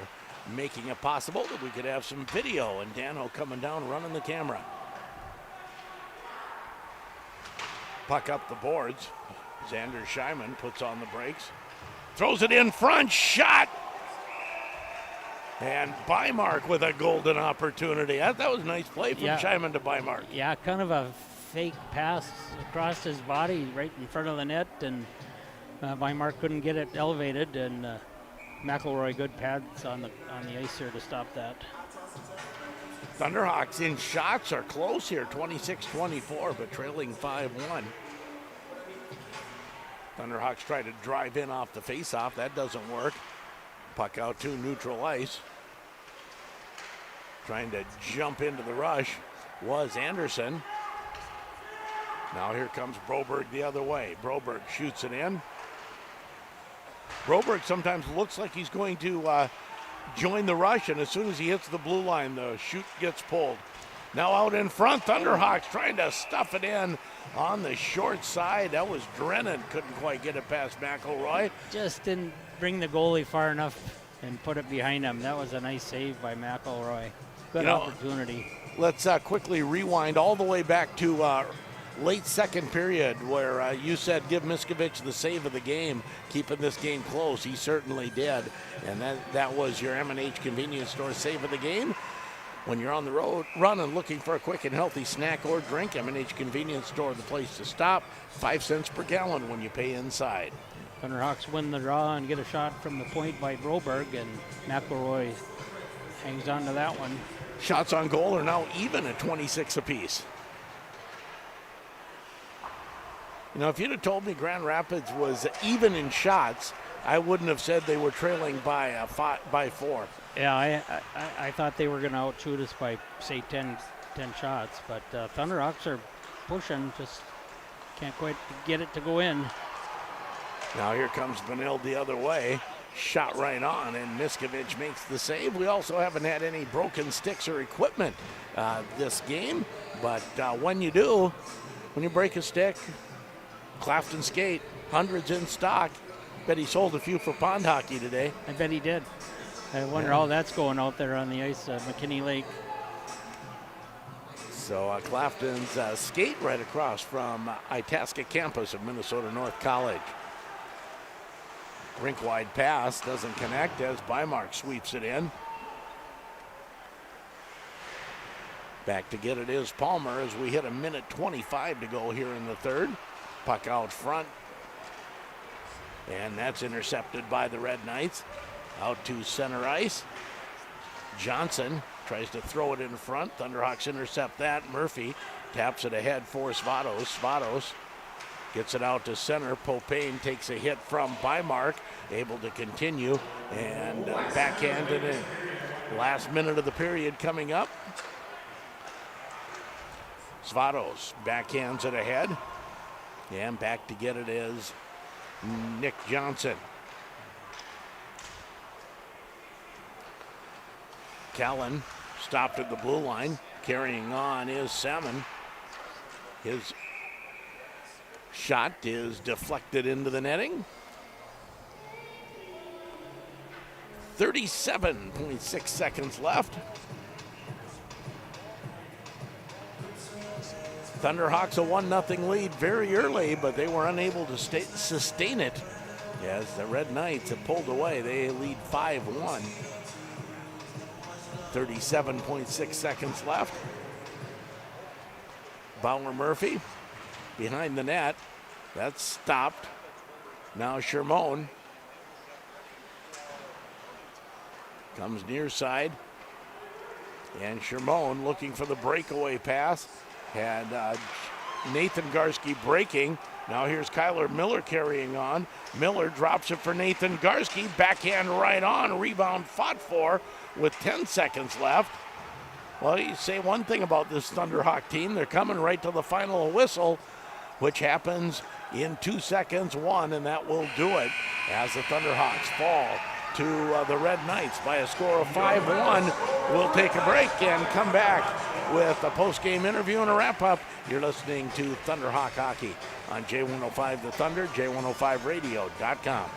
making it possible that we could have some video, and Dano coming down running the camera. Puck up the boards. Xander Scheiman puts on the brakes. Throws it in front, shot! And Bymark with a golden opportunity. That was a nice play from Scheiman to Bymark. Yeah, kind of a fake pass across his body right in front of the net, and Bymark couldn't get it elevated, and McElroy good pads on the ice there to stop that. Thunderhawks in shots are close here, 26-24, but trailing 5-1. Thunderhawks try to drive in off the faceoff. That doesn't work. Puck out to neutral ice. Trying to jump into the rush was Anderson. Now here comes Broberg the other way. Broberg shoots it in. Broberg sometimes looks like he's going to join the rush, and as soon as he hits the blue line, the chute gets pulled. Now out in front, Thunderhawks trying to stuff it in on the short side. That was Drennan, couldn't quite get it past McElroy. Just didn't bring the goalie far enough and put it behind him. That was a nice save by McElroy. Good opportunity. Let's quickly rewind all the way back to late second period where you said give Miskovich the save of the game, keeping this game close. He certainly did. And that was your M&H convenience store save of the game. When you're on the road, running, looking for a quick and healthy snack or drink, M&H Convenience Store, the place to stop. 5 cents per gallon when you pay inside. Thunderhawks win the draw and get a shot from the point by Broberg, and McElroy hangs on to that one. Shots on goal are now even at 26 apiece. You know, if you'd have told me Grand Rapids was even in shots, I wouldn't have said they were trailing by 4. Yeah, I thought they were going to outshoot us by, say, 10 shots, but Thunderhawks are pushing, just can't quite get it to go in. Now here comes Beninlde the other way. Shot right on, and Miskovich makes the save. We also haven't had any broken sticks or equipment this game, but when you do, when you break a stick, Clafton skate, hundreds in stock. Bet he sold a few for pond hockey today. I bet he did. I wonder how that's going out there on the ice, McKinney Lake. So Clafton's skate right across from Itasca campus of Minnesota North College. Rink-wide pass doesn't connect as Bymark sweeps it in. Back to get it is Palmer as we hit 1:25 to go here in the third. Puck out front. And that's intercepted by the Red Knights. Out to center ice. Johnson tries to throw it in front. Thunderhawks intercept that. Murphy taps it ahead for Svatos. Svatos gets it out to center. Popane takes a hit from Bymark. Able to continue and backhanded it. Last minute of the period coming up. Svatos backhands it ahead. And back to get it is Nick Johnson. Callan stopped at the blue line. Carrying on is Salmon. His shot is deflected into the netting. 37.6 seconds left. Thunderhawks a 1-0 lead very early, but they were unable to sustain it as the Red Knights have pulled away. They lead 5-1. 37.6 seconds left. Bauer Murphy behind the net. That's stopped. Now Shermone comes near side. And Shermone looking for the breakaway pass. Had Nathan Garski breaking. Now here's Kyler Miller carrying on. Miller drops it for Nathan Garski. Backhand right on. Rebound fought for with 10 seconds left. Well, you say one thing about this Thunderhawk team. They're coming right to the final whistle, which happens in 2 seconds, and that will do it as the Thunderhawks fall to the Red Knights by a score of 5-1. We'll take a break and come back with a post-game interview and a wrap-up. You're listening to Thunderhawk Hockey on J105 The Thunder, J105radio.com.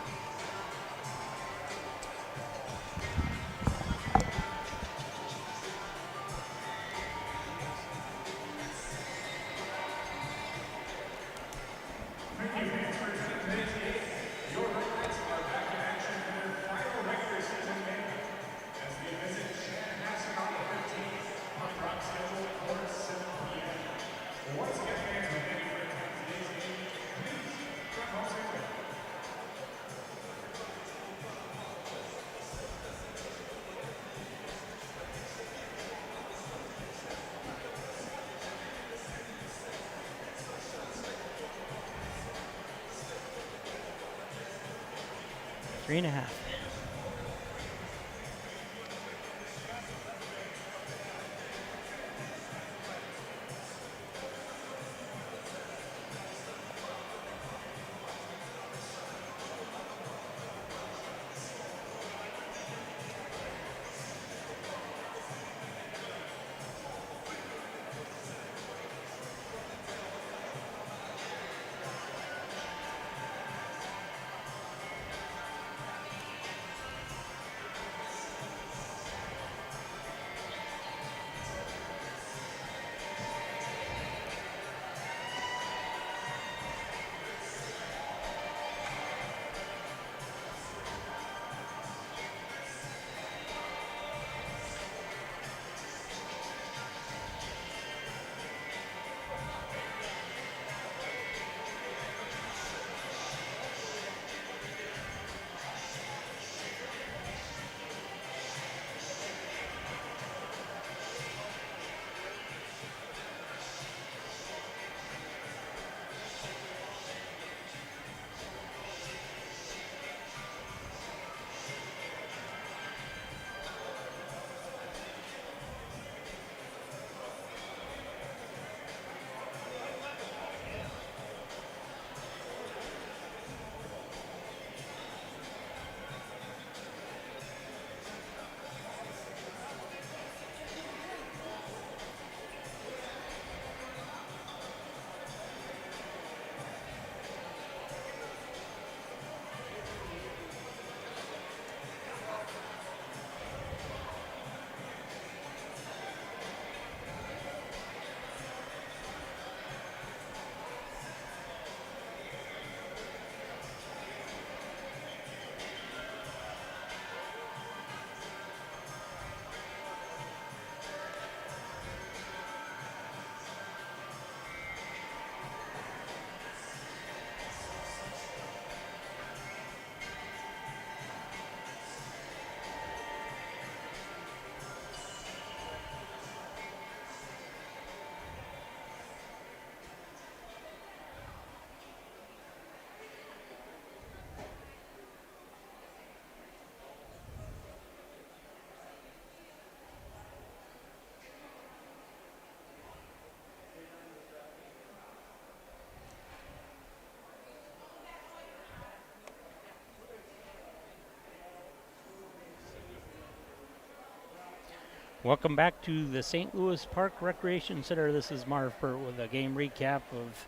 Welcome back to the St. Louis Park Recreation Center. This is Marv Burt with a game recap of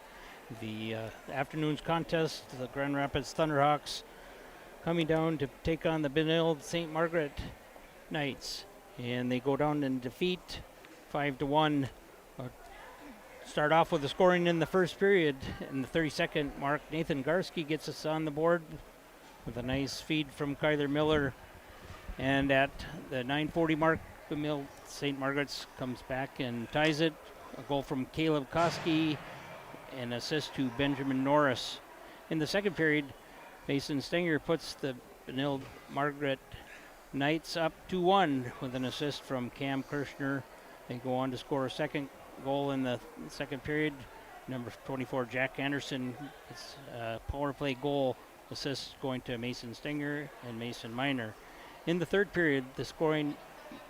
the afternoon's contest. The Grand Rapids Thunderhawks coming down to take on the Beninlde-St Margaret Knights, and they go down in defeat 5-1. Start off with the scoring in the first period. In the 32nd mark, Nathan Garski gets us on the board with a nice feed from Kyler Miller, and at the 9:40 mark, St. Margaret's comes back and ties it. A goal from Caleb Koski, an assist to Benjamin Norris. In the second period, Mason Stenger puts the Beninlde Margaret Knights up 2-1 with an assist from Cam Kirshner. They go on to score a second goal in the second period. Number 24, Jack Anderson, it's a power play goal, assist going to Mason Stenger and Mason Miner. In the third period, the scoring,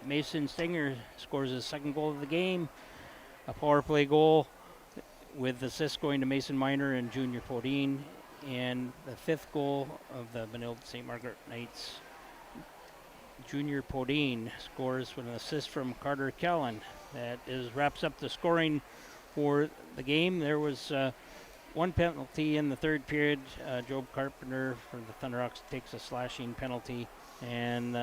Mason Stenger scores his second goal of the game, a power play goal with assists going to Mason Miner and Junior Podine, and the fifth goal of the Beninlde-St Margaret Knights, Junior Podine scores with an assist from Carter Callan. That wraps up the scoring for the game. There was one penalty in the third period. Job Carpenter for the Thunderhawks takes a slashing penalty, and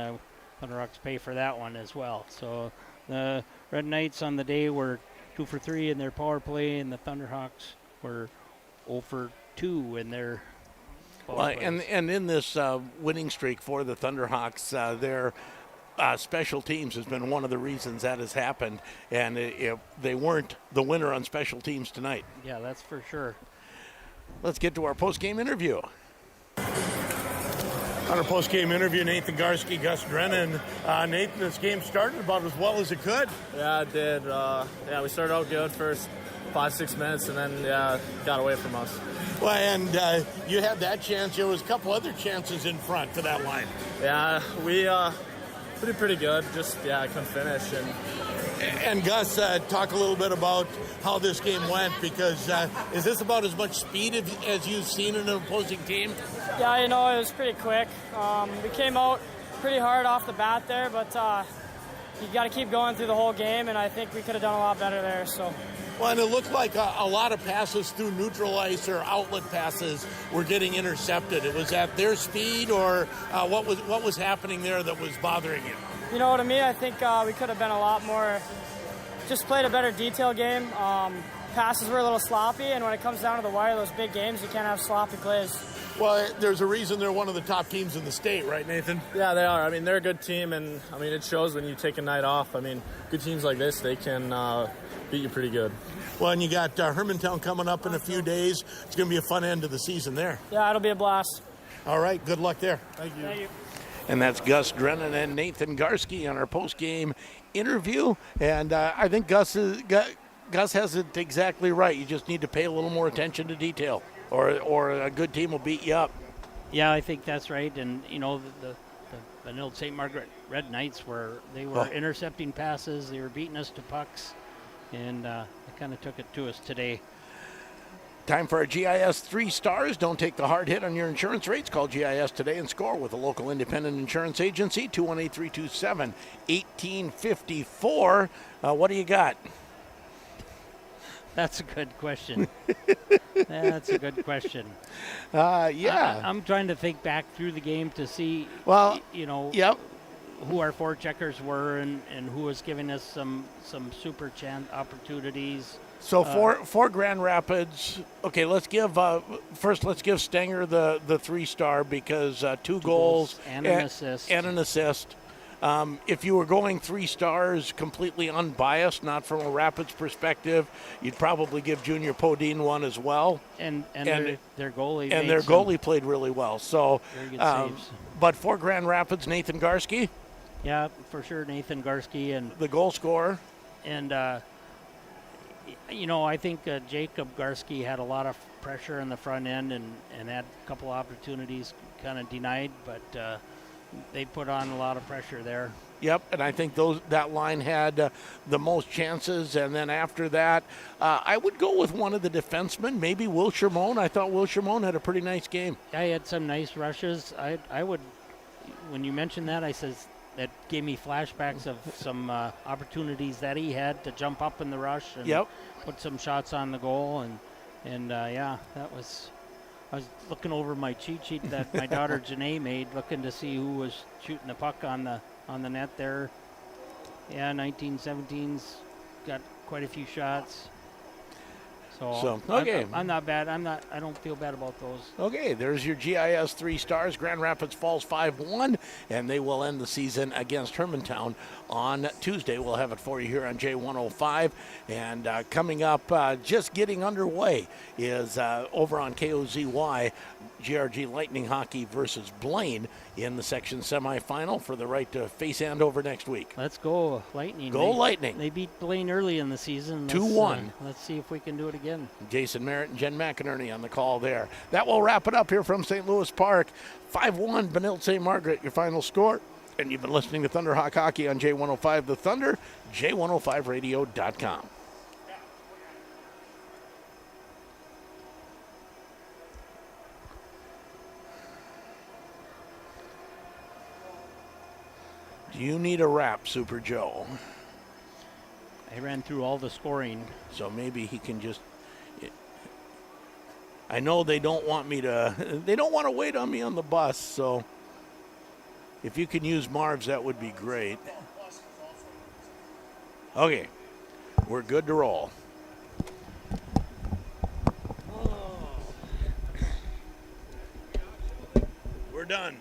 Thunderhawks pay for that one as well. So the Red Knights on the day were 2 for 3 in their power play, and the Thunderhawks were 0 for 2 in their power plays. And in this winning streak for the Thunderhawks, their special teams has been one of the reasons that has happened, and they weren't the winner on special teams tonight. Yeah, that's for sure. Let's get to our post-game interview. On our post-game interview, Nathan Garski, Gus Drennan. Nathan, this game started about as well as it could. Yeah, it did. We started out good first 5-6 minutes, and then got away from us. Well, and you had that chance. There was a couple other chances in front for that line. Yeah, we did pretty good. Just couldn't finish. And Gus, talk a little bit about how this game went, because is this about as much speed as you've seen in an opposing team? Yeah, it was pretty quick. We came out pretty hard off the bat there, but you got to keep going through the whole game, and I think we could have done a lot better there. So. Well, and it looked like a lot of passes through neutral ice or outlet passes were getting intercepted. It was at their speed, or what was happening there that was bothering you? To me, I think we could have been a lot more, just played a better detail game. Passes were a little sloppy, and when it comes down to the wire, those big games, you can't have sloppy plays. Well, there's a reason they're one of the top teams in the state, right, Nathan? Yeah, they are. They're a good team, and, it shows when you take a night off. Good teams like this, they can beat you pretty good. Well, and you got Hermantown coming up in a few days. It's going to be a fun end of the season there. Yeah, it'll be a blast. All right, good luck there. Thank you. And that's Gus Drennan and Nathan Garski on our post-game interview. And I think Gus has it exactly right. You just need to pay a little more attention to detail, or a good team will beat you up. Yeah, I think that's right. And, the Beninlde-St Margaret Red Knights were intercepting passes. They were beating us to pucks, and they kind of took it to us today. Time for our GIS 3 stars. Don't take the hard hit on your insurance rates. Call GIS today and score with a local independent insurance agency, 218-327-1854. What do you got? That's a good question. That's a good question. Yeah. I'm trying to think back through the game to see, Yep. who our forecheckers were and who was giving us some super chance opportunities. So for Grand Rapids, okay, let's give Stenger the 3-star because two goals and an assist. And an assist. If you were going 3 stars completely unbiased, not from a Rapids perspective, you'd probably give Junior Podine one as well. And their goalie. And their goalie played really well. So, very good saves. But for Grand Rapids, Nathan Garski. Yeah, for sure, Nathan Garski, and the goal scorer. And I think Jacob Garski had a lot of pressure in the front end and had a couple opportunities kind of denied, but they put on a lot of pressure there. Yep, and I think that line had the most chances. And then after that, I would go with one of the defensemen, maybe Will Shermone. I thought Will Shermone had a pretty nice game. I had some nice rushes. I would, when you mentioned that, I says that gave me flashbacks of some opportunities that he had to jump up in the rush and Yep. put some shots on the goal. And yeah, that was. I was looking over my cheat sheet that my daughter Janae made, looking to see who was shooting the puck on the net there. Yeah, 1917's got quite a few shots. So okay. I'm not bad. I don't feel bad about those. Okay, there's your GIS 3 stars. Grand Rapids falls 5-1, and they will end the season against Hermantown on Tuesday. We'll have it for you here on J105. And coming up, just getting underway, is over on KOZY, GRG Lightning Hockey versus Blaine in the section semifinal for the right to face Andover next week. Let's go Lightning. Go Lightning. They beat Blaine early in the season. 2-1. Let's see if we can do it again. Jason Merritt and Jen McInerney on the call there. That will wrap it up here from St. Louis Park. 5-1 Beninlde-St Margaret, your final score. And you've been listening to Thunderhawk Hockey on J105 The Thunder, J105radio.com. Do you need a wrap, Super Joe? I ran through all the scoring. So maybe he can just... I know they don't want me to... They don't want to wait on me on the bus, so... If you can use Marv's, that would be great. Okay. We're good to roll. We're done.